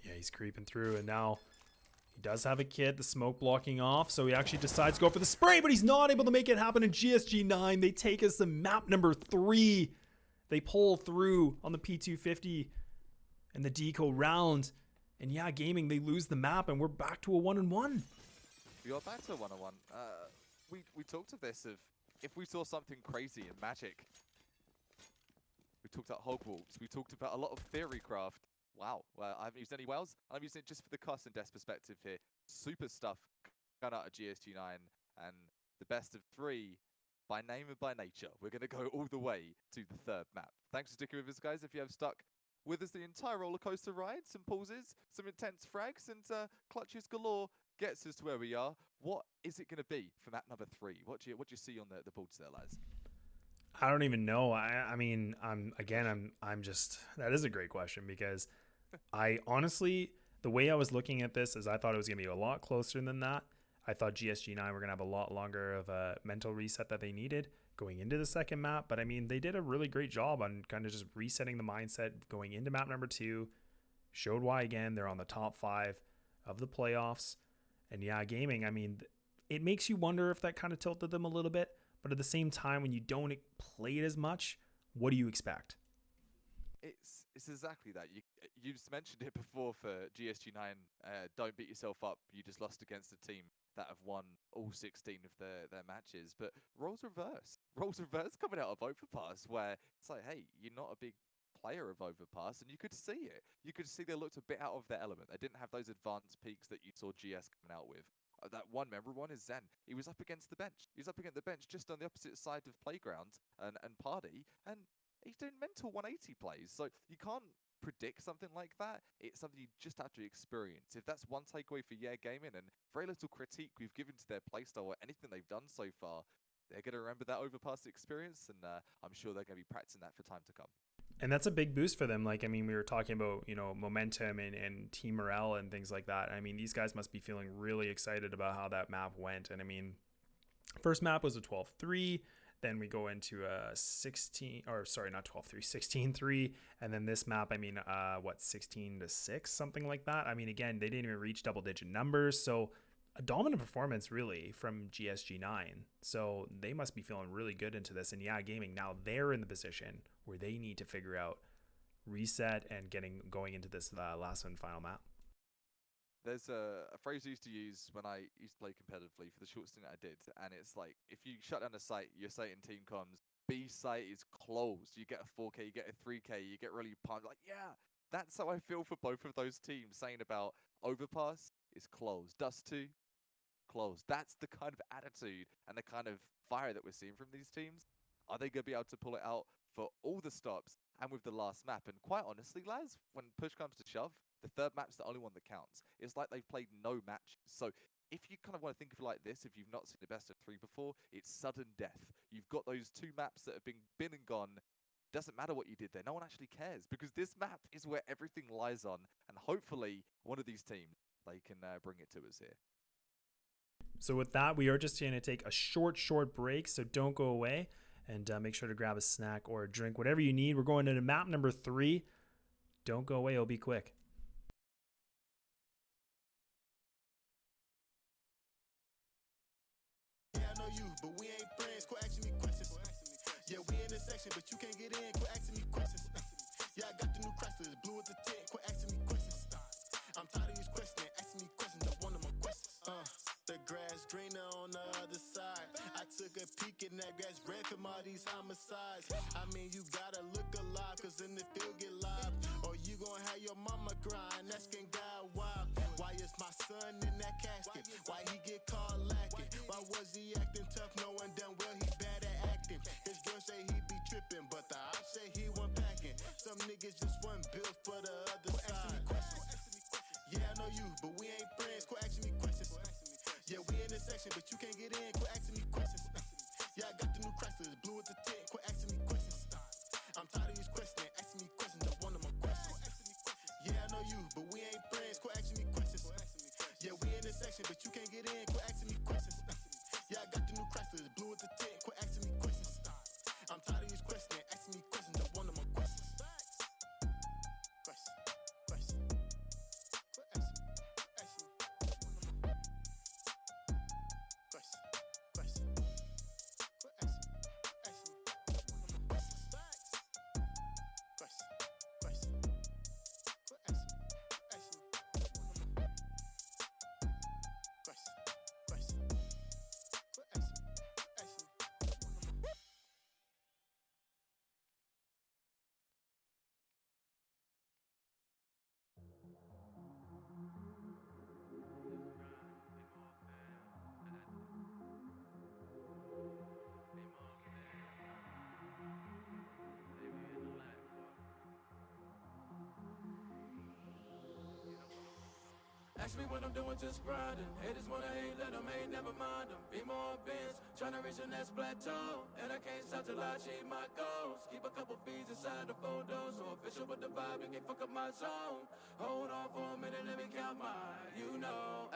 Yeah, he's creeping through, and now he does have a kit, the smoke blocking off, so he actually decides to go for the spray, but he's not able to make it happen in GSG9. They take us to map number 3. They pull through on the P250 and the deco round. And Yeah Gaming, they lose the map, and we're back to a 1-1. We are back to a 1-1. We talked of this, of if we saw something crazy in Magic. We talked about Hogwarts. We talked about a lot of theorycraft. Wow, well, I haven't used any wells. I'm using it just for the cost and death perspective here. Super stuff coming out of GSG9, and the best of 3 by name and by nature. We're going to go all the way to the 3rd map. Thanks for sticking with us, guys. If you have stuck with us the entire roller coaster ride, some pauses, some intense frags, and clutches galore gets us to where we are. What is it going to be for map number 3? What do you see on the boards there, lads? I don't even know. I mean, I'm just, that is a great question, because I honestly, the way I was looking at this is I thought it was going to be a lot closer than that. I thought GSG9 were going to have a lot longer of a mental reset that they needed going into the 2nd map. But I mean, they did a really great job on kind of just resetting the mindset going into map number 2. Showed why, again, they're on the top 5 of the playoffs. And Yeah Gaming, I mean, it makes you wonder if that kind of tilted them a little bit. But at the same time, when you don't play it as much, what do you expect? It's exactly that. You just mentioned it before for GSG9. Don't beat yourself up. You just lost against a team that have won all 16 of their matches. But roles reverse. Roles reverse coming out of Overpass, where it's like, hey, you're not a big player of Overpass, and you could see it. You could see they looked a bit out of their element. They didn't have those advanced peaks that you saw GS coming out with. That one memorable one is Zen. He was up against the bench. He was up against the bench just on the opposite side of Playground and Party, and he's doing mental 180 plays. So you can't predict something like that. It's something you just have to experience. If that's one takeaway for Yeah Gaming, and very little critique we've given to their playstyle or anything they've done so far, they're going to remember that overpass experience, and I'm sure they're going to be practicing that for time to come. And that's a big boost for them. Like, I mean, we were talking about, momentum and team morale and things like that. I mean, these guys must be feeling really excited about how that map went. And I mean, first map was a 12-3. Then we go into a 16-3. And then this map, I mean, 16-6, something like that. I mean, again, they didn't even reach double digit numbers. So a dominant performance really from GSG9. So they must be feeling really good into this. And yeah, gaming, now they're in the position where they need to figure out reset and going into this last and final map. There's a phrase I used to use when I used to play competitively for the short stint I did, and it's like, if you shut down a site, you're saying team comms, B site is closed. You get a 4K, you get a 3K, you get really pumped. Like, yeah, that's how I feel for both of those teams, saying about Overpass is closed, Dust 2, closed. That's the kind of attitude and the kind of fire that we're seeing from these teams. Are they going to be able to pull it out for all the stops and with the last map? And quite honestly, lads, when push comes to shove, the third map's the only one that counts. It's like they've played no match. So if you kind of want to think of it like this, if you've not seen the best of 3 before, it's sudden death. You've got those 2 maps that have been and gone. Doesn't matter what you did there. No one actually cares, because this map is where everything lies on. And hopefully one of these teams, they can bring it to us here. So with that, we are just going to take a short break. So don't go away, and make sure to grab a snack or a drink, whatever you need. We're going into map number 3. Don't go away. It'll be quick. But we ain't friends, quit asking me questions. Yeah, we in the section, but you can't get in, quit asking me questions. Yeah, I got the new Chrysler, blue with the tint, quit asking me questions. I'm tired of these questions, asking me questions, I want them questions. The grass greener on the other side. I took a peek in that grass red from all these homicides. I mean, you gotta look alive, cause in the field get live. Or you gon' have your mama crying, asking God why. Why is my son in that casket? Why he get caught lacking? Why was he acting tough, knowing damn well he bad at acting? His girl say he be tripping, but the ops say he wasn't packing. Some niggas just wasn't built for the other side. Yeah, I know you, but we ain't friends, quit asking me questions. Yeah, we in the section, but you can't get in, quit asking me questions. Yeah, I got the new Chrysler, blue with the tint, quit asking me questions. I'm tired of these questions, asking me questions, I want them questions. Yeah, I know you, but we ain't friends, quit asking me questions. Yeah, we in the section, but you can't get in, quit asking me questions. Yeah, I got the new Chrysler, blue with the tint, quit asking me questions. I'm tired of these questions, asking me questions, I want them questions. Question. Quit asking me. Question. Quit asking me. Question. Quit asking me. Ask me what I'm doing, just grinding. Haters wanna hate, let them hate, never mind them. Be more bins, tryna reach the next plateau. And I can't stop till I achieve my goals. Keep a couple fees inside the photos, so official with the vibe, you can't fuck up my zone. Hold on for a minute, let me count mine. You know,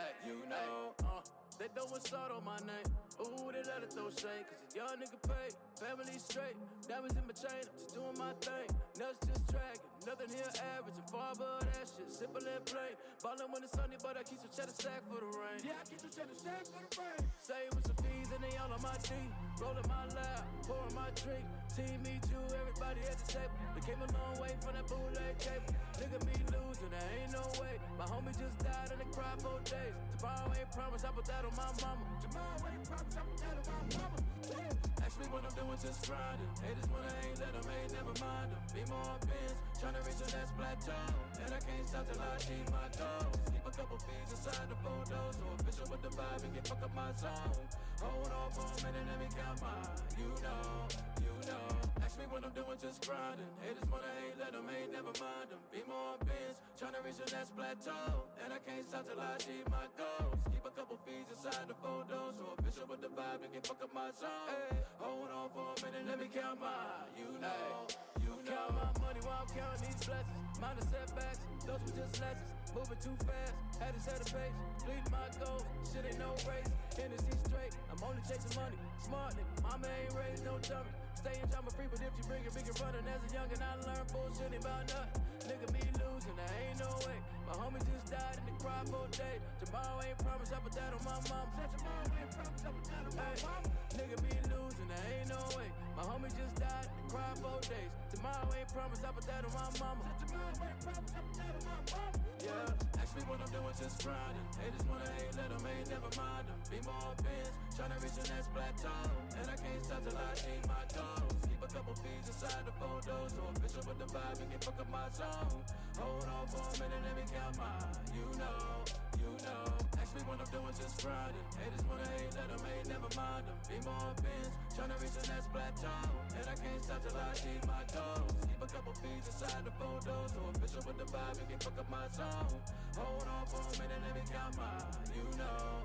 they throwin' salt on my name. Ooh, they let it throw shade, cause a young nigga paid. Family straight, diamonds in my chain, I'm just doing my thing. Nuts just dragging, nothing here average. And far above that shit, simple and plain. Ballin' when it's sunny, but I keep some cheddar stack for the rain. Yeah, I keep some cheddar stack for the rain. Save with some fees and they all on my team. Rollin' my lap, pouring my drink. Team, me too, everybody at the table. They came a long way from that bootleg cable. Nigga me losing, there ain't no way. My homie just died and they cried 4 days. Tomorrow ain't promise, I put that on my mama. Tomorrow ain't promise, I put that on my mama. Ask me what I'm doing, just grinding. Haters wanna hate, let them hate, never mind them. Be more bins, tryna reach the next plateau. And I can't stop till I achieve my goals. Keep a couple fees inside the photos, so official with the vibe and get fuck up my zone. Hold on for a minute, let me count mine. You know. Ask me what I'm doing, just grinding. Haters wanna hate, let them hate, never mind them. Be more bins, tryna reach the next plateau. And I can't stop till I achieve my goals. Keep a couple fees inside the photos. So official with the vibe, and can fuck up my zone. Hey, hold on for a minute, let me count mine. You know. Count my money while I'm counting these blessings. Minor setbacks, those were just lessons. Moving too fast, had to set a pace. Bleed my goals, shit ain't no race. Hennessy straight, I'm only chasing money. Smart nigga, mama ain't raised no dummy. Staying drama free, but if you bring it, big and running. As a youngin', I learned bullshit ain't about nothing. Nigga, me losing, there ain't no way. My homie just died in the crowd for a day. Tomorrow ain't promised, I put that on my mama. Tomorrow ain't promised, I put that on my mama. Nigga, me losing, there ain't no way. My homie just died in the crowd for days. Tomorrow ain't promised, I put that on my mama. Tomorrow ain't promised, I put that on my mama. Yeah, ask me what I'm doing, just grinding. Haters wanna hate, let them hate, never mind them. Be more bins, tryna reach the next plateau. And I can't stop till I achieve my goals. Keep a couple fees inside the photos. So official with the vibe, and can fuck up my zone. Hold on for a minute, let me count mine. You know. Ask me what I'm doing, just grinding. Haters wanna hate, let them hate, never mind them. Be more bins, tryna reach the next plateau. And I can't stop till I achieve my goals. Keep a couple fees inside the photos. So official with the vibe, and can fuck up my zone. Hold on for a minute, let me count mine. You know.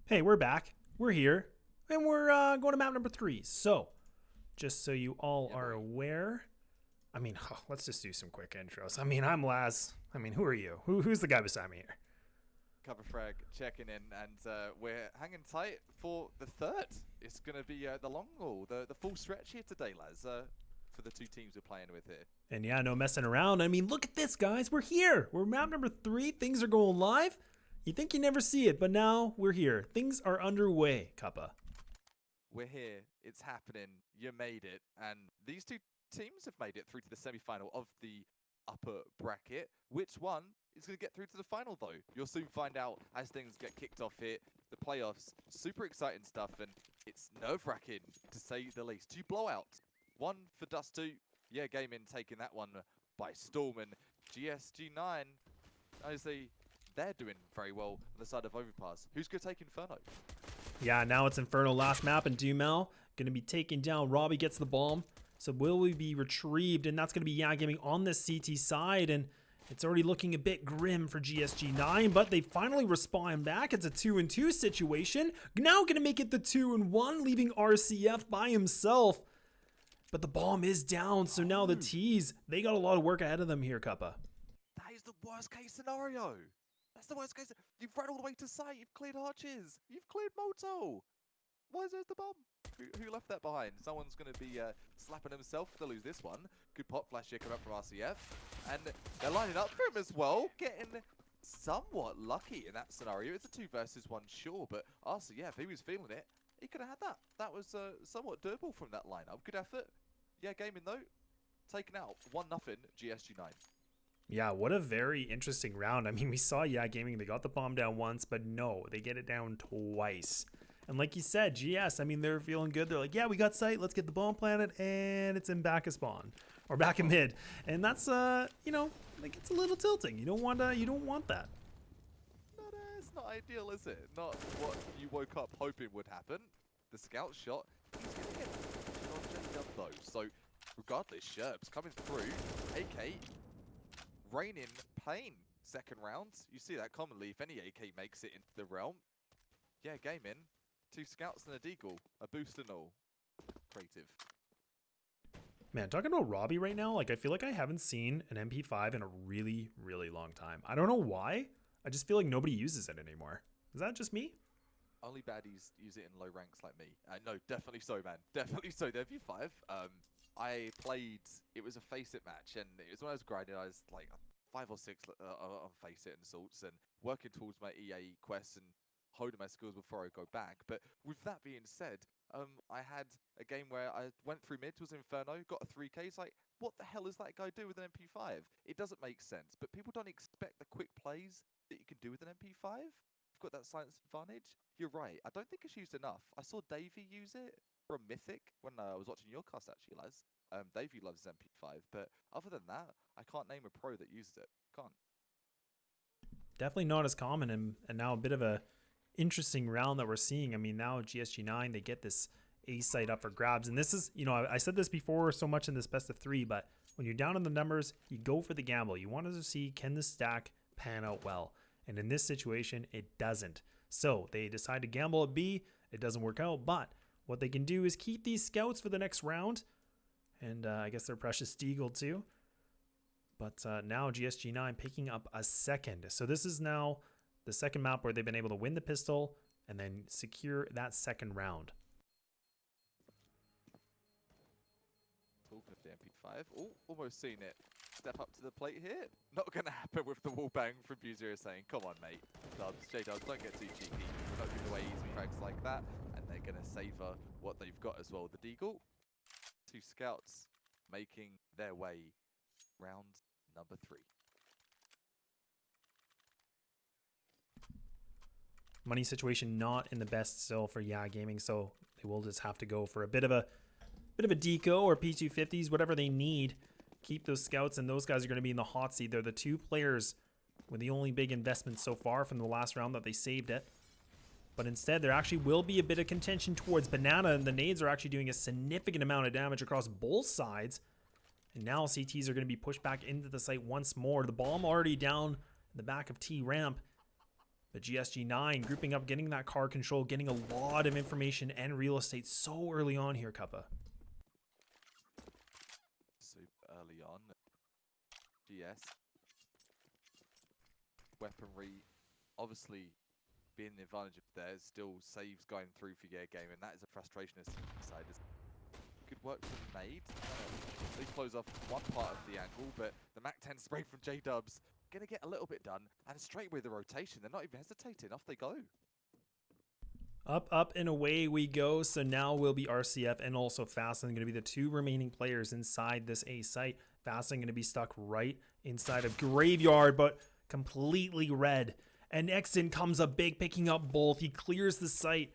Hey, we're back. We're here. And we're going to map number 3. So, just so you all are aware, I mean, let's just do some quick intros. I mean, I'm Laz. I mean, who are you? Who's the guy beside me here? Cover Frag checking in, and we're hanging tight for the third. It's going to be the long haul, the full stretch here today, Laz, for the two teams we're playing with here. And yeah, no messing around. I mean, look at this, guys. We're here. We're map number 3. Things are going live. You think you never see it, but now we're here. Things are underway, Kappa. We're here. It's happening. You made it. And these two teams have made it through to the semi-final of the upper bracket. Which one is going to get through to the final, though? You'll soon find out as things get kicked off here. The playoffs, super exciting stuff, and it's nerve-wracking, to say the least. 2 blowouts. 1 for Dust 2. Yeah, Gaming taking that one by storm. And GSG9, honestly, they're doing very well on the side of Overpass. Who's going to take Inferno? Yeah, now it's Inferno last map, and Dumel going to be taken down. Robbie gets the bomb. So will we be retrieved? And that's going to be Yeah Gaming on the CT side. And it's already looking a bit grim for GSG9, but they finally respawn back. It's a 2-2 situation. Now going to make it the 2-1, leaving RCF by himself. But the bomb is down, so now the T's, they got a lot of work ahead of them here, Kappa. That is the worst case scenario. That's the worst case. You've run all the way to site. You've cleared arches. You've cleared Moto. Why is there the bomb? Who left that behind? Someone's going to be slapping himself to lose this one. Good pop flash here coming up from RCF. And they're lining up for him as well. Getting somewhat lucky in that scenario. It's a 2 versus 1, sure. But RCF, he was feeling it. He could have had that. That was somewhat doable from that lineup. Good effort. Yeah, gaming though. Taken out 1-0 GSG9. Yeah, what a very interesting round. I mean, we saw Yeah Gaming, they got the bomb down once, but no, they get it down twice. And like you said, GS, I mean, they're feeling good. They're like, yeah, we got sight. Let's get the bomb planted, and it's in back of spawn or back in mid. And that's, you know, like it's a little tilting. You don't want that. It's not ideal, is it? Not what you woke up hoping would happen. The scout shot, he's going to get on J-Dub though. So regardless, Sherbs coming through. AK raining pain. Second round. You see that commonly if any AK makes it into the realm. Yeah, gaming. 2 scouts and a deagle. A boost and all. Creative. Man, talking about Robbie right now, like I feel like I haven't seen an MP5 in a really, really long time. I don't know why. I just feel like nobody uses it anymore. Is that just me? Only baddies use it in low ranks like me. No, definitely so, man. Definitely so. The MP5, I played, it was a Face It match, and it was when I was grinding, I was like 5 or 6 on Face It and Assaults, and working towards my EA quests and holding my skills before I go back. But with that being said, I had a game where I went through mid, was Inferno, got a 3k. It's like, what the hell is that guy do with an MP5? It doesn't make sense, but people don't expect the quick plays that you can do with an MP5. You've got that silence advantage. You're right. I don't think it's used enough. I saw Davey use it from Mythic when I was watching your cast, actually, Les. Davey loves his MP5, but other than that, I can't name a pro that uses it. Can't. Definitely not as common, and now a bit of a interesting round that we're seeing. I mean, now GSG9, they get this A site up for grabs, and this is, you know, I said this before so much in this best of 3, but when you're down in the numbers, you go for the gamble. You want to see, can the stack pan out well? And in this situation, it doesn't. So they decide to gamble at B. It doesn't work out, but what they can do is keep these scouts for the next round, and I guess their precious Deagle too. But now GSG9 picking up a second. So this is now the second map where they've been able to win the pistol and then secure that second round. Talking of the MP5, almost seen it step up to the plate here. Not going to happen with the wallbang from Buzzer saying, come on, mate. J-Dubs, don't get too cheeky. We're not giving away easy frags like that. And they're going to savor what they've got as well. The Deagle, 2 scouts making their way round number 3. Money situation not in the best still for Yeah Gaming, so they will just have to go for a bit of a deco or P250s, whatever they need. Keep those scouts, and those guys are going to be in the hot seat. They're the 2 players with the only big investment so far from the last round that they saved it. But instead, there actually will be a bit of contention towards Banana, and the nades are actually doing a significant amount of damage across both sides. And now CTs are going to be pushed back into the site once more. The bomb already down in the back of T ramp. But GSG9 grouping up, getting that car control, getting a lot of information and real estate so early on here, Kappa. Super early on. GS. Weaponry, obviously being the advantage of theirs, still saves going through for your game, and that is a frustration as side. Good work from Nade. They close off one part of the angle, but the MAC-10 spray from J-Dubs gonna get a little bit done, and straight with the rotation, they're not even hesitating, off they go. Up, up, and away we go. So now will be RCF and also Fasten going to be the 2 remaining players inside this A site. Fasten going to be stuck right inside of Graveyard, but completely red. And Exton comes up big, picking up both. He clears the site.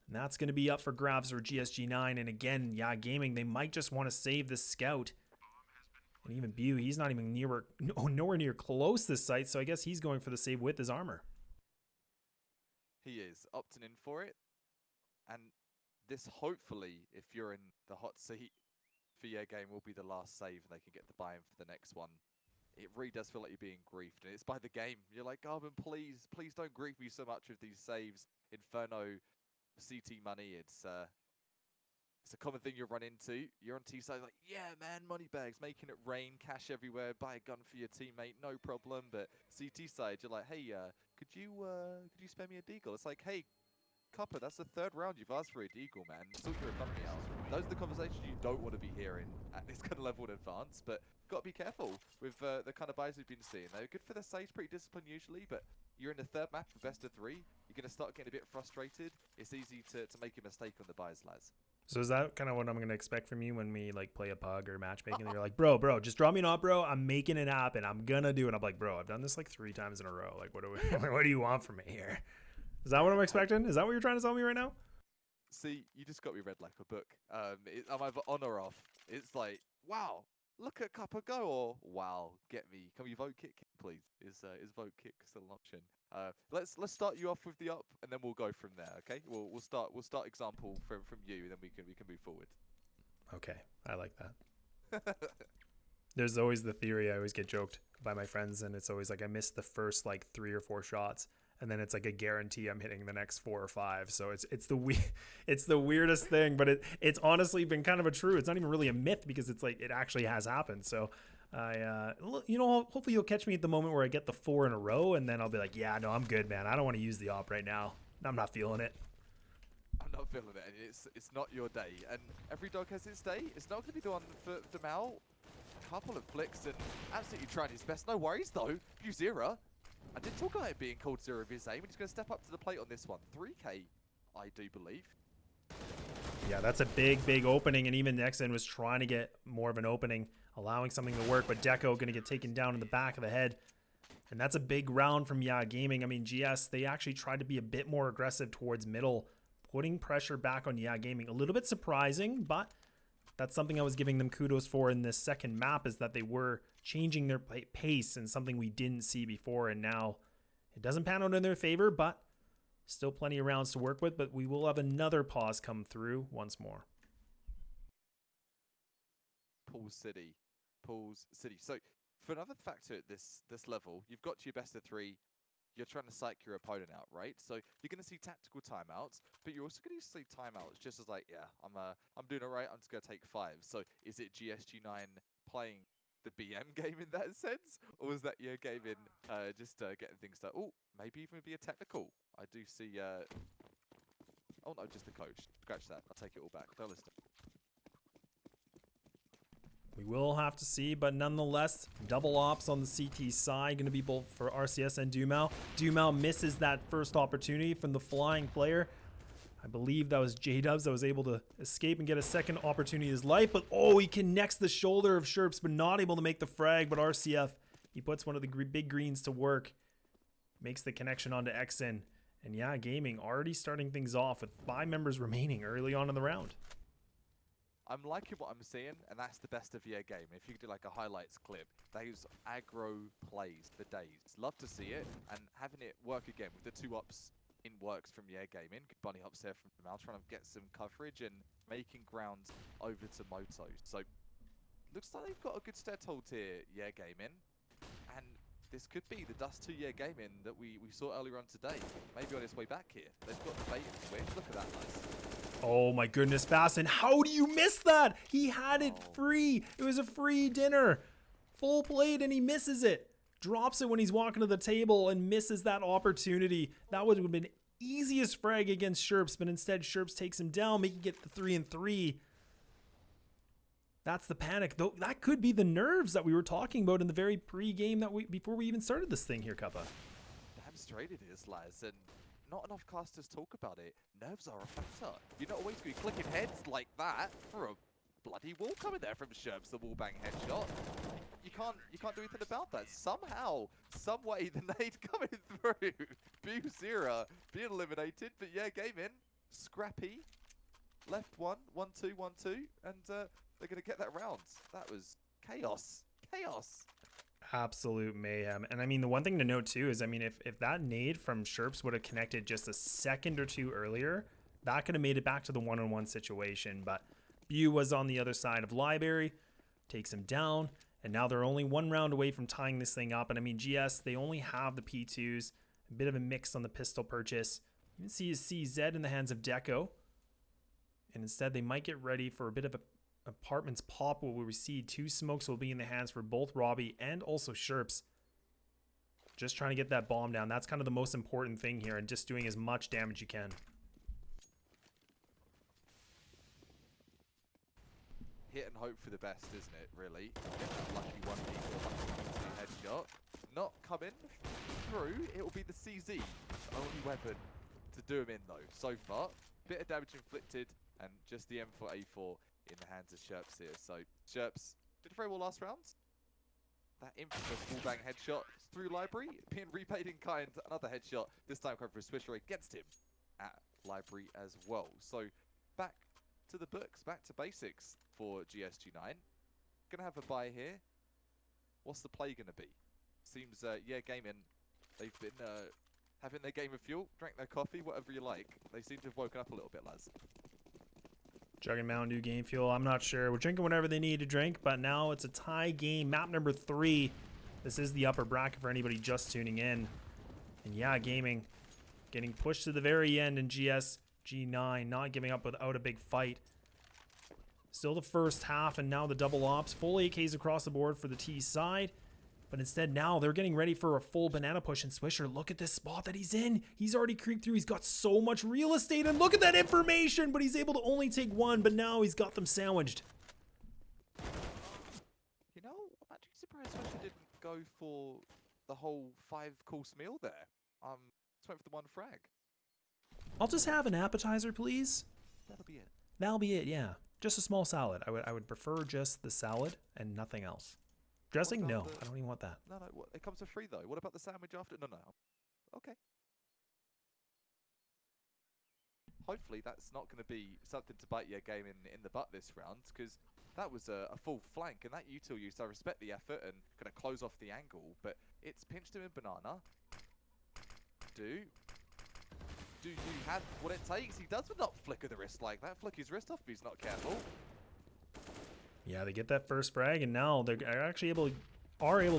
And that's going to be up for grabs for GSG9. And again, Yeah Gaming, they might just want to save the scout. And even Bew, he's not even nowhere near close this site. So I guess he's going for the save with his armor. He is opting in for it. And this hopefully, if you're in the hot seat for your game, will be the last save and they can get the buy-in for the next one. It really does feel like you're being griefed, and it's by the game. You're like, Garvin, please don't grief me so much with these saves. Inferno, CT money, it's a common thing you run into. You're on T side, like, yeah, man, money bags, making it rain, cash everywhere, buy a gun for your teammate, no problem. But CT side, you're like, hey, could you spare me a deagle? It's like, hey, Copper, that's the third round you've asked for a deagle, man. Sort your economy out. Those are the conversations you don't want to be hearing at this kind of level in advance, but got to be careful with the kind of buys we've been seeing. They're good for the stage, pretty disciplined usually, but you're in the third map of best of 3. You're going to start getting a bit frustrated. It's easy to make a mistake on the buys, lads. So is that kind of what I'm going to expect from you when we like play a pug or matchmaking? You're like, bro, just draw me an op, bro. I'm making it happen. I'm going to do it. I'm like, bro, I've done this like 3 times in a row. Like, what do you want from me here? Is that what I'm expecting? Is that what you're trying to tell me right now? See, you just got me read like a book. I'm either on or off. It's like, wow, look at Cuppa go, or wow, get me. Can we vote kick, please? Is vote kick still an option? Let's start you off with the up, and then we'll go from there. Okay? We'll start example from you, and then we can move forward. Okay, I like that. There's always the theory. I always get joked by my friends, and it's always like I missed the first like 3 or 4 shots. And then it's like a guarantee I'm hitting the next 4 or 5. So it's the weirdest thing, but it's honestly been kind of a true. It's not even really a myth because it's like it actually has happened. So hopefully you'll catch me at the moment where I get the 4 in a row, and then I'll be like, yeah, no, I'm good, man. I don't want to use the op right now. I'm not feeling it. I'm not feeling it, and it's not your day. And every dog has its day. It's not going to be the one for Mal. A couple of flicks and absolutely trying his best. No worries though. ESEA. I did talk about it being called 0 of his aim, and he's going to step up to the plate on this one. 3K, I do believe. Yeah, that's a big opening, and even Nexen was trying to get more of an opening, allowing something to work, but Deco going to get taken down in the back of the head. And that's a big round from ESEA Gaming. I mean, GS, they actually tried to be a bit more aggressive towards middle, putting pressure back on ESEA Gaming. A little bit surprising, but that's something I was giving them kudos for in this second map, is that they were changing their pace, and something we didn't see before. And now it doesn't pan out in their favor, but still plenty of rounds to work with. But we will have another pause come through once more. Pools City. So for another factor at this level, you've got your best of 3. You're trying to psych your opponent out, right? So you're going to see tactical timeouts, but you're also going to see timeouts just as like, yeah, I'm doing all right. I'm just going to take 5. So is it GSG9 playing the BM game in that sense, or was that your game in just getting things done? Oh, maybe even be a technical. I do see. Oh no, just the coach. Scratch that. I'll take it all back. Don't listen. We will have to see, but nonetheless, double ops on the CT side, going to be both for RCS and Dumal. Dumal misses that first opportunity from the flying player. I believe that was J-Dubs that was able to escape and get a second opportunity in his life, but oh, he connects the shoulder of Sherps, but not able to make the frag. But RCF, he puts one of the big greens to work, makes the connection onto Exen. And yeah, Gaming already starting things off with 5 members remaining early on in the round. I'm liking what I'm seeing, and that's the best of your game. If you could do like a highlights clip, those aggro plays for days. Love to see it, and having it work again with the 2 ups in works from ESEA Gaming. Good bunny ups there from Mal, trying to get some coverage and making ground over to Moto. So looks like they've got a good stat hold here, ESEA Gaming, and this could be the dust to ESEA Gaming that we saw earlier on today. Maybe on its way back here. They've got the bait and switch. Look at that, nice. Oh my goodness, Bassin, how do you miss that? He had it free. It was a free dinner. Full plate and he misses it. Drops it when he's walking to the table and misses that opportunity. That would have been easiest frag against Sherps, but instead Sherps takes him down, making it the 3-3. That's the panic. Though that could be the nerves that we were talking about in the very pre-game before we even started this thing here, Cuppa. Damn straight it is, lads, and not enough casters talk about it. Nerves are a factor. You're not always going to be clicking heads like that for a bloody wall coming there from Sherps, the wall bang headshot. You can't do anything about that. Somehow, some way, the nade coming through. ESEA being eliminated, but yeah, game in. Scrappy. Left 1, 1-2, 1-2, and they're going to get that round. That was chaos. Chaos. Absolute mayhem. And I mean, the one thing to note too is, I mean, if that nade from Sherps would have connected just a second or two earlier, that could have made it back to the one-on-one situation, but Bu was on the other side of Library, takes him down, and now they're only 1 round away from tying this thing up. And I mean, GS, they only have the P2s, a bit of a mix on the pistol purchase. You can see his CZ in the hands of Deco, and instead they might get ready for a bit of a apartments pop where we see 2 smokes will be in the hands for both Robbie and also Sherps. Just trying to get that bomb down. That's kind of the most important thing here, and just doing as much damage you can. Hit and hope for the best, isn't it, really? Get that lucky 1v or lucky 2 headshot. Not coming through. It will be the CZ. Only weapon to do him in, though, so far. Bit of damage inflicted, and just the M4A4 in the hands of Sherps here. So Sherps did very well last round. That infamous full bang headshot through Library, being repaid in kind. Another headshot, this time coming for a Swisher against him at Library as well. So back to the books, back to basics for GSG9. Gonna have a buy here. What's the play gonna be? Seems, yeah, Gaming, they've been having their game of fuel, drank their coffee, whatever you like. They seem to have woken up a little bit, lads. Chugging Mountain Dew game fuel, I'm not sure. We're drinking whatever they need to drink, but now it's a tie game. Map number 3. This is the upper bracket for anybody just tuning in. And yeah, Gaming getting pushed to the very end in GSG9, not giving up without a big fight. Still the first half, and now the double ops. Full AKs across the board for the T side. But instead now they're getting ready for a full banana push. And Swisher, look at this spot that he's in. He's already creeped through. He's got so much real estate. And look at that information. But he's able to only take 1. But now he's got them sandwiched. You know, I'm actually surprised Swisher didn't go for the whole 5-course meal there. Just went for the 1 frag. I'll just have an appetizer, please. That'll be it. That'll be it, yeah. Just a small salad. I would prefer just the salad and nothing else. Dressing? No, I don't even want that. No, what, it comes for free though. What about the sandwich after? No. Okay. Hopefully that's not going to be something to bite your game in the butt this round, because that was a full flank, and that util use, I respect the effort and going to close off the angle, but it's pinched him in banana. Do you have what it takes? He does not flicker the wrist like that. Flick his wrist off if he's not careful. Yeah, they get that first frag, and now they're actually able to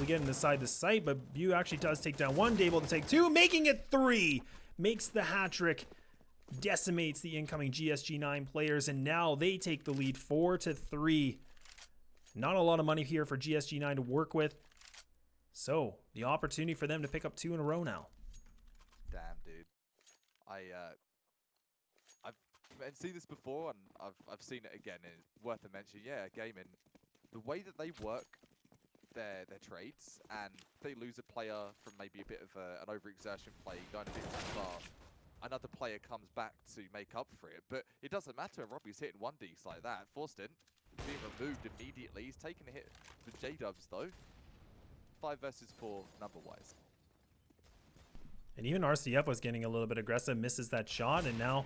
get inside the site, but Bu actually does take down 1, able to take 2, making it 3. Makes the hat trick, decimates the incoming GSG9 players, and now they take the lead 4-3. Not a lot of money here for GSG9 to work with, so the opportunity for them to pick up 2 in a row now. Damn, dude. I've seen this before, and I've seen it again. And it's worth a mention. Yeah, Gaming, the way that they work their trades, and if they lose a player from maybe a bit of an overexertion play, going a bit too far, another player comes back to make up for it. But it doesn't matter. Robbie's hitting 1Ds like that. Forston being removed immediately. He's taking a hit for J-Dubs though. 5 versus 4 number-wise. And even RCF was getting a little bit aggressive, misses that shot, and now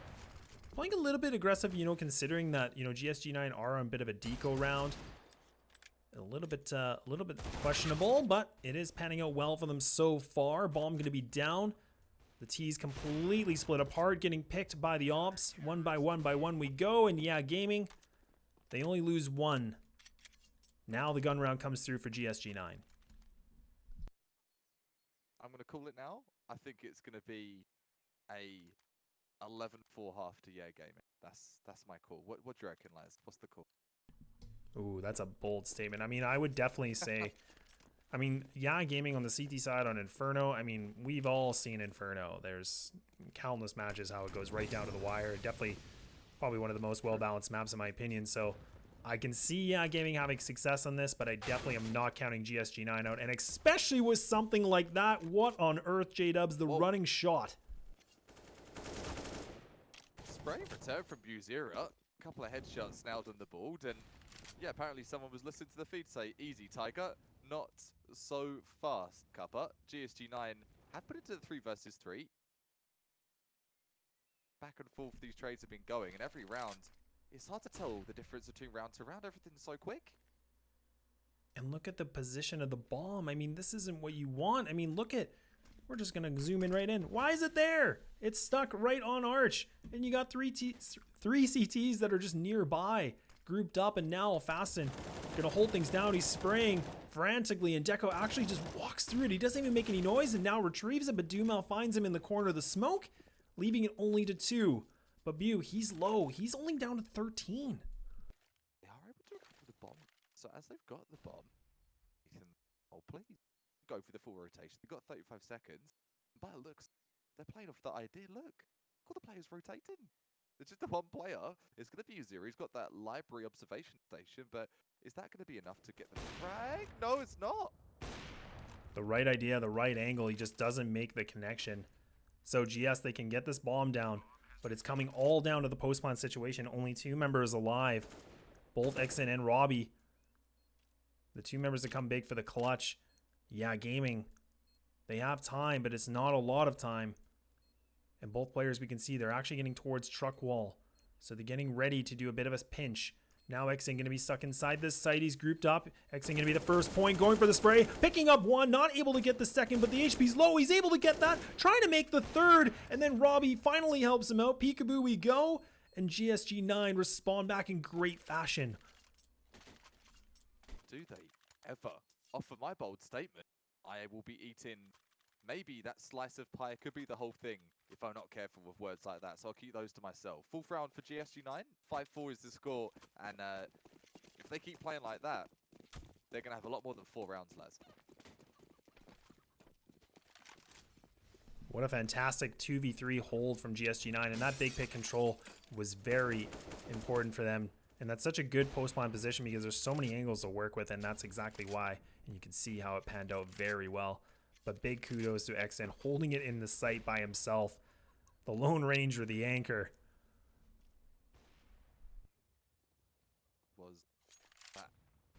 playing a little bit aggressive, you know, considering that, you know, GSG9 are on a bit of a deco round. A little bit questionable, but it is panning out well for them so far. Bomb going to be down. The T's completely split apart, getting picked by the ops. 1 by 1 we go, and yeah, Gaming, they only lose 1. Now the gun round comes through for GSG9. I'm going to call it now. I think it's going to be a 11-4 half to yeah Gaming. That's my call. What do you reckon, Les? What's the call? Ooh, that's a bold statement. I mean, I would definitely say, I mean, yeah, Gaming on the CT side on Inferno. I mean, we've all seen Inferno. There's countless matches how it goes right down to the wire. Definitely probably one of the most well-balanced maps in my opinion. So I can see, yeah, Gaming having success on this, but I definitely am not counting GSG9 out. And especially with something like that, what on earth, J-Dubs, the running shot. Spray return from Buzera. A couple of headshots nailed on the board, and yeah, apparently someone was listening to the feed say, easy, Tiger. Not so fast, Cuppa. GSG9 have put it to the 3 versus 3. Back and forth these trades have been going, and every round, it's hard to tell the difference between round to round. Everything's so quick. And look at the position of the bomb. I mean, this isn't what you want. I mean, look at We're just going to zoom in right in. Why is it there? It's stuck right on Arch. And you got three CTs that are just nearby, grouped up, and now Fasten going to hold things down. He's spraying frantically, and Deco actually just walks through it. He doesn't even make any noise and now retrieves it, but Dumel finds him in the corner of the smoke, leaving it only to 2. But Bew, he's low. He's only down to 13. They are able to recover the bomb. So as they've got the bomb, Ethan, oh please, go for the full rotation. They've got 35 seconds. By the looks, they're playing off the idea. Look, all the players rotating. It's just the one player. It's going to be Uzira. He's got that library observation station, but is that going to be enough to get the frag? No, it's not. The right idea, the right angle. He just doesn't make the connection. So GS, they can get this bomb down, but it's coming all down to the post-spawn situation. Only 2 members alive, both Exen and Robbie. The 2 members that come big for the clutch. Yeah, Gaming, they have time, but it's not a lot of time. And both players, we can see they're actually getting towards truck wall. So they're getting ready to do a bit of a pinch. Now Exen going to be stuck inside this site. He's grouped up. Exen going to be the first point, going for the spray. Picking up 1, not able to get the second, but the HP's low. He's able to get that, trying to make the third. And then Robbie finally helps him out. Peekaboo we go. And GSG9 respond back in great fashion. Do they ever offer my bold statement? I will be eating maybe that slice of pie. Could be the whole thing if I'm not careful with words like that. So I'll keep those to myself. 4th round for GSG9. 5-4 is the score. And if they keep playing like that, they're going to have a lot more than 4 rounds, lads. What a fantastic 2v3 hold from GSG9. And that big pick control was very important for them. And that's such a good post-spawn position because there's so many angles to work with. And that's exactly why. And you can see how it panned out very well. But big kudos to Exen holding it in the site by himself. The Lone Ranger, the anchor. Was that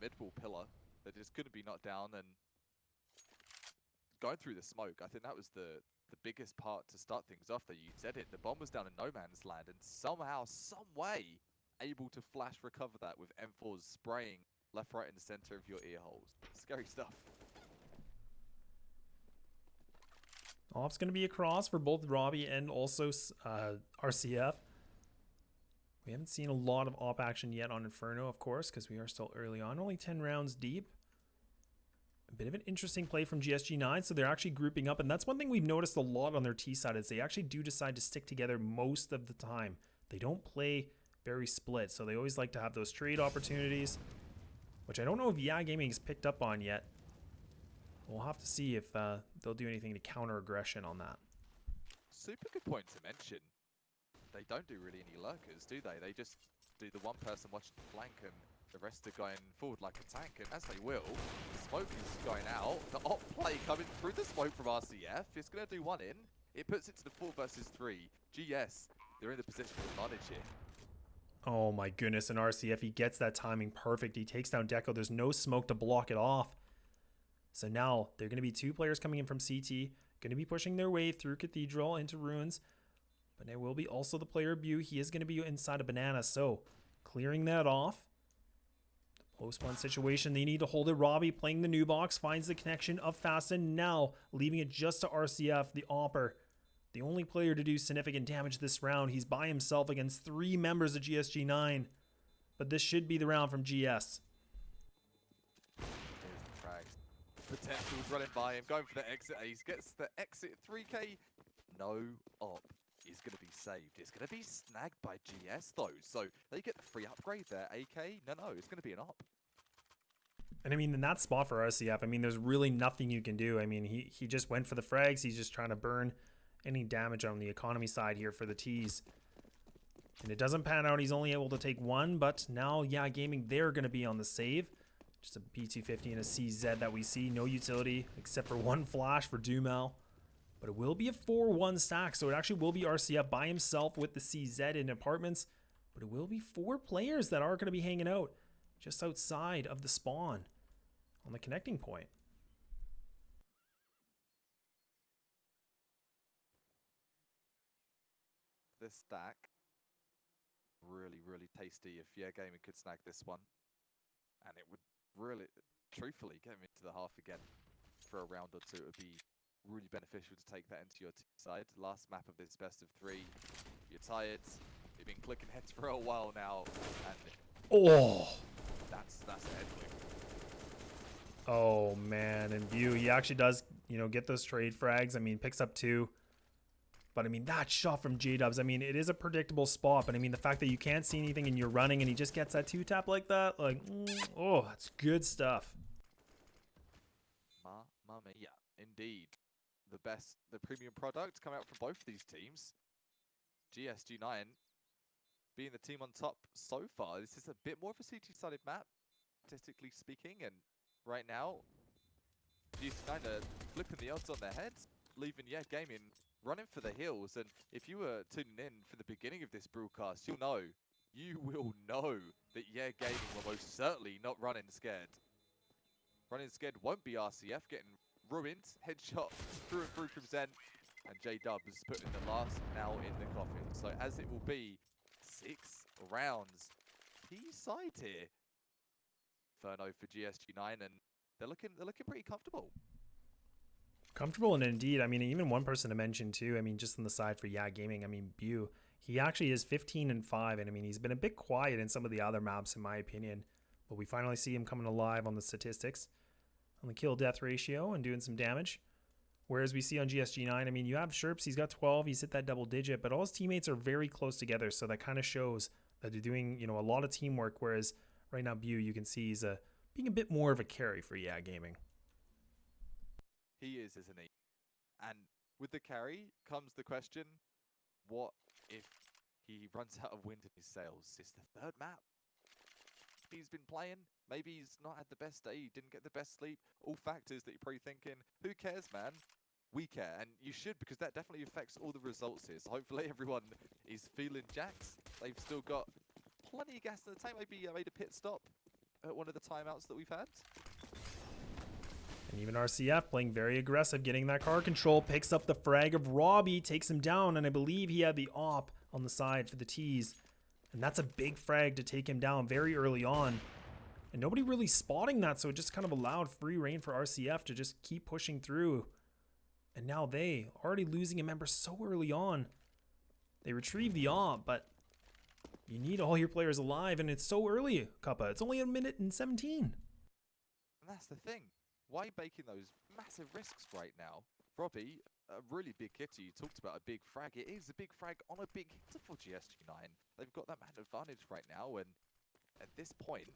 mid-wall pillar that just couldn't be knocked down, and going through the smoke, I think that was the biggest part to start things off. That you said it, the bomb was down in no man's land, and somehow, some way, able to flash recover that with M4s spraying left, right, in the center of your ear holes. Scary stuff. Off's going to be across for both Robbie and also RCF. We haven't seen a lot of op action yet on Inferno, of course, because we are still early on. Only 10 rounds deep. A bit of an interesting play from GSG9, so they're actually grouping up. And that's one thing we've noticed a lot on their T side is they actually do decide to stick together most of the time. They don't play very split, so they always like to have those trade opportunities, which I don't know if Yeah Gaming has picked up on yet. We'll have to see if they'll do anything to counter aggression on that. Super good point to mention. They don't do really any lurkers, do they? They just do the one person watching the flank and the rest are going forward like a tank. And as they will, the smoke is going out. The op play coming through the smoke from RCF. It's going to do 1 in. It puts it to the 4 versus 3. GS, they're in the position of advantage here. Oh my goodness, and RCF, he gets that timing perfect. He takes down Deco. There's no smoke to block it off. So now they're going to be 2 players coming in from CT, going to be pushing their way through Cathedral into Ruins. But there will be also the player Bew. He is going to be inside a banana. So clearing that off. The post-spawn situation, they need to hold it. Robbie playing the new box, finds the connection of Fasten. Now leaving it just to RCF, the Opper. The only player to do significant damage this round. He's by himself against 3 members of GSG9. But this should be the round from GS. Potential's running by him, going for the exit ace, gets the exit 3k. No op is going to be saved. It's going to be snagged by GS though, so they get the free upgrade there. AK, no, it's going to be an op. And I mean, in that spot for RCF, I mean, there's really nothing you can do. I mean, he just went for the frags. He's just trying to burn any damage on the economy side here for the T's. And it doesn't pan out. He's only able to take 1, but now, Yeah Gaming, they're going to be on the save. Just a P250 and a CZ that we see. No utility except for 1 flash for Dumel. But it will be a 4-1 stack. So it actually will be RCF by himself with the CZ in apartments. But it will be 4 players that are going to be hanging out just outside of the spawn on the connecting point. This stack, really, really tasty if Yeah Gaming could snag this one. And it would really, truthfully, get him into the half again for a round or 2. It would be really beneficial to take that into your team side. Last map of this best of 3. You're tired. You've been clicking heads for a while now, and Oh, that's a headwind. oh man, and View, he actually does, get those trade frags. I mean, picks up 2. But I mean, that shot from J-Dubs, I mean, it is a predictable spot, but I mean, the fact that you can't see anything and you're running and he just gets that 2-tap like that, like, oh, that's good stuff. Mamma mia, indeed. The premium product coming out from both of these teams. GSG9 being the team on top so far. This is a bit more of a CT-sided map, statistically speaking, and right now, GSG9 are flipping the odds on their heads, leaving Gaming running for the hills. And if you were tuning in for the beginning of this broadcast, you will know that Gaming were most certainly not running scared. Running scared won't be RCF, getting ruined, headshot through and through from Zen, and J-Dub is putting the last nail in the coffin. So as it will be 6 rounds, P side here. Inferno for GSG9, and they're looking pretty comfortable. Comfortable, and indeed, I mean, even one person to mention too, I mean, just on the side for Gaming, I mean, Bew, he actually is 15-5, and I mean, he's been a bit quiet in some of the other maps, in my opinion, but we finally see him coming alive on the statistics, on the kill-death ratio, and doing some damage. Whereas we see on GSG9, I mean, you have Sherps, he's got 12, he's hit that double digit, but all his teammates are very close together, so that kind of shows that they're doing, a lot of teamwork, whereas right now, Bew, you can see he's being a bit more of a carry for Gaming. He is, isn't he? And with the carry comes the question, what if he runs out of wind in his sails? It's the 3rd map he's been playing. Maybe he's not had the best day, he didn't get the best sleep. All factors that you're probably thinking, who cares, man? We care, and you should, because that definitely affects all the results here. So hopefully everyone is feeling jacked. They've still got plenty of gas in the tank. Maybe made a pit stop at one of the timeouts that we've had. And even RCF playing very aggressive, getting that car control, picks up the frag of Robbie, takes him down, and I believe he had the op on the side for the tees. And that's a big frag to take him down very early on. And nobody really spotting that, so it just kind of allowed free reign for RCF to just keep pushing through. And now they already losing a member so early on. They retrieve the op, but you need all your players alive, and it's so early, Kappa. It's only 1:17. And that's the thing. Why baking those massive risks right now? Robbie, a really big hitter. You talked about a big frag. It is a big frag on a big hitter for GSG9. They've got that man advantage right now, and at this point,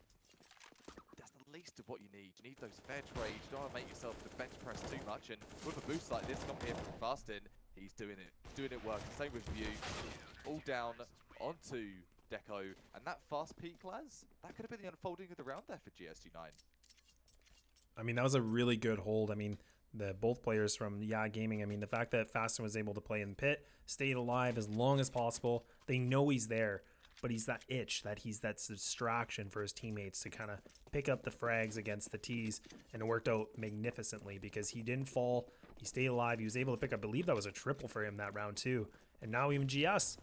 that's the least of what you need. You need those fair trades. You don't want to make yourself the bench press too much, and with a boost like this coming here from Fastin, he's doing it working. Same with View. All down onto Deco, and that fast peak, lads, that could have been the unfolding of the round there for GSG9. I mean, that was a really good hold. I mean, both players from Gaming, I mean, the fact that Fastin was able to play in pit, stayed alive as long as possible. They know he's there, but he's that itch, that he's that distraction for his teammates to kind of pick up the frags against the T's, and it worked out magnificently because he didn't fall. He stayed alive. He was able to pick up, I believe that was a triple for him that round too. And now even GS,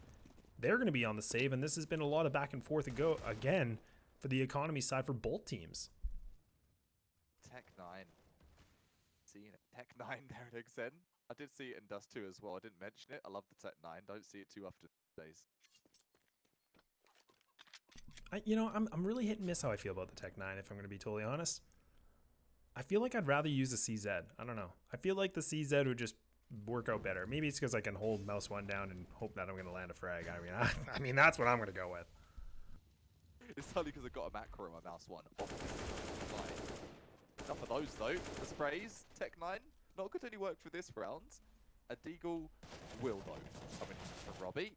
they're going to be on the save, and this has been a lot of back and forth again for the economy side for both teams. Tech9. Seeing it. Tech9 there at XN. I did see it in Dust 2 as well. I didn't mention it. I love the Tech9. Don't see it too often these days. I'm really hit and miss how I feel about the Tech 9, if I'm going to be totally honest. I feel like I'd rather use the CZ. I don't know. I feel like the CZ would just work out better. Maybe it's because I can hold mouse 1 down and hope that I'm going to land a frag. I mean, that's what I'm going to go with. It's only because I've got a macro on my mouse 1. Enough of those though. The sprays, Tech9, not going to only work for this round. A Deagle will though. Coming from Robbie.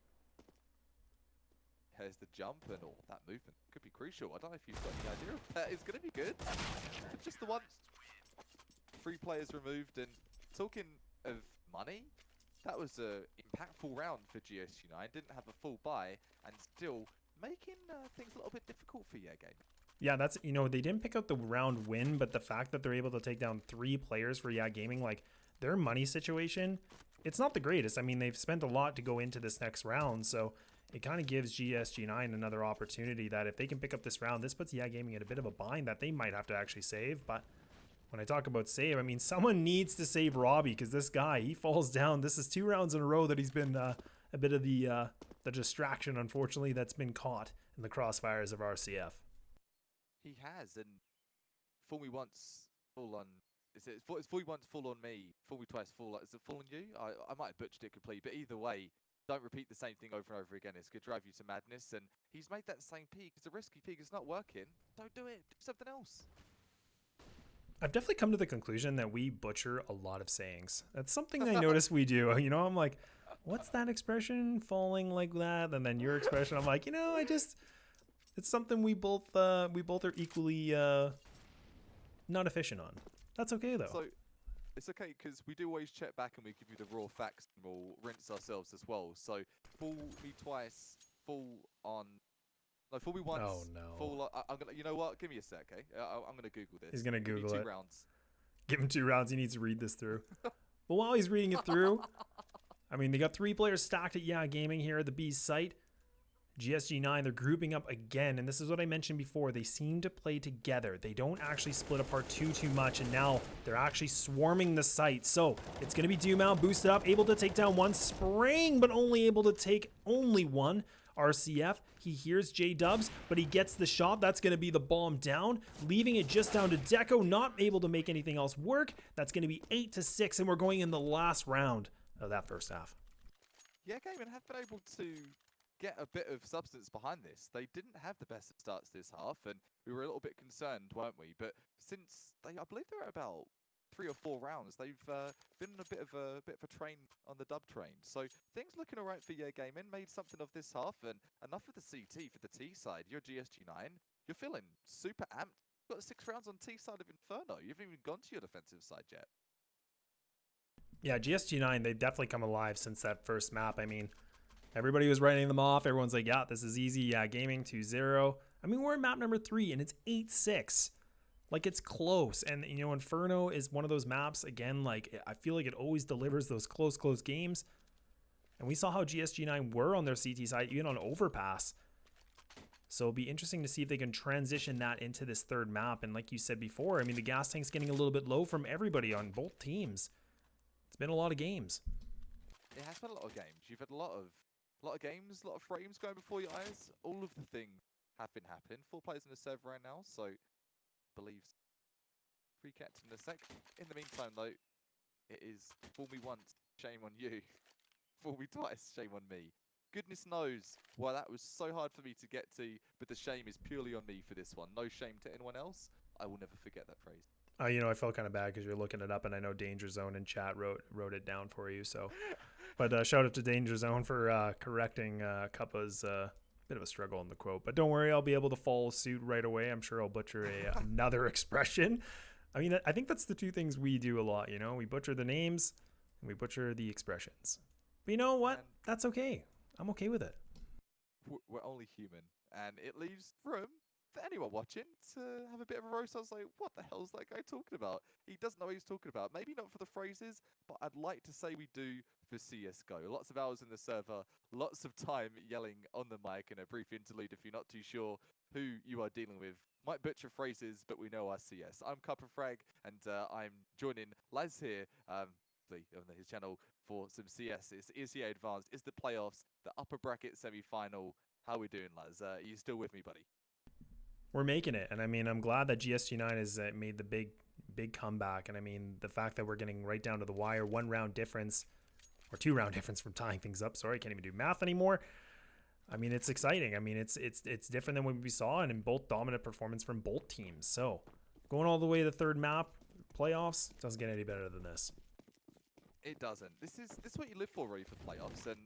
Here's the jump, and that movement could be crucial. I don't know if you've got any idea if that is going to be good. But just the one. 3 players removed, and talking of money, that was an impactful round for GSG9. Didn't have a full buy, and still making things a little bit difficult for Game. Yeah, that's, they didn't pick up the round win, but the fact that they're able to take down 3 players for Gaming, like, their money situation, it's not the greatest. I mean, they've spent a lot to go into this next round, so it kind of gives GSG9 another opportunity that if they can pick up this round, this puts Gaming in a bit of a bind that they might have to actually save, but when I talk about save, I mean, someone needs to save Robbie because this guy, he falls down. This is 2 rounds in a row that he's been a bit of the distraction, unfortunately, that's been caught in the crossfires of RCF. He has, and fool me once, full on. It's fool me once, full on me. Fool me twice, full. Is it full on you? I might have butchered it completely, but either way, don't repeat the same thing over and over again. It's gonna drive you to madness. And he's made that same peak. It's a risky peak. It's not working. Don't do it. Do something else. I've definitely come to the conclusion that we butcher a lot of sayings. That's something I notice we do. You know, I'm like, what's that expression? Falling like that, and then your expression. I'm like, it's something we both are equally not efficient on. That's okay though. So it's okay because we do always check back and we give you the raw facts and we'll rinse ourselves as well. So fool me twice, full on. No, fool me once. Oh no. Full on, I'm gonna. You know what? Give me a sec, okay? I'm gonna Google this. He's gonna Give me Google it. 2 rounds. Give him 2 rounds. He needs to read this through. But while he's reading it through, I mean, they got 3 players stacked at Yeah Gaming here at the Bees site. GSG9, they're grouping up again, and this is what I mentioned before. They seem to play together. They don't actually split apart too much, and now they're actually swarming the site. So it's going to be Dumau boosted up, able to take down 1, spraying, but only able to take only 1. RCF, he hears J-Dubs, but he gets the shot. That's going to be the bomb down, leaving it just down to Deco, not able to make anything else work. That's going to be 8-6, and we're going in the last round of that first half. Yeah, Gaiman have been able to get a bit of substance behind this. They didn't have the best starts this half, and we were a little bit concerned, weren't we? But since I believe they're at about 3 or 4 rounds, they've been on a bit of a train on the dub train. So things looking all right for Yeah Gaming. Made something of this half, and enough of the CT for the T side. You're GSG9. You're feeling super amped. You've got 6 rounds on T side of Inferno. You haven't even gone to your defensive side yet. Yeah, GSG9, they've definitely come alive since that first map. I mean, everybody was writing them off. Everyone's like, yeah, this is easy. Yeah, gaming 2-0. I mean, we're at map number 3, and it's 8-6. Like, it's close. And, Inferno is one of those maps, again, like, I feel like it always delivers those close games. And we saw how GSG9 were on their CT side, even on Overpass. So it'll be interesting to see if they can transition that into this third map. And like you said before, I mean, the gas tank's getting a little bit low from everybody on both teams. It's been a lot of games. It has been a lot of games. You've had a lot of games, a lot of frames going before your eyes. All of the things have been happening. 4 players in the server right now, so believes free catch in a sec. In the meantime, though, it is fool me once, shame on you. Fool me twice, shame on me. Goodness knows why that was so hard for me to get to, but the shame is purely on me for this one. No shame to anyone else. I will never forget that phrase. I felt kind of bad because you're looking it up, and I know Danger Zone in chat wrote it down for you. So, but shout out to Danger Zone for correcting Cuppa's bit of a struggle in the quote. But don't worry, I'll be able to follow suit right away. I'm sure I'll butcher another expression. I mean, I think that's the 2 things we do a lot. We butcher the names and we butcher the expressions. But you know what? That's okay. I'm okay with it. We're only human, and it leaves room for anyone watching to have a bit of a roast. I was like, what the hell is that guy talking about? He doesn't know what he's talking about. Maybe not for the phrases, but I'd like to say we do for CSGO. Lots of hours in the server, lots of time yelling on the mic, and a brief interlude if you're not too sure who you are dealing with. Might butcher phrases, but we know our CS. I'm Cuppa and I'm joining Laz here on his channel for some CS. It's ESEA Advanced. It's the playoffs, the upper bracket semi-final. How are we doing, Laz? Are you still with me, buddy? We're making it. And I mean, I'm glad that GSG9 has made the big comeback. And I mean, the fact that we're getting right down to the wire, 1 round difference or 2 round difference from tying things up. Sorry, I can't even do math anymore. I mean, it's exciting. I mean, it's different than what we saw, and in both dominant performance from both teams. So going all the way to the 3rd map, playoffs, doesn't get any better than this. It doesn't. This is what you live for, really, for playoffs. And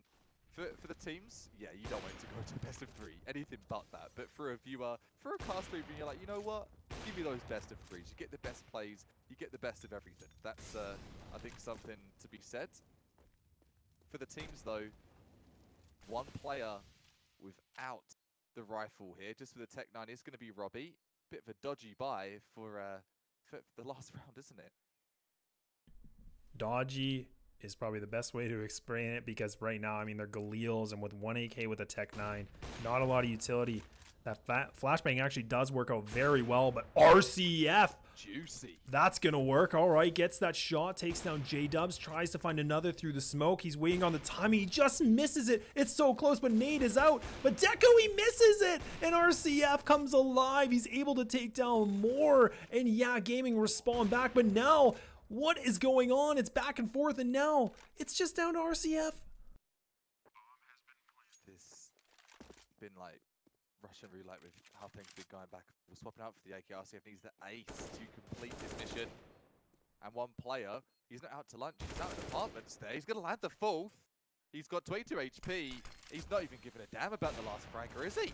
for the teams, yeah, you don't want it to go to best of 3, anything but that. But for a viewer, for a caster, you're like, you know what? Give me those best of 3s. You get the best plays. You get the best of everything. That's, I think, something to be said. For the teams, though, 1 player without the rifle here, just for the Tech 9, is going to be Robbie. Bit of a dodgy buy for the last round, isn't it? Dodgy is probably the best way to explain it, because right now, I mean, they're Galils, and with 1 AK with a Tech 9, not a lot of utility. That flashbang actually does work out very well, but RCF, Juicy. that's going to work. All right, gets that shot, takes down J-Dubs, tries to find another through the smoke. He's waiting on the timing. He just misses it. It's so close, but Nade is out. But Deco, he misses it, and RCF comes alive. He's able to take down more, and yeah, Gaming respawn back, but now, what is going on? It's back and forth, and now it's just down to RCF. This been like Russian roulette with how things have been going back. We're swapping out for the AK. RCF needs the ace to complete this mission. And one player, he's not out to lunch, he's out in apartments there. He's going to land the fourth. He's got 22 HP. He's not even giving a damn about the last fragger, is he?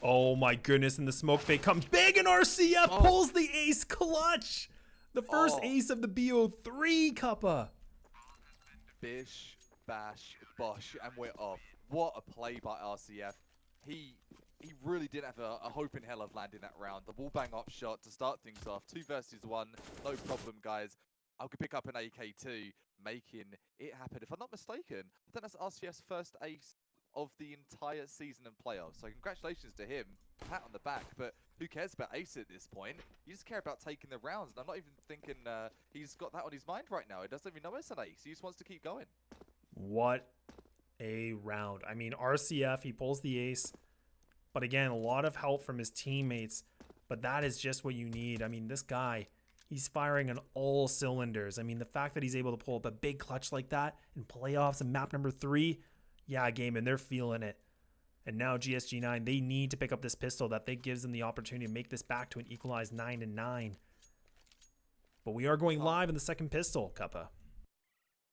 Oh my goodness, and the smoke fake comes big, and RCF pulls the ace clutch. The first ace of the BO3, Kappa. Bish, bash, bosh, and we're off. What a play by RCF. He really didn't have a hope in hell of landing that round. The wall bang up shot to start things off. 2 versus 1, no problem, guys. I could pick up an AK2, making it happen. If I'm not mistaken, I think that's RCF's first ace of the entire season and playoffs. So congratulations to him. Pat on the back, but who cares about ace at this point? You just care about taking the rounds, and I'm not even thinking he's got that on his mind right now. He doesn't even know it's an ace. He just wants to keep going. What a round. I mean, RCF, he pulls the ace, but again, a lot of help from his teammates, but that is just what you need. I mean, this guy, he's firing on all cylinders. I mean, the fact that he's able to pull up a big clutch like that in playoffs and map number 3, yeah, game, and they're feeling it. And now GSG9, they need to pick up this pistol that gives them the opportunity to make this back to an equalized 9-9. But we are going live in the second pistol, Kappa.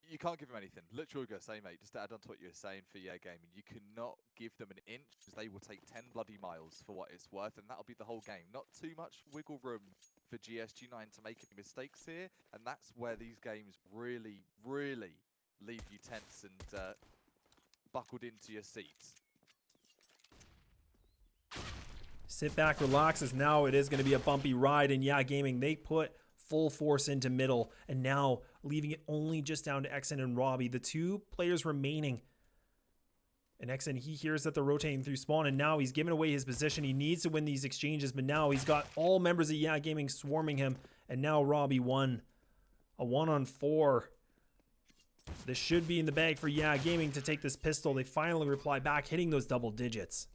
You can't give them anything. Literally, going to say, mate, just to add on to what you were saying for EA Gaming, you cannot give them an inch because they will take 10 bloody miles for what it's worth, and that'll be the whole game. Not too much wiggle room for GSG9 to make any mistakes here, and that's where these games really, really leave you tense and buckled into your seats. Sit back, relax, as now it is going to be a bumpy ride, and yeah, Gaming, they put full force into middle, and now leaving it only just down to Exen and Robbie, the 2 players remaining. And Exen, he hears that they're rotating through spawn, and now he's giving away his position. He needs to win these exchanges, but now he's got all members of Yeah Gaming swarming him, and now Robbie won. A 1-on-4. This should be in the bag for Yeah Gaming to take this pistol. They finally reply back, hitting those double digits.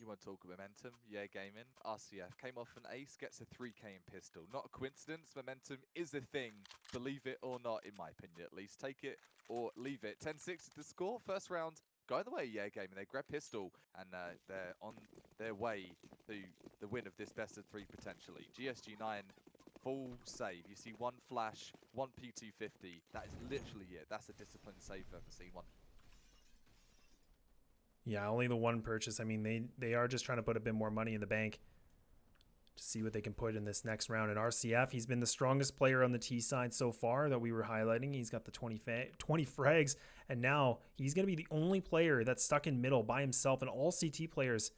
You want to talk momentum? Yeah, Gaming. RCF came off an ace, gets a 3k in pistol. Not a coincidence. Momentum is a thing. Believe it or not, in my opinion at least. Take it or leave it. 10-6 is the score. First round, go the way, Yeah Gaming. They grab pistol, and they're on their way to the win of this best of 3 potentially. GSG9, full save. You see 1 flash, 1 P250. That is literally it. That's a disciplined save I've ever seen one. Yeah, only the 1 purchase. I mean, they are just trying to put a bit more money in the bank to see what they can put in this next round. And RCF, he's been the strongest player on the T side so far that we were highlighting. He's got the 20 frags, and now he's going to be the only player that's stuck in middle by himself, and all CT players,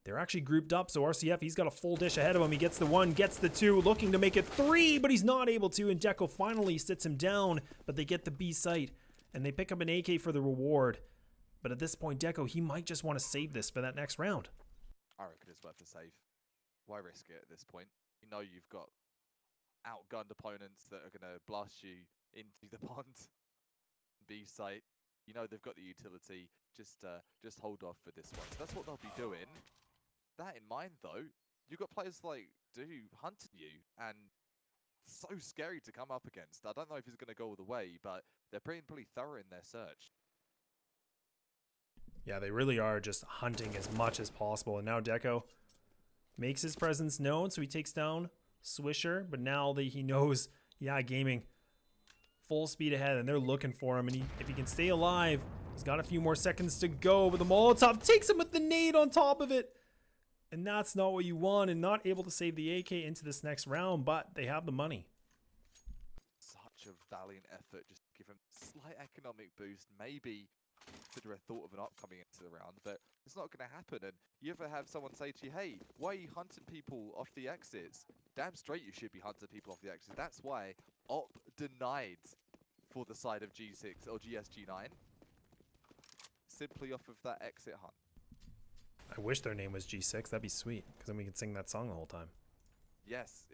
they're actually grouped up. So RCF, he's got a full dish ahead of him. He gets the 1, gets the 2, looking to make it 3, but he's not able to, and Deco finally sits him down, but they get the B site, and they pick up an AK for the reward. But at this point, Deco, he might just want to save this for that next round. I reckon it's worth a save. Why risk it at this point? You know you've got outgunned opponents that are going to blast you into the pond. B site. You know they've got the utility. Just hold off for this one. So that's what they'll be doing. That in mind, though, you've got players like Do hunting you, and so scary to come up against. I don't know if he's going to go all the way, but they're pretty thorough in their search. Yeah, they really are just hunting as much as possible. And now Deco makes his presence known, so he takes down Swisher. But now that he knows, Yeah Gaming, full speed ahead, and they're looking for him. And if he can stay alive, he's got a few more seconds to go. But the Molotov takes him with the nade on top of it. And that's not what you want, and not able to save the AK into this next round, but they have the money. Such a valiant effort, just to give him a slight economic boost, maybe consider a thought of an upcoming into the round, but it's not going to happen. And you ever have someone say to you, hey, why are you hunting people off the exits? Damn straight you should be hunting people off the exits. That's why op denied for the side of G6 or GSG9, simply off of that exit hunt. I wish their name was G6. That'd be sweet, because then we could sing that song the whole time. Yes,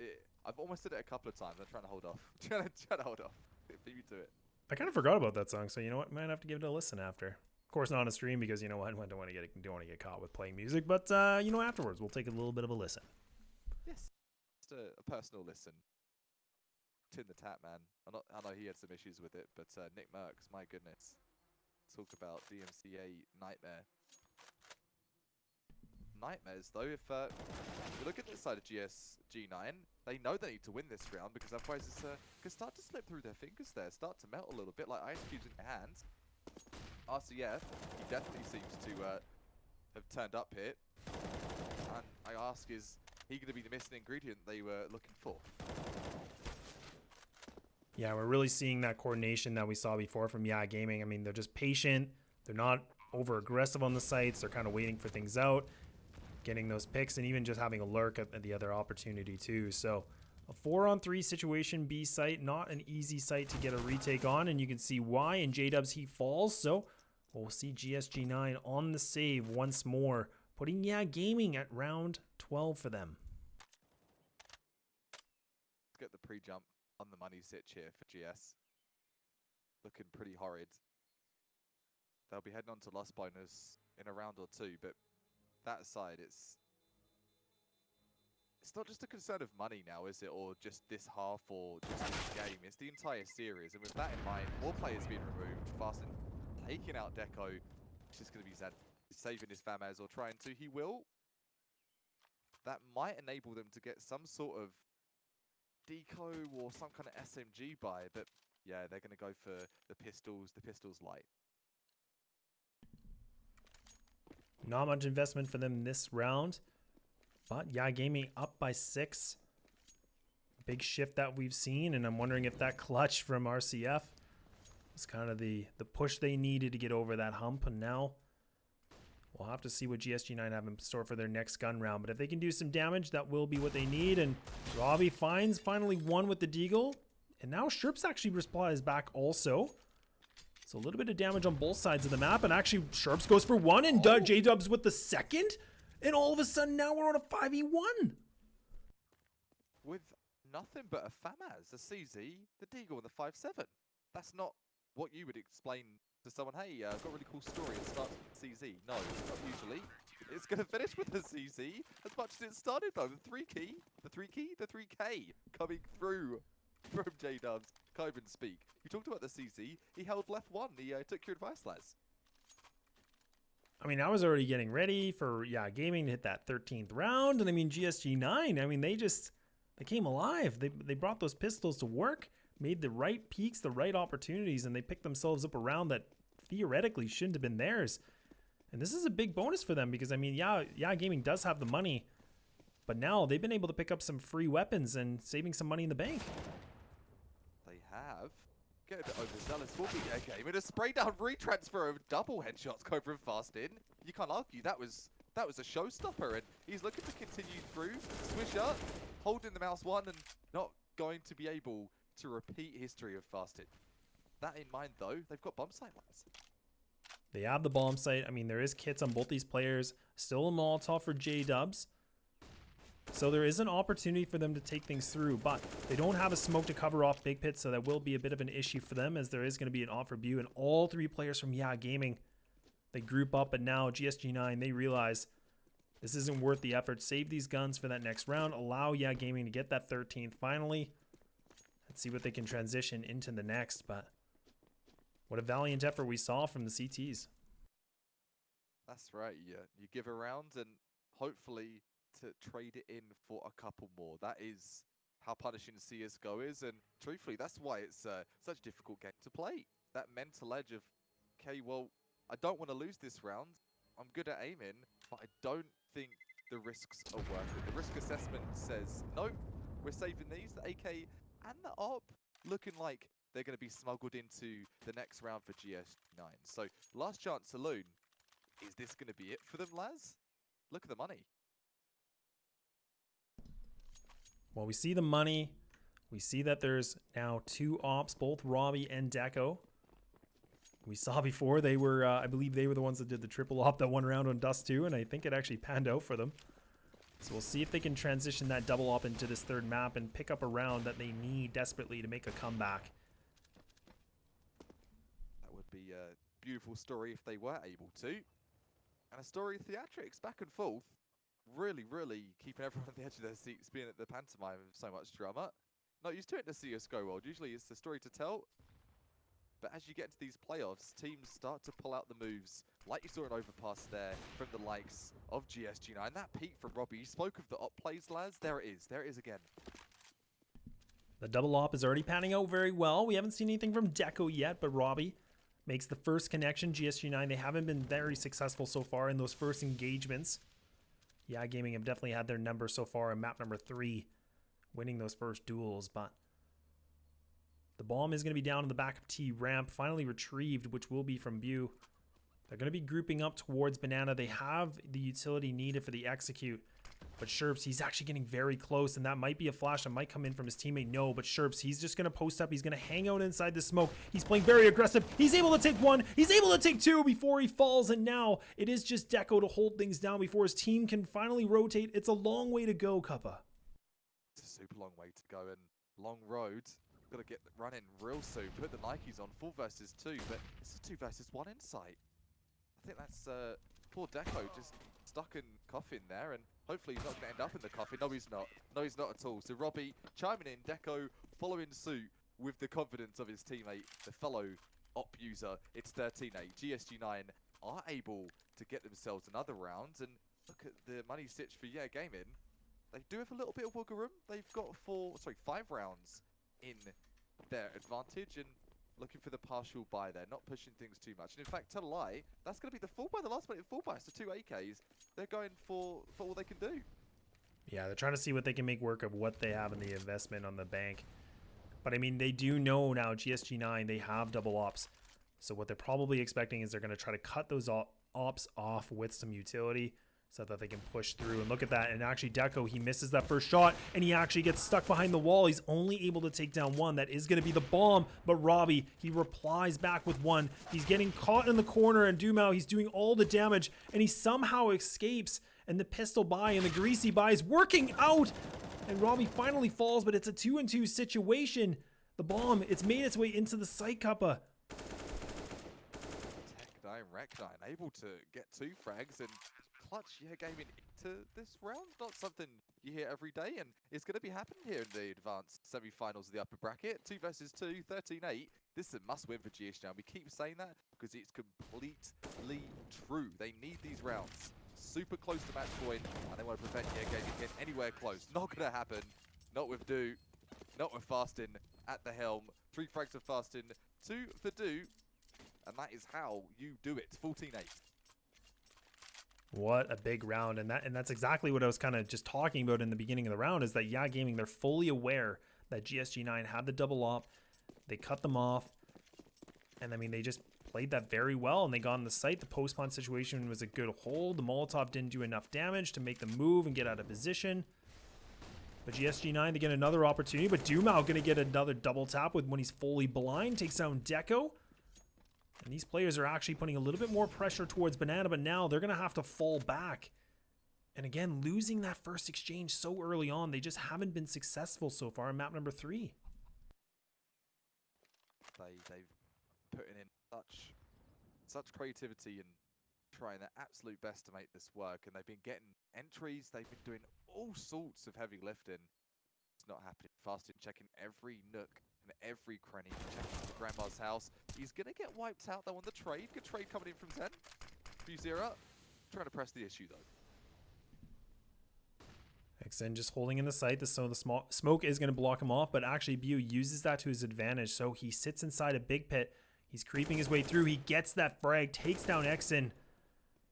I've almost said it a couple of times. I'm trying to hold off. trying to hold off. Beat me to it. I kind of forgot about that song, so you know what? Might have to give it a listen after. Of course, not on a stream, because you know what? I don't want to get caught with playing music. But you know, afterwards, we'll take a little bit of a listen. Yes, just a personal listen. Tin the Tap, man. I know he had some issues with it, but Nick Merckx, my goodness. Talk about DMCA nightmare. Nightmares, though. If you look at this side of GSG9, they know they need to win this round because otherwise it's could start to slip through their fingers there, start to melt a little bit like ice cubes in their hands. RCF, he definitely seems to have turned up here. And I ask, is he going to be the missing ingredient they were looking for? Yeah, we're really seeing that coordination that we saw before from Yeah Gaming. I mean, they're just patient. They're not over aggressive on the sites. They're kind of waiting for things out, getting those picks, and even just having a lurk at the other opportunity too. So a 4-on-3 situation B site, not an easy site to get a retake on, and you can see why. And J-Dubs, he falls. So we'll see GSG9 on the save once more, putting Yeah Gaming at round 12 for them. Let's get the pre-jump on the money sitch here for GS. Looking pretty horrid. They'll be heading on to loss bonus in a round or two, but that aside, it's not just a concern of money now, is it? Or just this half or just this game. It's the entire series. And with that in mind, more players being removed. Fasten taking out Deco. It's just going to be Zad saving his FAMAS or trying to. He will. That might enable them to get some sort of deco or some kind of SMG buy. But yeah, they're going to go for the pistols light. Not much investment for them this round. But Yeah Gaming up by 6. Big shift that we've seen, and I'm wondering if that clutch from RCF was kind of the push they needed to get over that hump. And now we'll have to see what GSG9 have in store for their next gun round. But if they can do some damage, that will be what they need. And Robbie finds finally one with the deagle. And now Sherps actually replies back also. So a little bit of damage on both sides of the map. And actually Sherps goes for one, and J-Dubs with the second. And all of a sudden now we're on a 5v1. With nothing but a FAMAS, a CZ, the Deagle, and the 5-7. That's not what you would explain to someone. Hey, I've got a really cool story. It starts with CZ. No, not usually. It's going to finish with the CZ as much as it started though. The 3K coming through from J-Dubs. Can't even speak. You talked about the CZ. He held left one. He took your advice, Laz. I mean, I was already getting ready for Yeah Gaming to hit that 13th round. And I mean, GSG9, I mean, they came alive. They brought those pistols to work, made the right peaks, the right opportunities, and they picked themselves up a round that theoretically shouldn't have been theirs. And this is a big bonus for them because, I mean, Yeah Gaming does have the money, but now they've been able to pick up some free weapons and saving some money in the bank. They have. Get a bit overzealous for me game. And a spray down retransfer of double headshots go from fast in. You can't argue that was a showstopper, and he's looking to continue through. Swisher holding the mouse one and not going to be able to repeat history of fast in. That in mind though, they've got bomb sight ones. They have the bomb site. I mean, there is kits on both these players. Still a Molotov for J-Dubs. So there is an opportunity for them to take things through, but they don't have a smoke to cover off Big Pit, so that will be a bit of an issue for them, as there is going to be an offer view, and all 3 players from Yeah Gaming, they group up, and now GSG9, they realize this isn't worth the effort. Save these guns for that next round. Allow Yeah Gaming to get that 13th finally. Let's see what they can transition into the next, but what a valiant effort we saw from the CTs. That's right. You give a round and hopefully to trade it in for a couple more. That is how punishing CSGO is, and truthfully, that's why it's such a difficult game to play. That mental edge of, okay, well, I don't want to lose this round. I'm good at aiming, but I don't think the risks are worth it. The risk assessment says, no, we're saving these. The AK and the ARP looking like they're going to be smuggled into the next round for GS9. So, last chance saloon. Is this going to be it for them, Laz? Look at the money. Well, we see the money. We see that there's now 2 ops, both Robbie and Deco. We saw before they were, I believe they were the ones that did the triple op that one round on Dust 2, and I think it actually panned out for them. So we'll see if they can transition that double op into this third map and pick up a round that they need desperately to make a comeback. That would be a beautiful story if they were able to. And a story of theatrics, back and forth. Really, really keeping everyone on the edge of their seats, being at the pantomime of so much drama. Not used to it in the CSGO world. Usually it's the story to tell. But as you get into these playoffs, teams start to pull out the moves. Like you saw an overpass there from the likes of GSG9. That peak from Robbie. You spoke of the op plays, lads. There it is. There it is again. The double op is already panning out very well. We haven't seen anything from Deco yet, but Robbie makes the first connection. GSG9, they haven't been very successful so far in those first engagements. Yeah, Gaming have definitely had their number so far in map number 3, winning those first duels, but the bomb is going to be down in the back of T ramp, finally retrieved, which will be from Bew. They're going to be grouping up towards Banana. They have the utility needed for the execute, but Sherps, he's actually getting very close, and that might be a flash that might come in from his teammate. No, but Sherps, he's just going to post up. He's going to hang out inside the smoke. He's playing very aggressive. He's able to take one. He's able to take two before he falls, and now it is just Deco to hold things down before his team can finally rotate. It's a long way to go, Cuppa. It's a super long way to go and long road. Got to get running real soon. Put the Nikes on, 4 versus 2, but it's a 2 versus 1 insight. I think that's poor Deco just stuck in coffin there, and hopefully he's not going to end up in the coffin. No, he's not. No, he's not at all. So Robbie chiming in, Deco following suit with the confidence of his teammate, the fellow op user. It's 13-8. GSG9 are able to get themselves another round, and look at the money stitch for Gaming. They do have a little bit of wiggle room. They've got 5 rounds in their advantage, and looking for the partial buy there, not pushing things too much. And in fact, tell a lie, that's going to be the full buy, the last minute full buy. So 2 AKs, they're going for all they can do. Yeah, they're trying to see what they can make work of what they have in the investment on the bank. But I mean, they do know now, GSG9, they have double ops. So what they're probably expecting is they're going to try to cut those ops off with some utility, so that they can push through. And look at that. And actually Deco, he misses that first shot, and he actually gets stuck behind the wall. He's only able to take down one. That is going to be the bomb. But Robbie, he replies back with one. He's getting caught in the corner, and Dumao, he's doing all the damage, and he somehow escapes. And the pistol buy and the greasy buy is working out. And Robbie finally falls, but it's a 2-2 situation. The bomb, it's made its way into the site, Cuppa. Tech9, Rec9, able to get 2 frags and clutch Gaming into this round. Not something you hear every day, and it's going to be happening here in the advanced semi-finals of the upper bracket. 2 versus 2, 13-8. This is a must-win for GSG. We keep saying that because it's completely true. They need these rounds. Super close to match point, and they want to prevent Gaming getting anywhere close. Not going to happen. Not with Do. Not with Fastin at the helm. 3 frags for Fastin, 2 for Do, and that is how you do it. 14-8. What a big round. And that's exactly what I was kind of just talking about in the beginning of the round, is that Gaming, they're fully aware that GSG9 had the double op. They cut them off. And I mean, they just played that very well, and they got on the site. The post-spawn situation was a good hold. The Molotov didn't do enough damage to make them move and get out of position. But GSG9, they get another opportunity, but Dumao going to get another double tap with when he's fully blind. Takes down Deco. And these players are actually putting a little bit more pressure towards Banana, but now they're going to have to fall back. And again, losing that first exchange so early on, they just haven't been successful so far in map number 3. They've put in such creativity and trying their absolute best to make this work, and they've been getting entries. They've been doing all sorts of heavy lifting. It's not happening. Fasting, checking every nook and every cranny, checking the grandma's house. He's gonna get wiped out though on the trade. Good trade coming in from Zen. Fuzera trying to press the issue though. XN just holding in the site, so the smoke is going to block him off, but actually Bew uses that to his advantage. So he sits inside a big pit. He's creeping his way through. He gets that frag, takes down XN.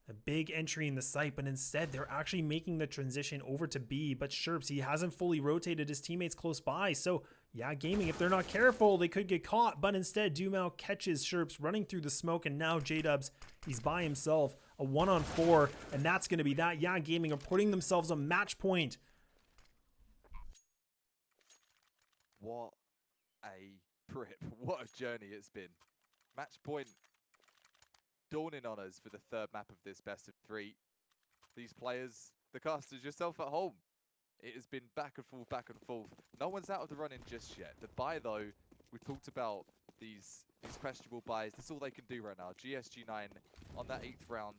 A big entry in the site, but instead they're actually making the transition over to B. But Sherps, he hasn't fully rotated his teammates close by. So Gaming, if they're not careful, they could get caught. But instead, Dumao catches Sherps running through the smoke, and now J-Dubs, he's by himself. A 1-on-4, and that's going to be that. Gaming are putting themselves a match point. What a trip. What a journey it's been. Match point dawning on us for the third map of this best of 3. These players, the casters, yourself at home. It has been back and forth, back and forth. No one's out of the running just yet. The buy, though, we talked about these questionable buys. That's all they can do right now. GSG9 on that 8th round.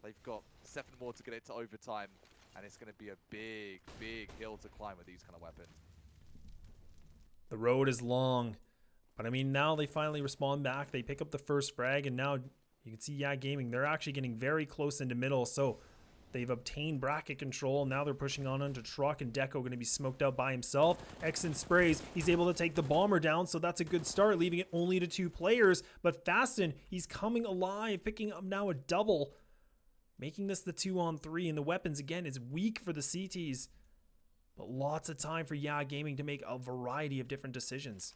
They've got 7 more to get it to overtime. And it's going to be a big, big hill to climb with these kind of weapons. The road is long. But I mean, now they finally respond back. They pick up the first frag. And now you can see, yeah, Gaming, they're actually getting very close into middle. So they've obtained bracket control. Now they're pushing on into Truck, and Deco going to be smoked out by himself. Exon sprays. He's able to take the bomber down, so that's a good start, leaving it only to 2 players. But Fasten, he's coming alive, picking up now a double, making this the 2-on-3. And the weapons, again, is weak for the CTs. But lots of time for Yeah Gaming to make a variety of different decisions.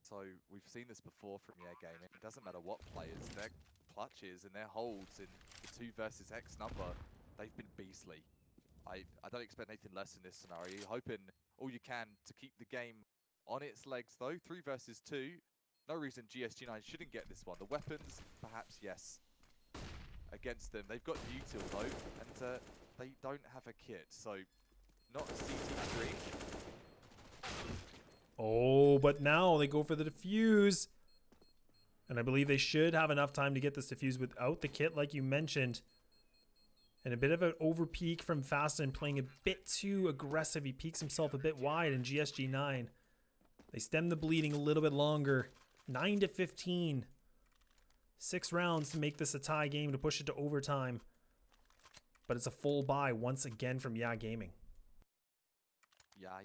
So we've seen this before from Yeah Gaming. It doesn't matter what players, their clutches and their holds in the 2 versus X number, they've been beastly. I don't expect anything less in this scenario. You're hoping all you can to keep the game on its legs though. 3 versus 2. No reason GSG9 shouldn't get this one. The weapons, perhaps yes, against them. They've got util though, and they don't have a kit. So not a CT3. Oh, but now they go for the defuse. And I believe they should have enough time to get this defuse without the kit, like you mentioned. And a bit of an over peak from Fasten, playing a bit too aggressive. He peeks himself a bit wide in GSG9. They stem the bleeding a little bit longer. 9-15. 6 rounds to make this a tie game to push it to overtime. But it's a full buy once again from Yeah Gaming. Yeah.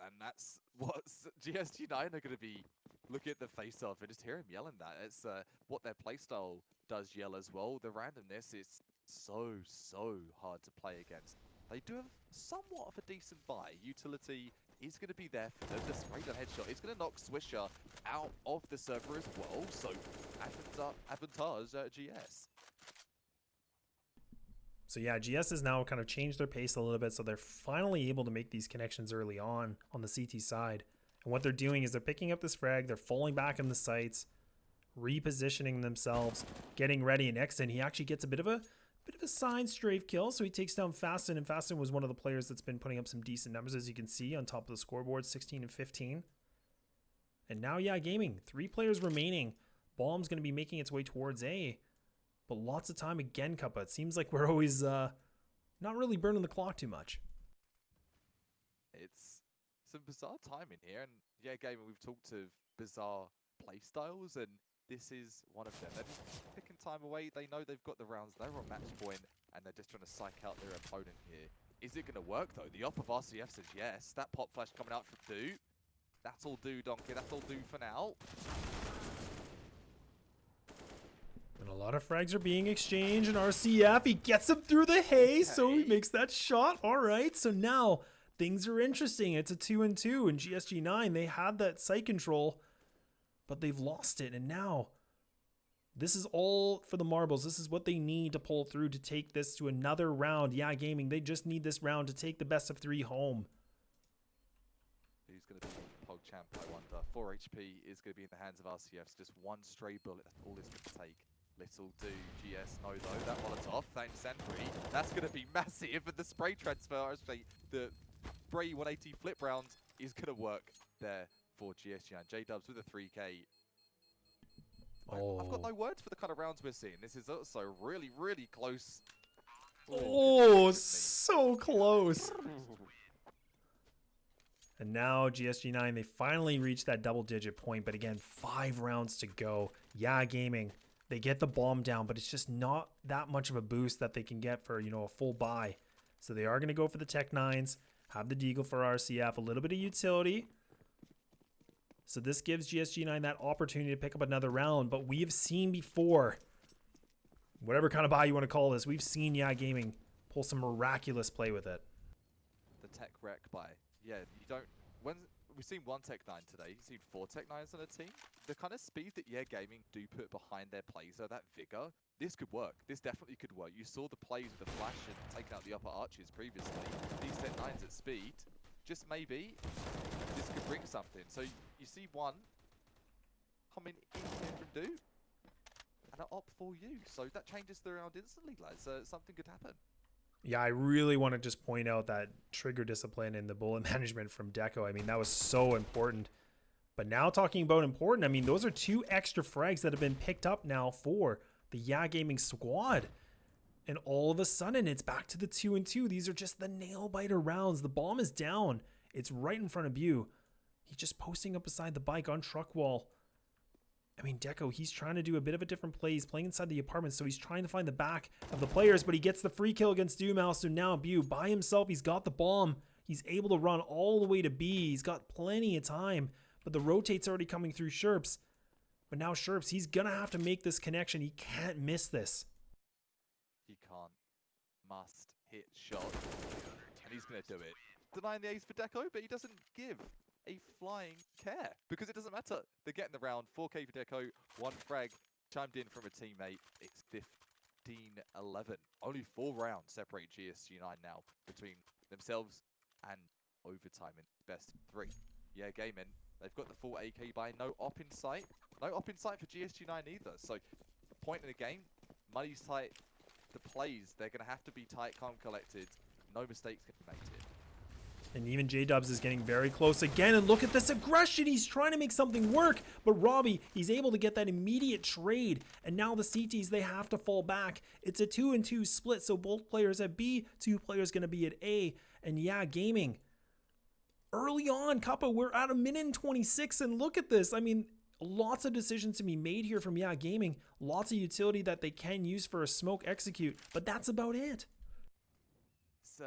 And that's what GSG9 are going to be looking at the face of, and just hear him yelling that. It's what their playstyle does yell as well. The randomness is so hard to play against. They do have somewhat of a decent buy. Utility is going to be there for them. The spray down headshot is going to knock Swisher out of the server as well. So advantage GS. So yeah, GS has now kind of changed their pace a little bit, so they're finally able to make these connections early on the CT side. And what they're doing is they're picking up this frag, they're falling back in the sights, repositioning themselves, getting ready. And Exton, he actually gets a bit of a sign strafe kill, so he takes down Fasten, and Fasten was one of the players that's been putting up some decent numbers, as you can see on top of the scoreboard, 16 and 15. And now, Yeah Gaming, 3 players remaining. Bomb's going to be making its way towards A. But lots of time again, Cuppa. It seems like we're always not really burning the clock too much. It's some bizarre timing here, and Yeah Gaming, we've talked of bizarre playstyles, and this is one of them. They're just picking time away. They know they've got the rounds. They're on match point, and they're just trying to psych out their opponent here. Is it going to work, though? The op of RCF says yes. That pop flash coming out from Do. That'll do, Donkey. That'll do for now. And a lot of frags are being exchanged, and RCF, he gets him through the hay, so he makes that shot. All right, so now things are interesting. It's a 2-2, and GSG9, they had that site control, but they've lost it, and now this is all for the marbles. This is what they need to pull through to take this to another round. Yeah Gaming, they just need this round to take the best of 3 home. Who's going to be Pog Champ, I wonder. 4 HP is going to be in the hands of RCFs. Just one stray bullet, that's all it's going to take. Little do GS know though, that Molotov, thanks Sentry. That's going to be massive, and the spray transfer, the spray 180 flip round is going to work there for GSG9. J-Dubs with a 3K. I've got no words for the kind of rounds we're seeing. This is also really close. Oh, so close. And now GSG9, they finally reached that double-digit point, but again, 5 rounds to go. Yeah Gaming, they get the bomb down, but it's just not that much of a boost that they can get for, you know, a full buy. So they are going to go for the Tech 9s, have the Deagle for RCF, a little bit of utility. So this gives GSG9 that opportunity to pick up another round, but we have seen before, whatever kind of buy you want to call this, we've seen Yeah Gaming pull some miraculous play with it. The Tech Wreck buy. Yeah, you don't... We've seen 1 Tech 9 today. You've seen 4 Tech 9s on a team. The kind of speed that Yeah Gaming do put behind their plays, so that vigor, this could work. This definitely could work. You saw the plays with the flash and taking out the upper arches previously. These Tech 9s at speed, just maybe, this could bring something. So you see one coming in here from Do. and an op for you. So that changes the round instantly, lads. Something could happen. Yeah, I really want to just point out that trigger discipline and the bullet management from Deco. I mean, that was so important. But now talking about important, I mean, those are 2 extra frags that have been picked up now for the Yeah Gaming squad. And all of a sudden, it's back to the 2-2. These are just the nail-biter rounds. The bomb is down. It's right in front of you. He's just posting up beside the bike on truck wall. I mean, Deco, he's trying to do a bit of a different play. He's playing inside the apartment, so he's trying to find the back of the players, but he gets the free kill against Dumao. So now Bu, by himself, he's got the bomb. He's able to run all the way to B. He's got plenty of time, but the rotate's already coming through Sherps. But now Sherps, he's going to have to make this connection. He can't miss this. He can't. Must hit shot. And he's going to do it. Denying the ace for Deco, but he doesn't give a flying care because it doesn't matter. They're getting the round. 4K for Deco. 1 frag chimed in from a teammate. It's 15-11. Only 4 rounds separate GSG9 now between themselves and overtime in best 3. Yeah, gaming. They've got the full AK buy. No op in sight. No op in sight for GSG9 either. So, point in the game. Money's tight. The plays, they're going to have to be tight, calm, collected. No mistakes can be made here. And even J-Dubs is getting very close again. And look at this aggression. He's trying to make something work. But Robbie, he's able to get that immediate trade. And now the CTs, they have to fall back. It's a 2-2 split. So both players at B, 2 players going to be at A. And yeah, gaming. Early on, Kappa, we're at 1:26. And look at this. I mean, lots of decisions to be made here from Yeah Gaming. Lots of utility that they can use for a smoke execute. But that's about it.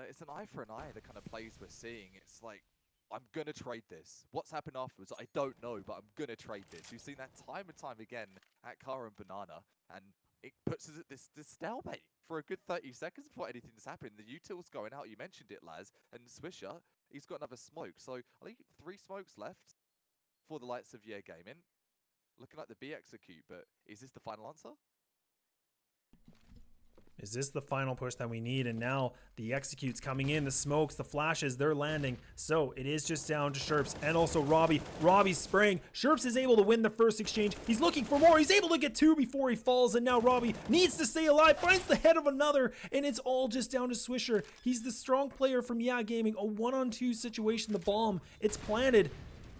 It's an eye for an eye, the kind of plays we're seeing. It's like, I'm going to trade this. What's happened afterwards, I don't know, but I'm going to trade this. We've seen that time and time again at Kara and Banana, and it puts us at this stalemate for a good 30 seconds before anything's happened. The util's going out, you mentioned it, Laz, and Swisher, he's got another smoke. So I think 3 smokes left for the likes of Yeah Gaming. Looking like the B execute, but is this the final answer? Is this the final push that we need? And now the executes coming in, the smokes, the flashes, they're landing. So it is just down to Sherps and also Robbie. Robbie's spraying. Sherps is able to win the first exchange. He's looking for more. He's able to get 2 before he falls. And now Robbie needs to stay alive, finds the head of another. And it's all just down to Swisher. He's the strong player from Yeah Gaming. A 1-on-2 situation. The bomb, it's planted.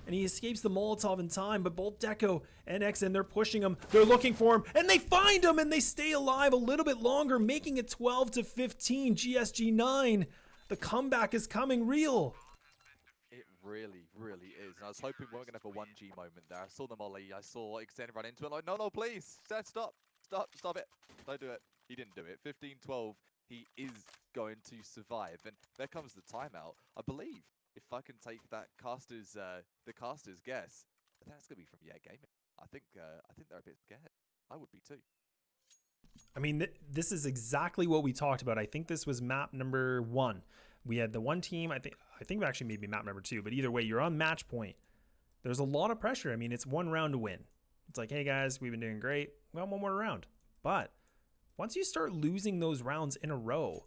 And he escapes the Molotov in time, but both Deco and XN, they're pushing him. They're looking for him, and they find him, and they stay alive a little bit longer, making it 12-15. GSG9. The comeback is coming real. It really, really is. And I was hoping we weren't going to have a 1G moment there. I saw the molly. I saw XN run into it. Like, no, please. Stop it. Don't do it. He didn't do it. 15-12. He is going to survive. And there comes the timeout. I believe, if I can take that the caster's guess, that's gonna be from Yeah Gaming. I think they're a bit scared. I would be too. I mean, this is exactly what we talked about. I think this was map number 1. We had the one team. I think actually maybe map number 2. But either way, you're on match point. There's a lot of pressure. I mean, it's 1 round to win. It's like, hey guys, we've been doing great. Well, 1 more round. But once you start losing those rounds in a row,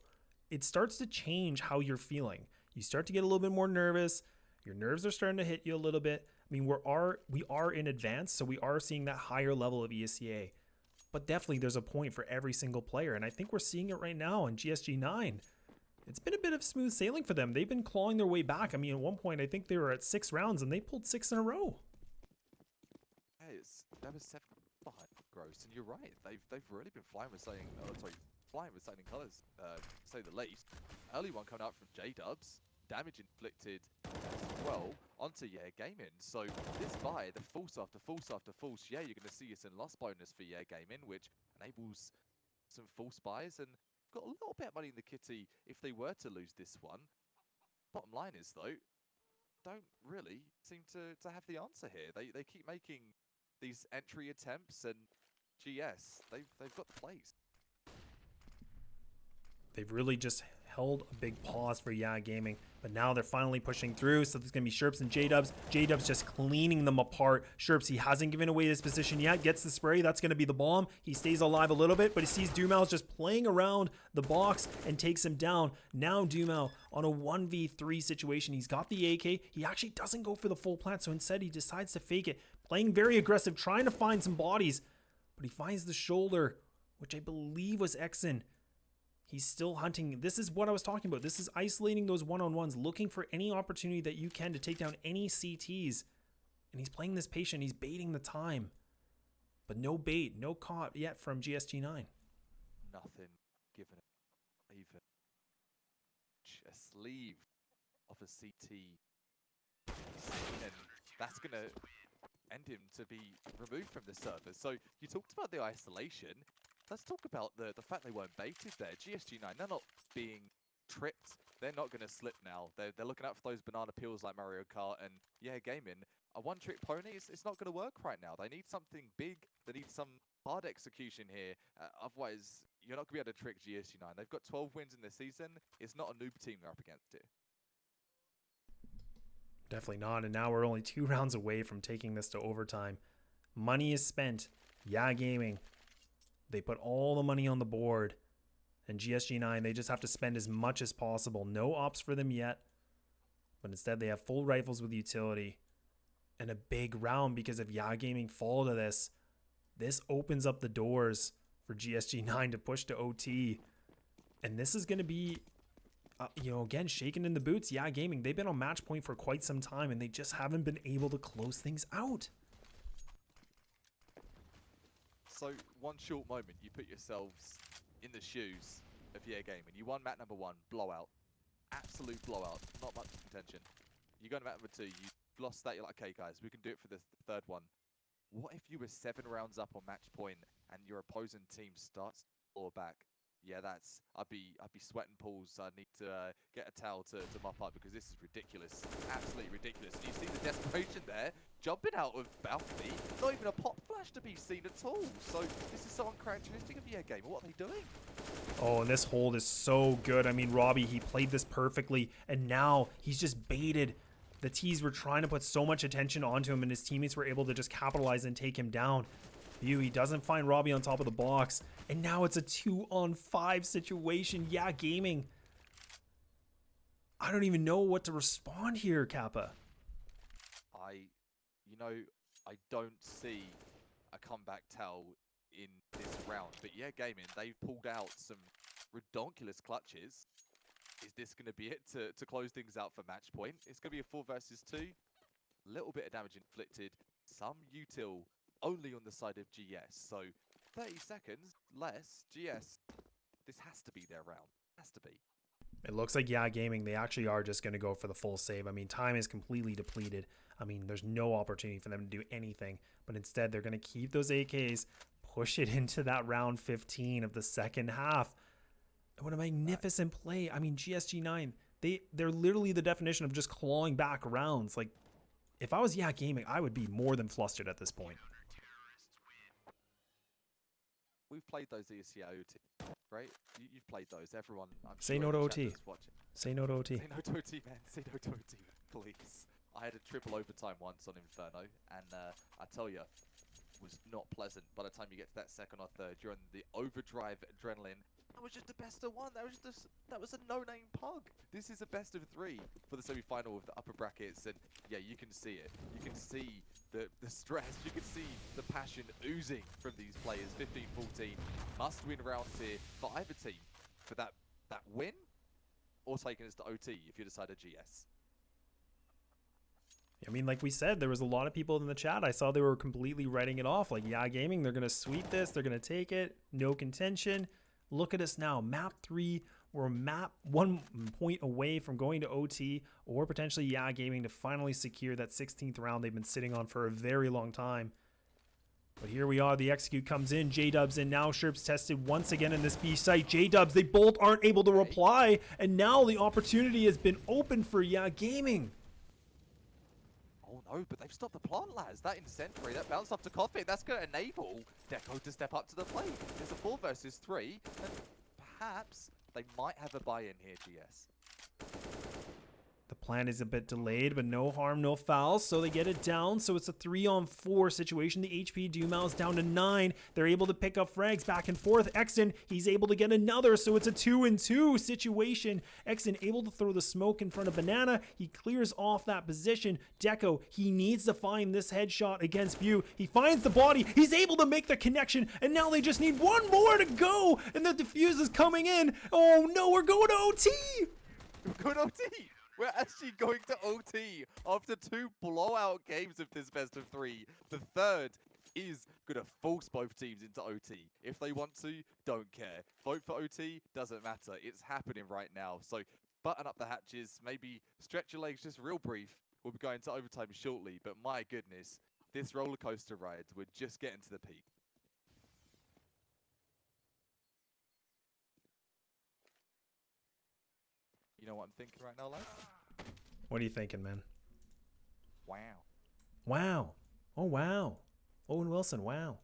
it starts to change how you're feeling. You start to get a little bit more nervous. Your nerves are starting to hit you a little bit. I mean, we are in advance, so we are seeing that higher level of ESEA. But definitely there's a point for every single player, and I think we're seeing it right now in GSG9. It's been a bit of smooth sailing for them. They've been clawing their way back. I mean, at one point, I think they were at 6 rounds, and they pulled 6 in a row. Yeah, that was 7 behind Gross, and you're right. They've really been flying with sailing colours, to say the least. Early one coming out from J-Dubs, damage inflicted as well onto Yeah Gaming. So this buy, the false after false after false, yeah, you're going to see us in loss bonus for Yeah Gaming, which enables some false buys and got a little bit of money in the kitty if they were to lose this one. Bottom line is though, don't really seem to have the answer here. They keep making these entry attempts, and GS, they've got the plays. They've really just held a big pause for Yeah Gaming, but now they're finally pushing through. So there's going to be Sherps and J-Dubs. J-Dubs just cleaning them apart. Sherps, he hasn't given away his position yet. Gets the spray. That's going to be the bomb. He stays alive a little bit, but he sees Dumao just playing around the box and takes him down. Now Dumao on a 1v3 situation. He's got the AK. He actually doesn't go for the full plant, so instead he decides to fake it. Playing very aggressive, trying to find some bodies. but he finds the shoulder, which I believe was Exen. He's still hunting. This is what I was talking about. This is isolating those one-on-ones, looking for any opportunity that you can to take down any CTs. And he's playing this patient. He's baiting the time. But no bait, no caught yet from GSG9. Nothing given even a sleeve of a CT. And that's going to end him to be removed from the server. So you talked about the isolation. Let's talk about the fact they weren't baited there. GSG9, they're not being tripped. They're not going to slip now. They're looking out for those banana peels like Mario Kart. And yeah, gaming, a one-trick pony, it's not going to work right now. They need something big. They need some hard execution here. Otherwise, you're not going to be able to trick GSG9. They've got 12 wins in this season. It's not a noob team they're up against here. Definitely not. And now we're only 2 rounds away from taking this to overtime. Money is spent. Yeah, gaming. They put all the money on the board. And GSG9, they just have to spend as much as possible. No ops for them yet. But instead, they have full rifles with utility. And a big round because if Yeah Gaming fall to this, this opens up the doors for GSG9 to push to OT. And this is going to be, again, shaken in the boots. Yeah Gaming, they've been on match point for quite some time, and they just haven't been able to close things out. So one short moment, you put yourselves in the shoes of Yeah Gaming. You won map number 1, blowout. Absolute blowout, not much contention. You go to map number 2, you've lost that, you're like, okay guys, we can do it for the third one. What if you were 7 rounds up on match point and your opposing team starts to claw back? Yeah, I'd be sweating pools. I need to get a towel to mop up because this is ridiculous, absolutely ridiculous. And you see the desperation there, jumping out of balcony, not even a pop flash to be seen at all. So this is so uncharacteristic of Yeah Gamer. What are they doing? Oh, and this hold is so good. I mean, Robbie, he played this perfectly, and now he's just baited. The T's were trying to put so much attention onto him, and his teammates were able to just capitalize and take him down. He doesn't find Robbie on top of the box, and now it's a 2-on-5 situation. Yeah, gaming. I don't even know what to respond here, Kappa. I don't see a comeback tell in this round, but yeah, gaming, they've pulled out some redonkulous clutches. Is this going to be it to close things out for match point? It's going to be a 4 versus 2. Little bit of damage inflicted. Some util only on the side of GS. So 30 seconds less. GS, this has to be their round. Has to be. It looks like Yeah Gaming, they actually are just going to go for the full save. I mean, time is completely depleted. I mean, there's no opportunity for them to do anything. But instead, they're going to keep those AKs, push it into that round 15 of the second half. What a magnificent play. I mean, GSG9, they're literally the definition of just clawing back rounds. Like, if I was Yeah Gaming, I would be more than flustered at this point. We've played those ESEA OT, right? You've played those. Everyone, I'm Say sure no in to the OT. chat that's watching. Say no to OT. Say no to OT, man. Say no to OT, please. I had a triple overtime once on Inferno, and I tell you, it was not pleasant. By the time you get to that second or third, you're on the overdrive adrenaline. That was just the best of 1. That was a no-name pug. This is a best of 3 for the semi-final of the upper brackets, and yeah, you can see it. You can see the stress. You can see the passion oozing from these players. 15-14 must-win rounds here for either team for that win, or taking us to OT if you decide a GS. I mean, like we said, there was a lot of people in the chat. I saw they were completely writing it off. Like, Yeah Gaming, they're going to sweep this. They're going to take it. No contention. Look at us now. Map 3. We're map 1 point away from going to OT, or potentially Yeah Gaming to finally secure that 16th round they've been sitting on for a very long time. But here we are. The execute comes in. J-Dubs in now. Sherp's tested once again in this B site. J-Dubs, they both aren't able to reply. And now the opportunity has been open for Yeah Gaming. Oh no, but they've stopped the plant, lads. That incendiary, that bounced off to Coffee. That's going to enable Deco to step up to the plate. It's a 4 versus 3, and perhaps they might have a buy-in here, GS. The Plan is a bit delayed, but no harm, no foul. So they get it down. So it's a 3-on-4 situation. The HP Dumau's down to 9. They're able to pick up frags back and forth. Exton, he's able to get another. So it's a 2-and-2 situation. Exton able to throw the smoke in front of Banana. He clears off that position. Deco, he needs to find this headshot against Bew. He finds the body. He's able to make the connection. And now they just need one more to go. And the defuse is coming in. Oh no, we're going to OT. We're going to OT. We're actually going to OT after 2 blowout games of this best of 3. The third is going to force both teams into OT. If they want to, don't care. Vote for OT, doesn't matter. It's happening right now. So button up the hatches, maybe stretch your legs just real brief. We'll be going to overtime shortly, but my goodness, this roller coaster ride, we're just getting to the peak. You know what I'm thinking right now, lads? What are you thinking, man? Wow. Wow. Oh, wow. Owen Wilson, wow.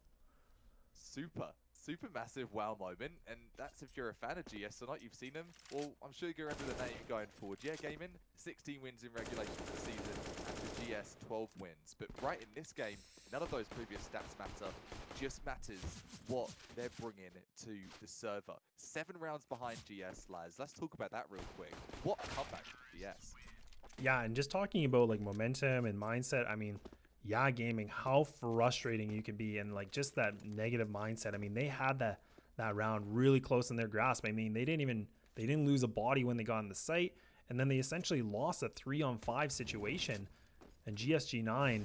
Super massive wow moment, and that's if you're a fan of GS or not. You've seen them. Well, I'm sure you're under the name going forward. Yeah, Gaming, 16 wins in regulation for the season, and for GS, 12 wins. But right in this game, none of those previous stats matter. Just matters what they're bringing to the server. 7 rounds behind GS, lads. Let's talk about that real quick. What a comeback for GS. Yeah, and just talking about like momentum and mindset, I mean, yeah, gaming, how frustrating you can be, and like just that negative mindset. I mean, they had that round really close in their grasp. I mean, they didn't lose a body when they got on the site, and then they essentially lost a 3-on-5 situation. And GSG9, I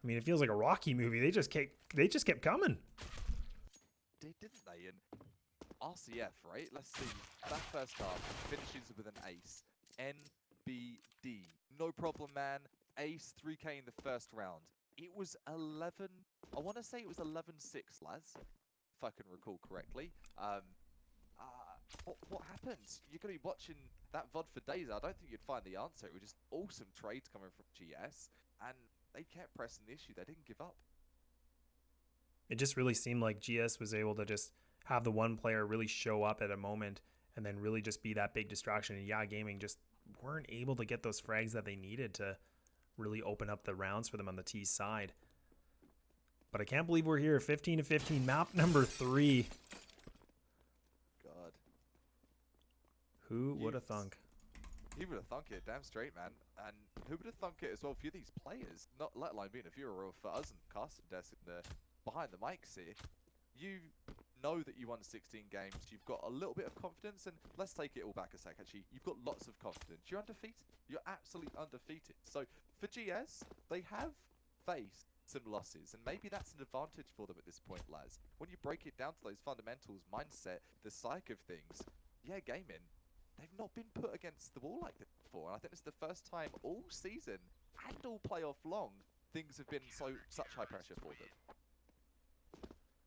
mean, it feels like a Rocky movie. They just kept coming. Didn't they? And RCF, right? Let's see. That first half finishes with an ace. NBD. No problem, man. Ace, 3K in the first round. It was 11... I want to say it was 11-6, lads. If I can recall correctly. What happened? You're going to be watching that VOD for days. I don't think you'd find the answer. It was just awesome trades coming from GS. And they kept pressing the issue. They didn't give up. It just really seemed like GS was able to just have the one player really show up at a moment and then really just be that big distraction. And yeah, gaming just weren't able to get those frags that they needed to really open up the rounds for them on the T side. But I can't believe we're here. 15-15, map number 3. God. Who would have thunk? He would have thunk it, damn straight, man. And who would have thunk it as well for these players? Not let alone being a viewer, or for us and casting desk in the behind the mics here. You know that you won 16 games. You've got a little bit of confidence, and let's take it all back a sec. Actually, you've got lots of confidence. You're undefeated. You're absolutely undefeated. So for GS, they have faced some losses, and maybe that's an advantage for them at this point, lads. When you break it down to those fundamentals, mindset, the psyche of things, yeah, gaming, they've not been put against the wall like this before, and I think it's the first time all season and all playoff long things have been such high pressure for them.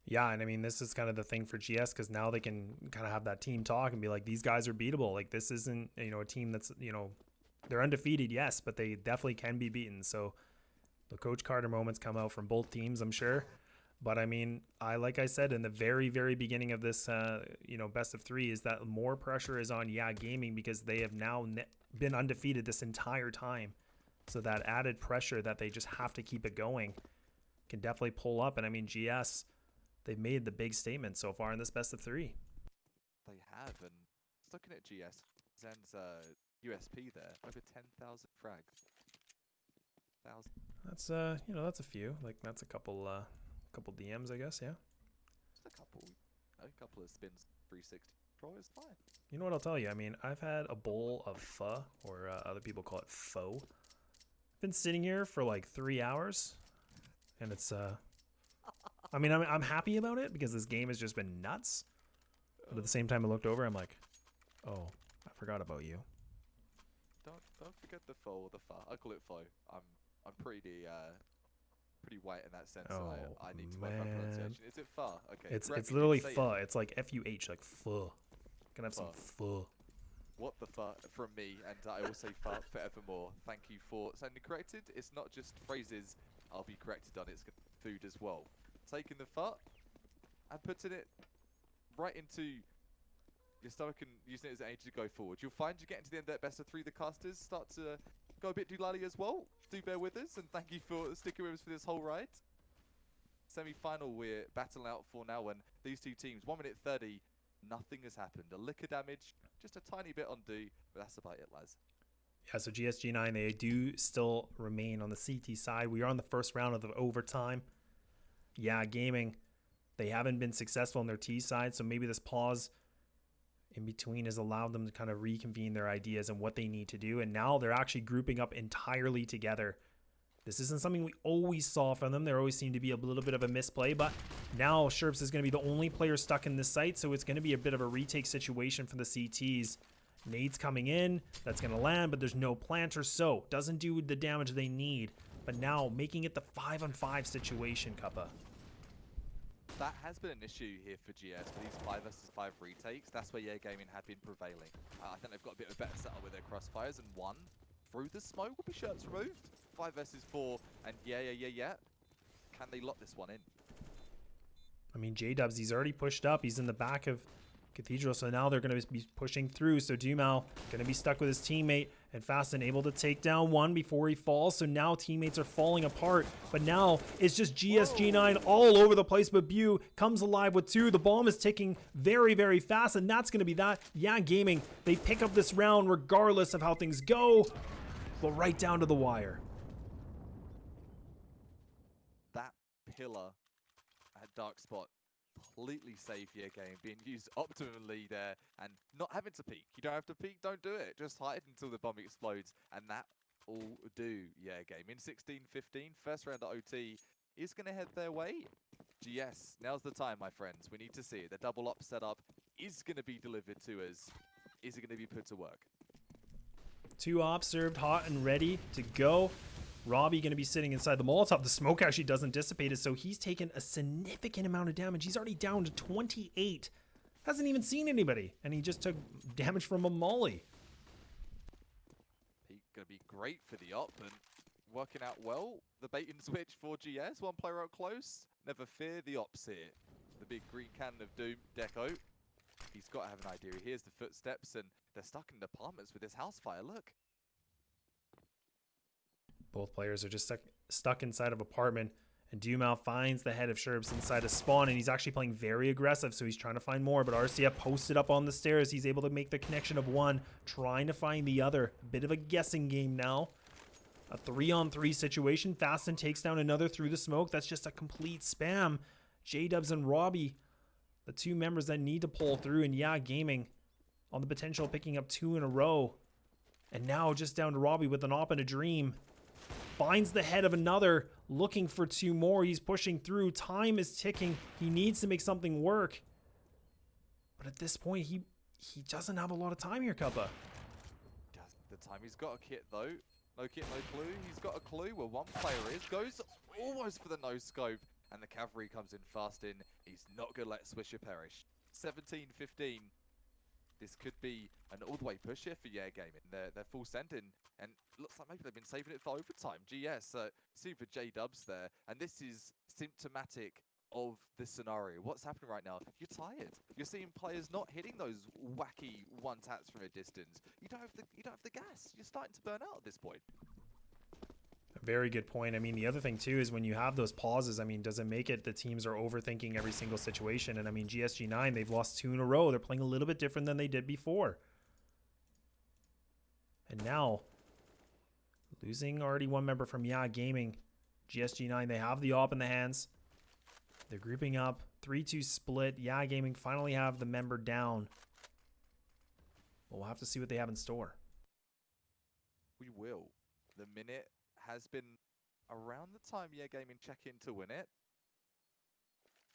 Yeah, and I mean, this is kind of the thing for GS, because now they can kind of have that team talk and be like, these guys are beatable. Like, this isn't, you know, a team that's, you know, they're undefeated, yes, but they definitely can be beaten. So the Coach Carter moments come out from both teams, I'm sure. But I mean, like I said in the very, very beginning of this, you know, best of 3, is that more pressure is on Gaming, because they have now been undefeated this entire time. So that added pressure that they just have to keep it going can definitely pull up. And I mean, GS, they've made the big statement so far in this best of 3. They have, and just looking at GS, Zen's USP there, over 10,000 frags. 1,000. That's you know, that's a few. Like, that's a couple DMs, I guess. Yeah. Just a couple of spins, 360. Pro is fine. You know what I'll tell you? I mean, I've had a bowl of pho, or other people call it pho. I've been sitting here for like 3 hours, and it's I mean, I'm happy about it because this game has just been nuts. But at the same time, I looked over, I'm like, oh, I forgot about you. Don't forget the pho or the pho. I call it pho. I'm pretty white in that sense. Oh, I need to work on pronunciation. Is it pho? Okay. It's literally pho. It's like FUH, like pho. Gonna have some pho. What the fuck from me, and I will say fuck forevermore. Thank you for sounding corrected. It's not just phrases I'll be corrected on, it's food as well. Taking the fuck and putting it right into You're still using it as an age to go forward. You'll find you get into the end of that best of 3, the casters start to go a bit doolally as well. Do bear with us, and thank you for sticking with us for this whole ride. Semi-final we're battling out for now, and these two teams, 1 minute 30, nothing has happened. A lick of damage, just a tiny bit on do, but that's about it, lads. Yeah, so GSG9, they do still remain on the CT side. We are on the first round of the overtime. Yeah, gaming, they haven't been successful on their T side, so maybe this pause in between has allowed them to kind of reconvene their ideas and what they need to do, and now they're actually grouping up entirely together. This isn't something we always saw from them. There always seemed to be a little bit of a misplay, but now Sherps is going to be the only player stuck in this site, so it's going to be a bit of a retake situation for the CTs. Nades coming in, that's going to land, but there's no planter, so doesn't do the damage they need. But now making it the 5-on-5 situation, Kappa. That has been an issue here for GS, for these 5 versus 5 retakes. That's where Yeah Gaming have been prevailing. I think they've got a bit of a better setup with their crossfires, and 1 through the smoke will be Sherps removed. 5 versus 4, and yeah. Can they lock this one in? I mean, J-Dubs, he's already pushed up. He's in the back of Cathedral, so now they're going to be pushing through. So Dumal going to be stuck with his teammate, and Fasten able to take down 1 before he falls. So now teammates are falling apart, but now it's just GSG9 all over the place. But Bu comes alive with 2. The bomb is ticking very, very fast, and that's going to be that. Yeah, Gaming, they pick up this round regardless of how things go, but right down to the wire. That pillar at Dark Spot, completely safe here game, being used optimally there and not having to peek. You don't have to peek, don't do it. Just hide until the bomb explodes, and that will do. Yeah game. In 16-15, first round at OT is going to head their way. GS, now's the time, my friends. We need to see it. The double up setup is going to be delivered to us. Is it going to be put to work? 2 ops served hot and ready to go. Robbie going to be sitting inside the Molotov. The smoke actually doesn't dissipate it, so he's taken a significant amount of damage. He's already down to 28. Hasn't even seen anybody, and he just took damage from a molly. He's going to be great for the op, and working out well. The bait and switch for GS. 1 player out close. Never fear the ops here. The big green cannon of doom, Deco. He's got to have an idea. He hears the footsteps, and they're stuck in apartments with this house fire. Look. Both players are just stuck inside of apartment, and Dumal finds the head of Sherps inside a spawn, and he's actually playing very aggressive, so he's trying to find more, but RCF posted up on the stairs. He's able to make the connection of 1, trying to find the other. A bit of a guessing game now. A 3-on-3 situation. Fasten takes down another through the smoke. That's just a complete spam. J-Dubs and Robbie, the 2 members that need to pull through, and yeah, Gaming on the potential of picking up 2 in a row. And now just down to Robbie with an op and a dream. Finds the head of another, looking for 2 more. He's pushing through. Time is ticking. He needs to make something work. But at this point, he doesn't have a lot of time here, Kappa. Doesn't the time. He's got a kit, though. No kit, no clue. He's got a clue where 1 player is. Goes almost for the no-scope. And the cavalry comes in fast in. He's not going to let Swisher perish. 17-15. This could be an all-the-way push here for Yeah Gaming. They're full send in, and looks like maybe they've been saving it for overtime. GS, see for J-Dubs there, and this is symptomatic of the scenario. What's happening right now? You're tired. You're seeing players not hitting those wacky one-taps from a distance. You don't have the gas. You're starting to burn out at this point. Very good point. I mean, the other thing too is when you have those pauses, I mean, does it make it the teams are overthinking every single situation? And I mean, GSG9, they've lost 2 in a row. They're playing a little bit different than they did before. And now, losing already 1 member from Yeah Gaming, GSG9, they have the op in the hands. They're grouping up, 3-2 split. Yeah Gaming finally have the member down. But we'll have to see what they have in store. We will. The minute has been around the time Yeah Gaming check in to win it.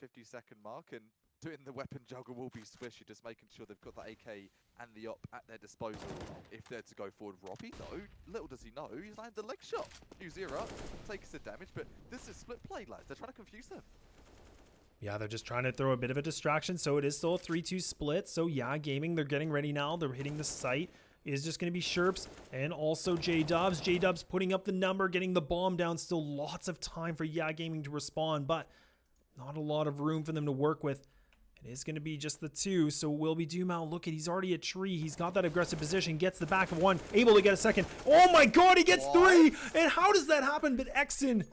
50-second mark, and doing the weapon juggle will be Swisher, just making sure they've got the AK and the op at their disposal if they're to go forward. Robbie, though, little does he know, he's landed the leg shot. U0 takes the damage, but this is split play, lads. They're trying to confuse them. Yeah, they're just trying to throw a bit of a distraction, so it is still a 3-2 split. So Yeah Gaming, they're getting ready now. They're hitting the site. It is just going to be Sherps and also J-Dubs. J-Dubs putting up the number, getting the bomb down. Still lots of time for Yeah Gaming to respond, but not a lot of room for them to work with. It is going to be just the 2, so will be Dumao. Look at, he's already a tree. He's got that aggressive position, gets the back of 1, able to get a second. Oh my god, he gets 3! And how does that happen? But Exon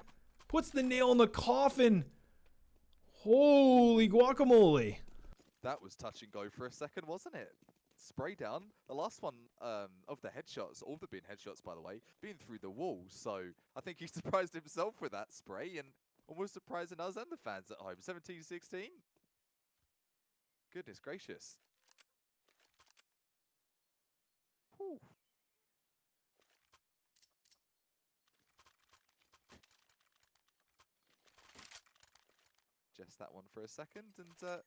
puts the nail in the coffin. Holy guacamole. That was touch and go for a second, wasn't it? Spray down. The last one of the headshots, all the been headshots, by the way, being through the wall. So I think he surprised himself with that spray and almost surprising us and the fans at home. 17-16. Goodness gracious. Whew. Just that one for a second, and